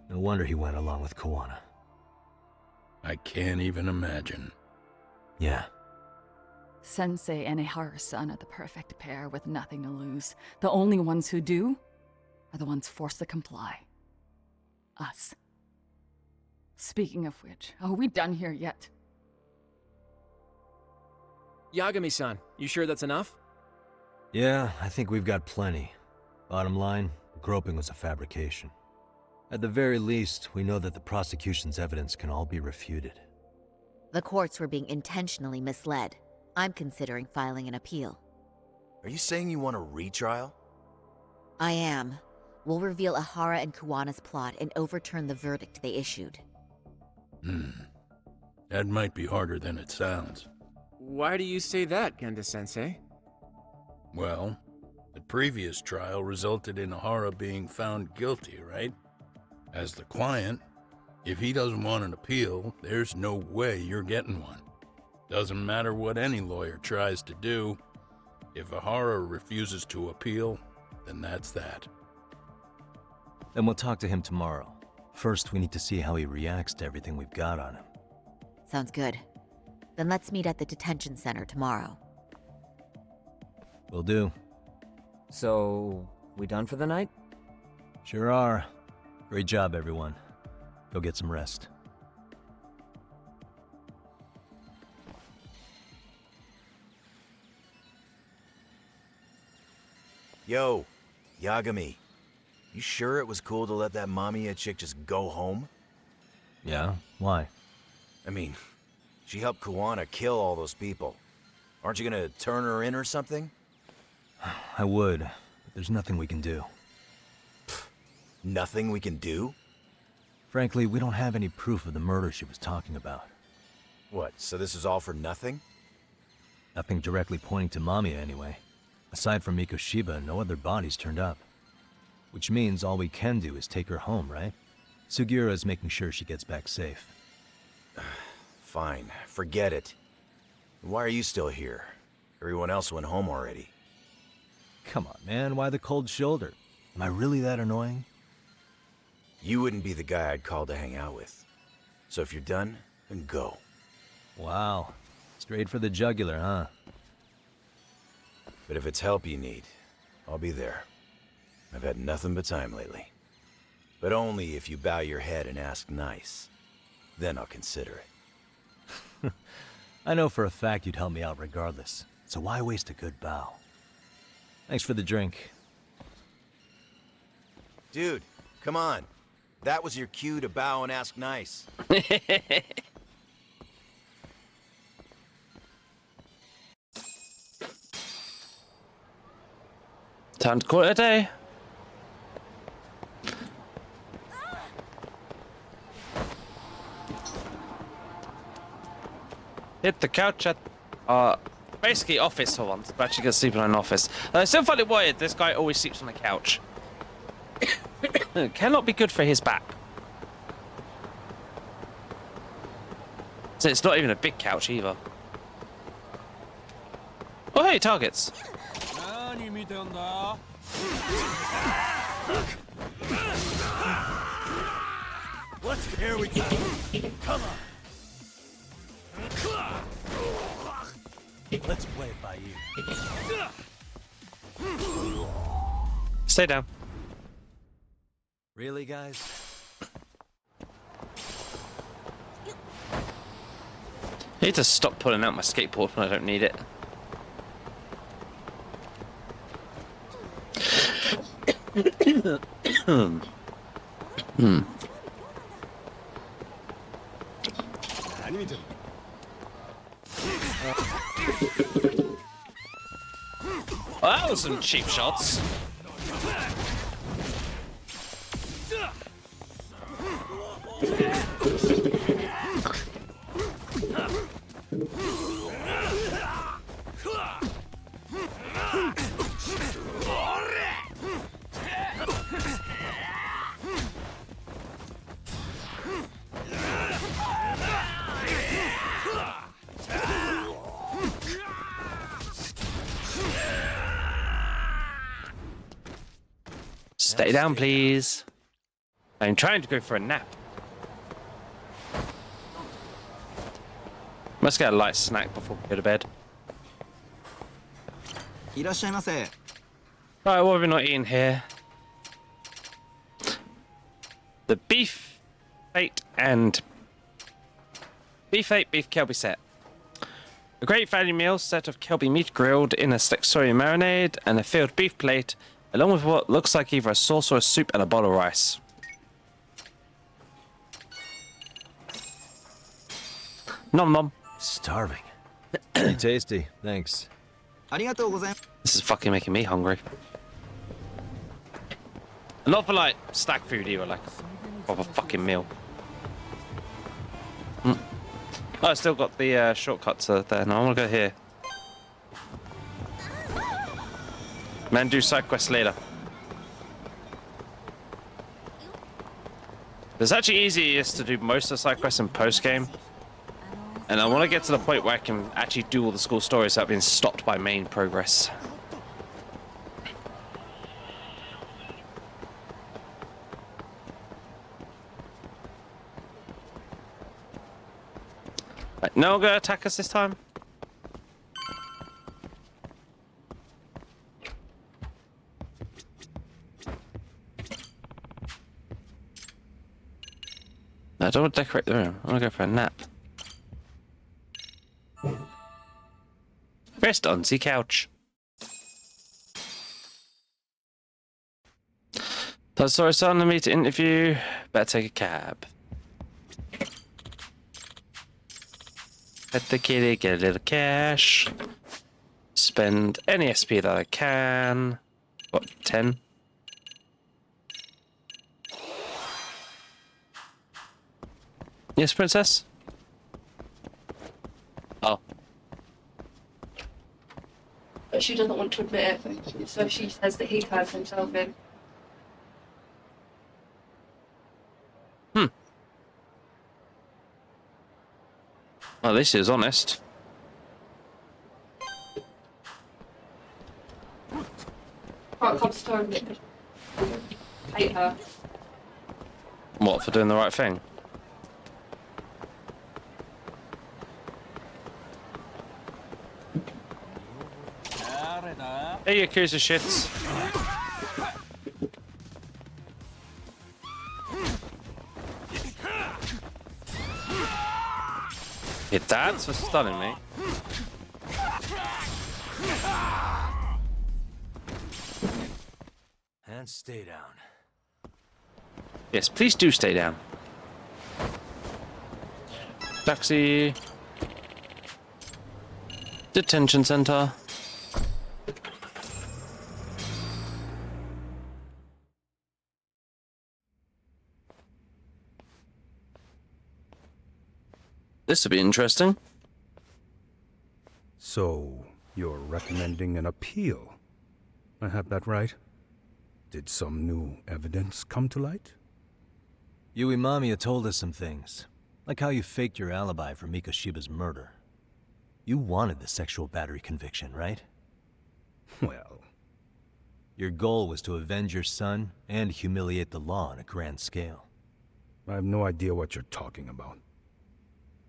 No wonder he went along with Kawana. I can't even imagine. Yeah. Sensei and Ehara-san are the perfect pair with nothing to lose. The only ones who do are the ones forced to comply. Us. Speaking of which, are we done here yet? Yagami-san, you sure that's enough? Yeah, I think we've got plenty. Bottom line, the groping was a fabrication. At the very least, we know that the prosecution's evidence can all be refuted. The courts were being intentionally misled. I'm considering filing an appeal. Are you saying you want a retrial? I am. We'll reveal Ahara and Kuwana's plot and overturn the verdict they issued. That might be harder than it sounds. Why do you say that, Genda-sensei? Well, the previous trial resulted in Ahara being found guilty, right? As the client, if he doesn't want an appeal, there's no way you're getting one. Doesn't matter what any lawyer tries to do. If Ahara refuses to appeal, then that's that. Then we'll talk to him tomorrow. First, we need to see how he reacts to everything we've got on him. Sounds good. Then let's meet at the detention center tomorrow. Will do. So, we done for the night? Sure are. Great job, everyone. Go get some rest. Yo, Yagami. You sure it was cool to let that Mamiya chick just go home? Yeah? Why? I mean, she helped Kawana kill all those people. Aren't you gonna turn her in or something? I would, but there's nothing we can do. Nothing we can do? Frankly, we don't have any proof of the murder she was talking about. What, so this is all for nothing? Nothing directly pointing to Mamiya anyway. Aside from Mikoshiba, no other bodies turned up. Which means all we can do is take her home, right? Sugiura is making sure she gets back safe. Fine, forget it. Why are you still here? Everyone else went home already. Come on, man, why the cold shoulder? Am I really that annoying? You wouldn't be the guy I'd call to hang out with. So if you're done, then go. Wow. Straight for the jugular, huh? But if it's help you need, I'll be there. I've had nothing but time lately. But only if you bow your head and ask nice. Then I'll consider it. I know for a fact you'd help me out regardless, so why waste a good bow? Thanks for the drink. Dude, come on. That was your cue to bow and ask nice. Time to call it a day. Hit the couch at basically office for once, but actually gonna sleep in an office. I still find it weird. This guy always sleeps on the couch. Cannot be good for his back. So it's not even a big couch either. Oh hey, targets. Let's here we go. Come on. Let's play it by ear. Stay down. Really, guys? I need to stop pulling out my skateboard when I don't need it. Well, that was some cheap shots. Stay down, please. I'm trying to go for a nap. Let's get a light snack before we go to bed. Alright, what have we not eaten here? The beef fate and beef kelby set. A great value meal set of kelby meat grilled in a slick soy marinade and a filled beef plate, along with what looks like either a sauce or a soup and a bowl of rice. Nom nom. Starving. Pretty tasty, thanks. This is fucking making me hungry. Not for like snack food either, like proper fucking meal. Oh, I still got the shortcuts there. No, I want to go here. Man, do side quests later. It's actually easiest to do most of the side quests in post game. And I want to get to the point where I can actually do all the school stories that have been stopped by main progress. Right, no one gonna attack us this time? No, I don't want to decorate the room. I want to go for a nap. Rest on the couch. Sorry, son, I need to interview. Better take a cab. Let the kitty get a little cash. Spend any SP that I can. What, 10? Yes, princess? Oh. But she doesn't want to admit it, so she says that he turned himself in. Well, at least he was honest. Can't come to her and admit I hate her. What, for doing the right thing? Hey, you Yakuza shits. Okay, that's for stunning me. And stay down. Yes, please do stay down. Taxi. Detention center. This would be interesting. So, you're recommending an appeal? I have that right? Did some new evidence come to light? Yui Mamiya told us some things, like how you faked your alibi for Mikoshiba's murder. You wanted the sexual battery conviction, right? Well... Your goal was to avenge your son and humiliate the law on a grand scale. I have no idea what you're talking about.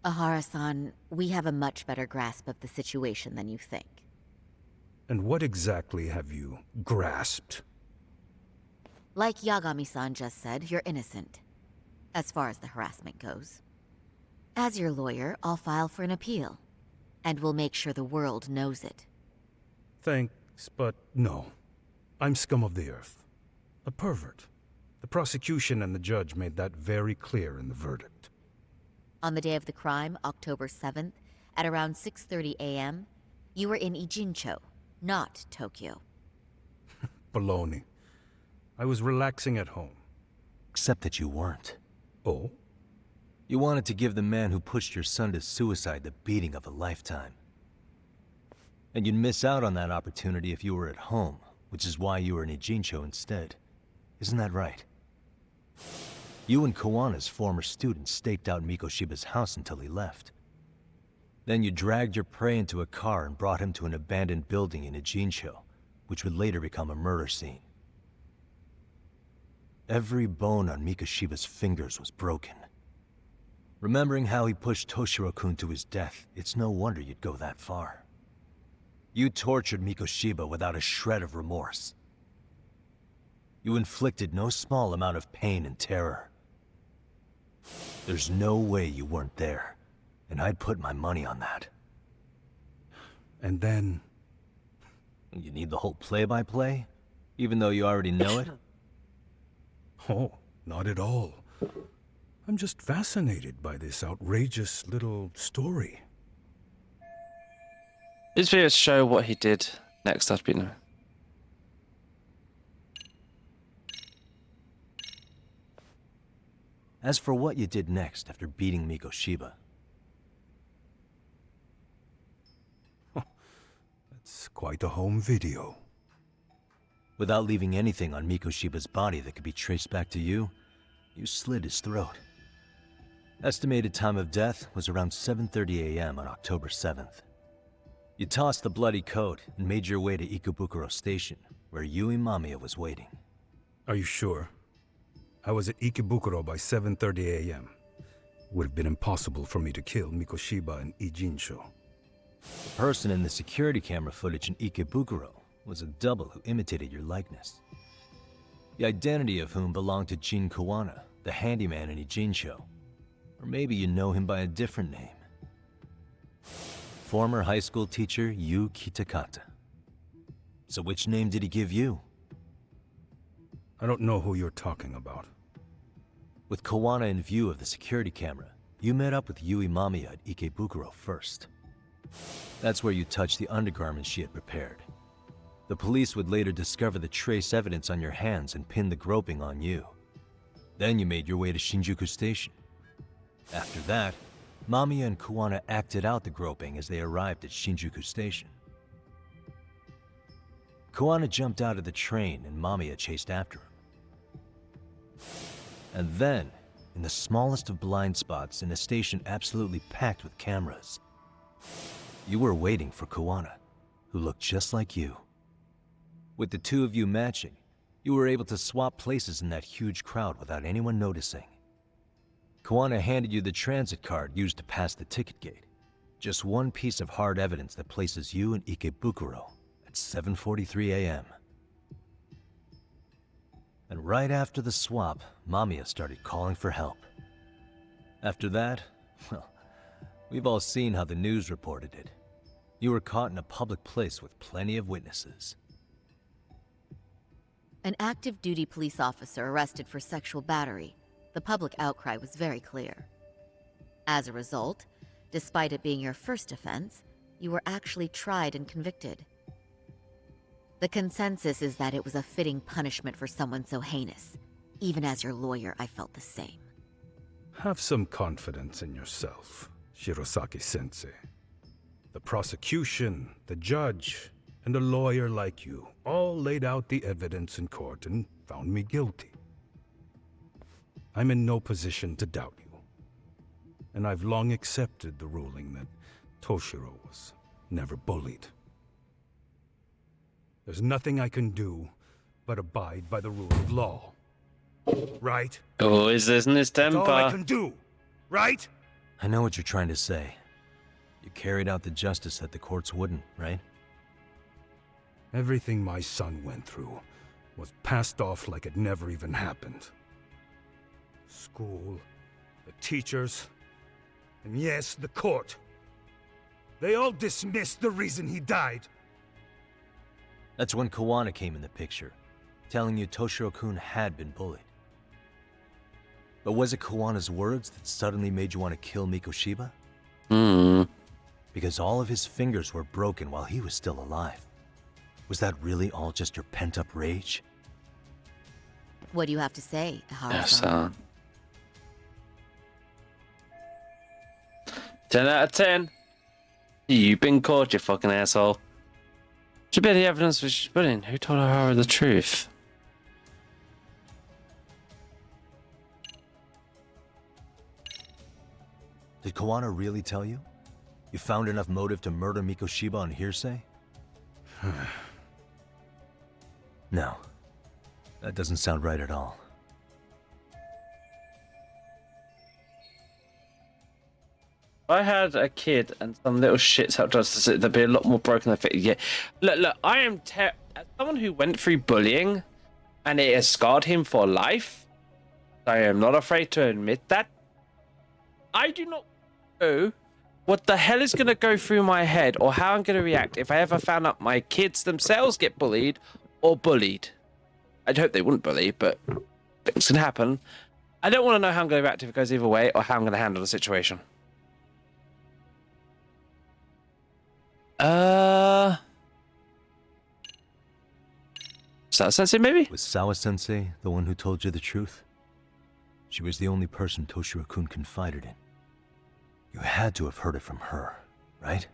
Ahara-san, we have a much better grasp of the situation than you think. And what exactly have you grasped? Like Yagami-san just said, you're innocent. As far as the harassment goes. As your lawyer, I'll file for an appeal. And we'll make sure the world knows it. Thanks, but no. I'm scum of the earth. A pervert. The prosecution and the judge made that very clear in the verdict. On the day of the crime, October 7th, at around 6:30 a.m., you were in Ijincho, not Tokyo. Baloney. I was relaxing at home. Except that you weren't. Oh? You wanted to give the man who pushed your son to suicide the beating of a lifetime. And you'd miss out on that opportunity if you were at home, which is why you were in Ijincho instead. Isn't that right? You and Kawana's former student staked out Mikoshiba's house until he left. Then you dragged your prey into a car and brought him to an abandoned building in Ijincho, which would later become a murder scene. Every bone on Mikoshiba's fingers was broken. Remembering how he pushed Toshiro-kun to his death, it's no wonder you'd go that far. You tortured Mikoshiba without a shred of remorse. You inflicted no small amount of pain and terror. There's no way you weren't there, and I'd put my money on that. And then... You need the whole play-by-play? Even though you already know it? Oh, not at all. I'm just fascinated by this outrageous little story. These videos show what he did next, I'd be know. As for what you did next after beating Mikoshiba... That's quite a home video. Without leaving anything on Mikoshiba's body that could be traced back to you, you slit his throat. Estimated time of death was around 7:30 a.m. on October 7th. You tossed the bloody coat and made your way to Ikebukuro Station, where Yui Mamiya was waiting. Are you sure? I was at Ikebukuro by 7:30 a.m. Would have been impossible for me to kill Mikoshiba in Ijincho. The person in the security camera footage in Ikebukuro was a double who imitated your likeness. The identity of whom belonged to Jin Kawana, the handyman in Ijincho. Or maybe you know him by a different name. Former high school teacher Yu Kitakata. So which name did he give you? I don't know who you're talking about. With Kawana in view of the security camera, you met up with Yui Mamiya at Ikebukuro first. That's where you touched the undergarments she had prepared. The police would later discover the trace evidence on your hands and pin the groping on you. Then you made your way to Shinjuku Station. After that, Mamiya and Kawana acted out the groping as they arrived at Shinjuku Station. Kawana jumped out of the train and Mamiya chased after him. And then, in the smallest of blind spots in a station absolutely packed with cameras, you were waiting for Kawana, who looked just like you. With the two of you matching, you were able to swap places in that huge crowd without anyone noticing. Kawana handed you the transit card used to pass the ticket gate. Just one piece of hard evidence that places you in Ikebukuro at 7:43 a.m. And right after the swap, Mamiya started calling for help. After that, well, We've all seen how the news reported it. You were caught in a public place with plenty of witnesses. An active duty police officer arrested for sexual battery. The public outcry was very clear. As a result, despite it being your first offense, you were actually tried and convicted. The consensus is that it was a fitting punishment for someone so heinous. Even as your lawyer, I felt the same. Have some confidence in yourself, Shirosaki-sensei. The prosecution, the judge, and a lawyer like you all laid out the evidence in court and found me guilty. I'm in no position to doubt you. And I've long accepted the ruling that Toshiro was never bullied. There's nothing I can do but abide by the rule of law. Right? Oh, is this in his temper? That's all I can do, right? I know what you're trying to say. You carried out the justice that the courts wouldn't, right? Everything my son went through was passed off like it never even happened. School, the teachers, and yes, the court. They all dismissed the reason he died. That's when Kawana came in the picture, telling you Toshiro-kun had been bullied. But was it Kawana's words that suddenly made you want to kill Mikoshiba? Because all of his fingers were broken while he was still alive. Was that really all just your pent-up rage? What do you have to say, Ihara-san? Yes, 10 out of 10. You've been caught, you fucking asshole. Should be any evidence for she's put in. Who told her the truth? Did Kawana really tell you? You found enough motive to murder Mikoshiba on hearsay? No. That doesn't sound right at all. If I had a kid and some little shits out justice, they'd be a lot more broken than fit. Yeah. Look, I am as someone who went through bullying and it has scarred him for life. I am not afraid to admit that. I do not know what the hell is going to go through my head or how I'm going to react if I ever found out my kids themselves get bullied or bullied. I'd hope they wouldn't bully, but things can happen. I don't want to know how I'm going to react if it goes either way or how I'm going to handle the situation. Sawa-sensei, maybe? Was Sawa-sensei the one who told you the truth? She was the only person Toshiro-kun confided in. You had to have heard it from her, right?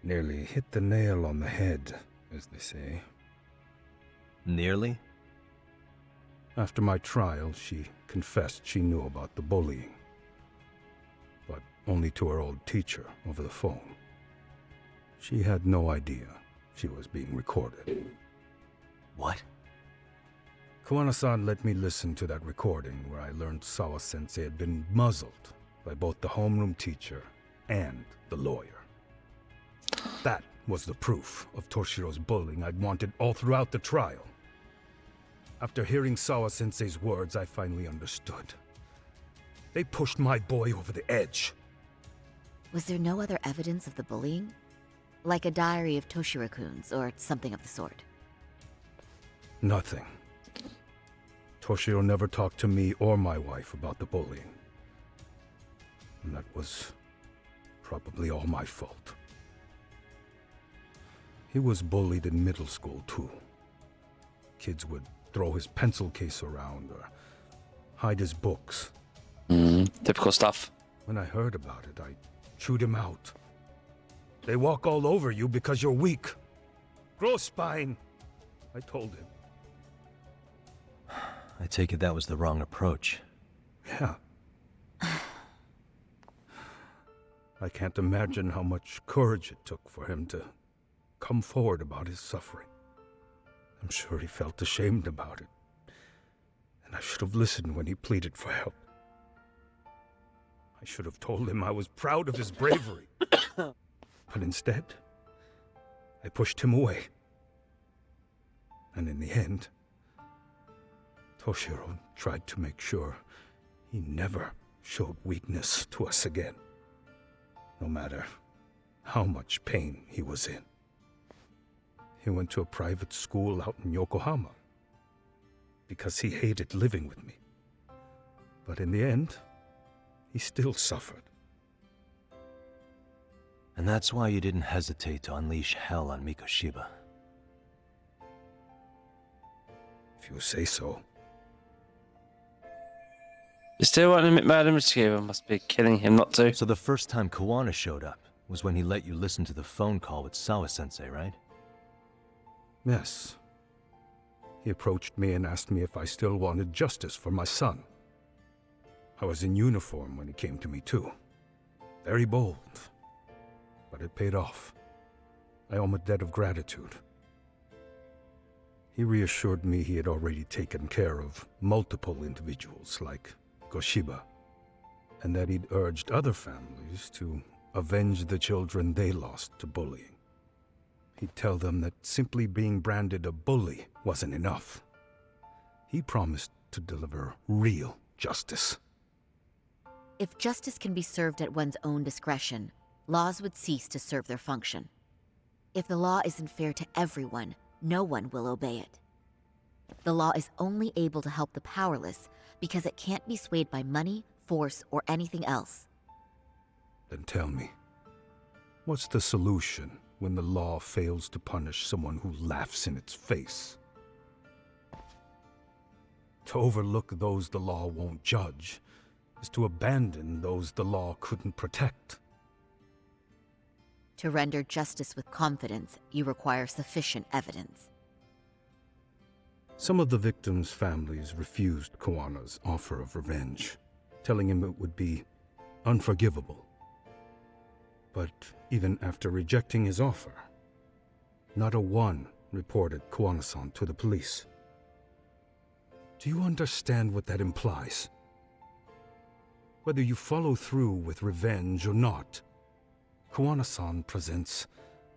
Nearly hit the nail on the head, as they say. Nearly? After my trial, she confessed she knew about the bullying. But only to her old teacher over the phone. She had no idea she was being recorded. What? Kawana-san let me listen to that recording where I learned Sawa-sensei had been muzzled by both the homeroom teacher and the lawyer. That was the proof of Toshiro's bullying I'd wanted all throughout the trial. After hearing Sawa-sensei's words, I finally understood. They pushed my boy over the edge. Was there no other evidence of the bullying? Like a diary of Toshiro-kun's or something of the sort? Nothing. Toshiro never talked to me or my wife about the bullying. And that was probably all my fault. He was bullied in middle school, too. Kids would throw his pencil case around or hide his books. Typical stuff. When I heard about it, I chewed him out. They walk all over you because you're weak. Grow spine, I told him. I take it that was the wrong approach. Yeah. I can't imagine how much courage it took for him to come forward about his suffering. I'm sure he felt ashamed about it. And I should have listened when he pleaded for help. I should have told him I was proud of his bravery. But instead, I pushed him away. And in the end, Toshiro tried to make sure he never showed weakness to us again, no matter how much pain he was in. He went to a private school out in Yokohama because he hated living with me. But in the end, he still suffered. And that's why you didn't hesitate to unleash hell on Mikoshiba. If you say so. You still want to admit murder, Mitsukiba must be killing him not to. So the first time Kawana showed up was when he let you listen to the phone call with Sawa-sensei, right? Yes. He approached me and asked me if I still wanted justice for my son. I was in uniform when he came to me too. Very bold. But it paid off. I owe him a debt of gratitude. He reassured me he had already taken care of multiple individuals like Goshiba, and that he'd urged other families to avenge the children they lost to bullying. He'd tell them that simply being branded a bully wasn't enough. He promised to deliver real justice. If justice can be served at one's own discretion, laws would cease to serve their function. If the law isn't fair to everyone, no one will obey it. The law is only able to help the powerless because it can't be swayed by money, force, or anything else. Then tell me, what's the solution when the law fails to punish someone who laughs in its face? To overlook those the law won't judge is to abandon those the law couldn't protect. To render justice with confidence, you require sufficient evidence. Some of the victims' families refused Kawana's offer of revenge, telling him it would be unforgivable. But even after rejecting his offer, not a one reported Kawana-san to the police. Do you understand what that implies? Whether you follow through with revenge or not, Kawana-san presents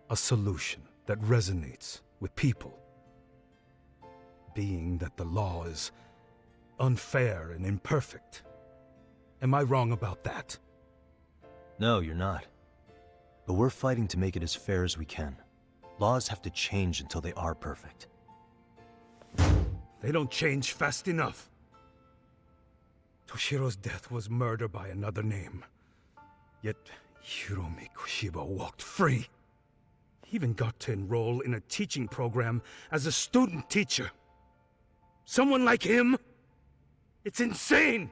a solution that resonates with people. Being that the law is unfair and imperfect. Am I wrong about that? No, you're not. But we're fighting to make it as fair as we can. Laws have to change until they are perfect. They don't change fast enough. Toshiro's death was murder by another name. Yet Hiromi Kushiba walked free. He even got to enroll in a teaching program as a student teacher. Someone like him? It's insane!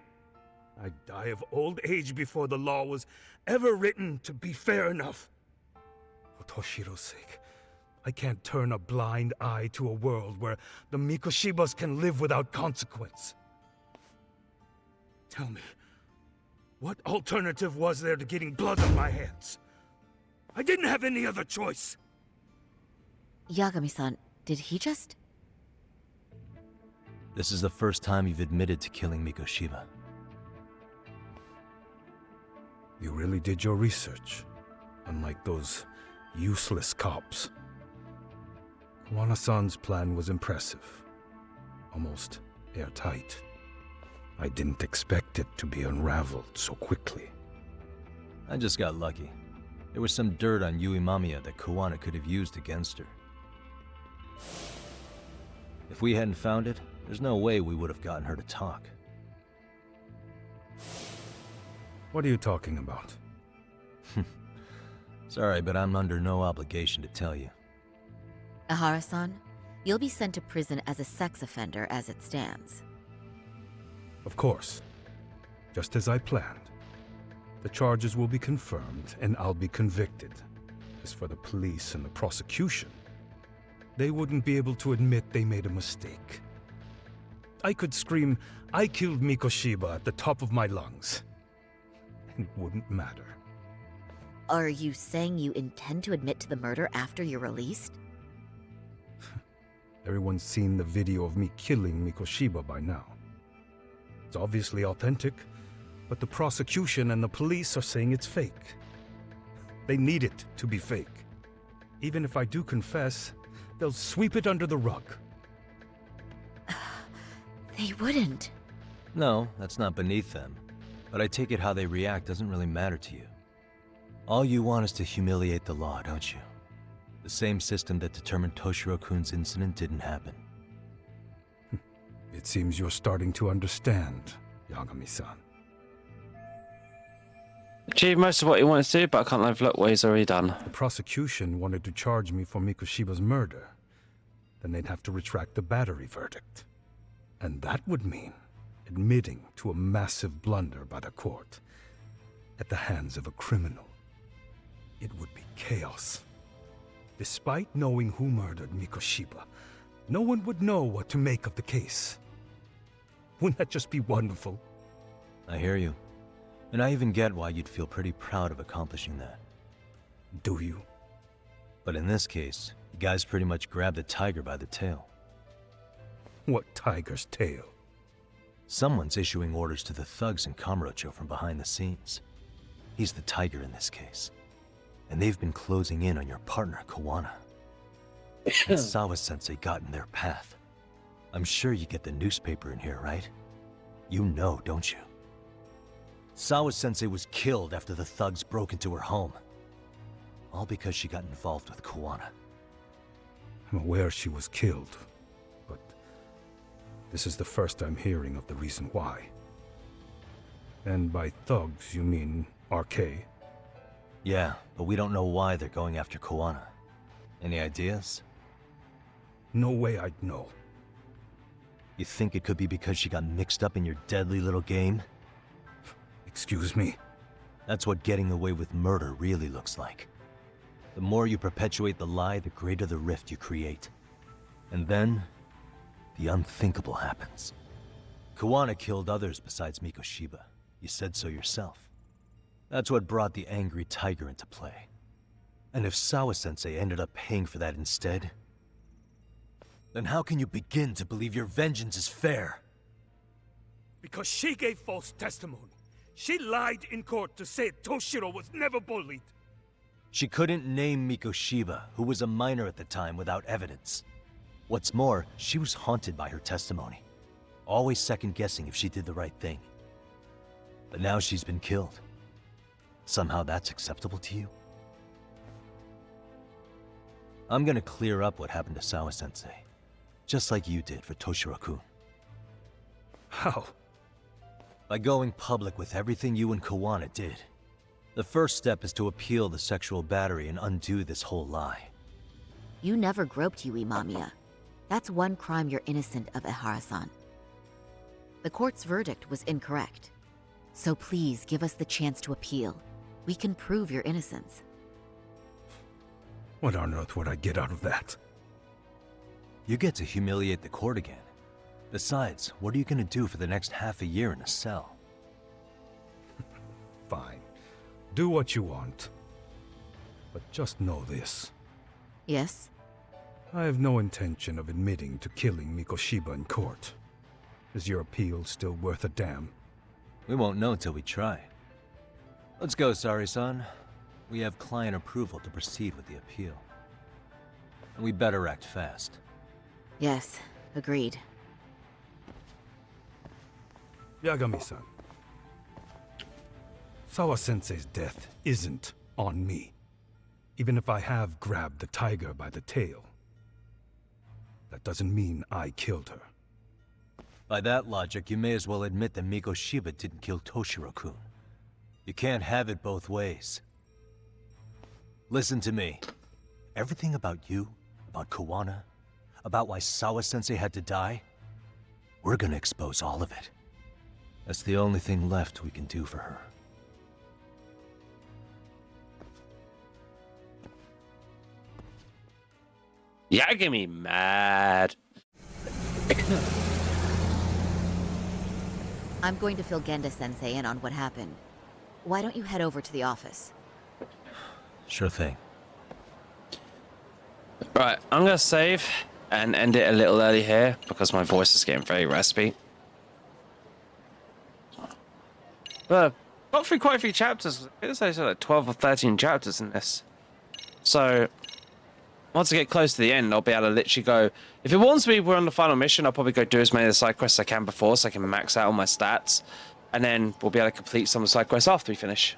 I'd die of old age before the law was ever written to be fair enough. For Toshiro's sake, I can't turn a blind eye to a world where the Mikoshibas can live without consequence. Tell me, what alternative was there to getting blood on my hands? I didn't have any other choice. Yagami-san, did he just... This is the first time you've admitted to killing Mikoshiba. You really did your research, unlike those useless cops. Kawana-san's plan was impressive, almost airtight. I didn't expect it to be unraveled so quickly. I just got lucky. There was some dirt on Yui Mamiya that Kawana could have used against her. If we hadn't found it, there's no way we would have gotten her to talk. What are you talking about? Sorry, but I'm under no obligation to tell you. Ihara-san, you'll be sent to prison as a sex offender as it stands. Of course. Just as I planned. The charges will be confirmed, and I'll be convicted. As for the police and the prosecution, they wouldn't be able to admit they made a mistake. I could scream, "I killed Mikoshiba" at the top of my lungs. It wouldn't matter. Are you saying you intend to admit to the murder after you're released? Everyone's seen the video of me killing Mikoshiba by now. It's obviously authentic, but the prosecution and the police are saying it's fake. They need it to be fake. Even if I do confess, they'll sweep it under the rug. They wouldn't. No, that's not beneath them. But I take it how they react doesn't really matter to you. All you want is to humiliate the law, don't you? The same system that determined Toshiro-kun's incident didn't happen. It seems you're starting to understand, Yagami-san. Achieved most of what he wanted to do, but I can't overlook what he's already done. The prosecution wanted to charge me for Mikoshiba's murder. Then they'd have to retract the battery verdict. And that would mean admitting to a massive blunder by the court at the hands of a criminal. It would be chaos. Despite knowing who murdered Mikoshiba, no one would know what to make of the case. Wouldn't that just be wonderful? I hear you. And I even get why you'd feel pretty proud of accomplishing that. Do you? But in this case, you guys pretty much grabbed the tiger by the tail. What tiger's tail? Someone's issuing orders to the thugs in Kamurocho from behind the scenes. He's the tiger in this case. And they've been closing in on your partner, Kawana. And Sawa-sensei got in their path. I'm sure you get the newspaper in here, right? You know, don't you? Sawa-sensei was killed after the thugs broke into her home. All because she got involved with Kawana. I'm aware she was killed, but this is the first I'm hearing of the reason why. And by thugs, you mean RK? Yeah, but we don't know why they're going after Kawana. Any ideas? No way I'd know. You think it could be because she got mixed up in your deadly little game? Excuse me? That's what getting away with murder really looks like. The more you perpetuate the lie, the greater the rift you create. And then, the unthinkable happens. Kawana killed others besides Mikoshiba. You said so yourself. That's what brought the angry tiger into play. And if Sawa-sensei ended up paying for that instead, then how can you begin to believe your vengeance is fair? Because she gave false testimony. She lied in court to say Toshiro was never bullied. She couldn't name Mikoshiba, who was a minor at the time, without evidence. What's more, she was haunted by her testimony, always second-guessing if she did the right thing. But now she's been killed. Somehow that's acceptable to you? I'm gonna clear up what happened to Sawa-sensei, just like you did for Toshiro-kun. How? By going public with everything you and Kawana did. The first step is to appeal the sexual battery and undo this whole lie. You never groped Yui Mamiya. That's one crime you're innocent of, Ehara-san. The court's verdict was incorrect. So please give us the chance to appeal. We can prove your innocence. What on earth would I get out of that? You get to humiliate the court again. Besides, what are you gonna do for the next half a year in a cell? Fine. Do what you want. But just know this. Yes? I have no intention of admitting to killing Mikoshiba in court. Is your appeal still worth a damn? We won't know till we try. Let's go, Sari-san. We have client approval to proceed with the appeal. And we better act fast. Yes, agreed. Yagami-san. Sawa-sensei's death isn't on me. Even if I have grabbed the tiger by the tail. That doesn't mean I killed her. By that logic, you may as well admit that Mikoshiba didn't kill Toshiro-kun. You can't have it both ways. Listen to me. Everything about you, about Kawana, about why Sawa-sensei had to die, we're gonna expose all of it. That's the only thing left we can do for her. Yagami mad. I'm going to fill Genda-sensei in on what happened. Why don't you head over to the office? Sure thing. Right, I'm gonna save and end it a little early here because my voice is getting very raspy. But got through quite a few chapters. I think there's like 12 or 13 chapters in this. So once I get close to the end, I'll be able to literally go. If it warns me we're on the final mission, I'll probably go do as many of the side quests as I can before so I can max out all my stats. And then we'll be able to complete some of the side quests after we finish.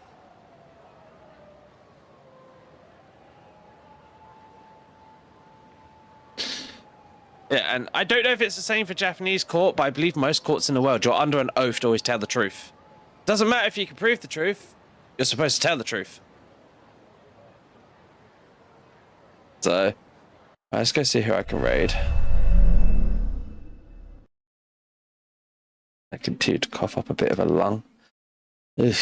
Yeah, and I don't know if it's the same for Japanese court, but I believe most courts in the world, you're under an oath to always tell the truth. Doesn't matter if you can prove the truth, you're supposed to tell the truth. So, let's go see who I can raid. I continue to cough up a bit of a lung. Ugh.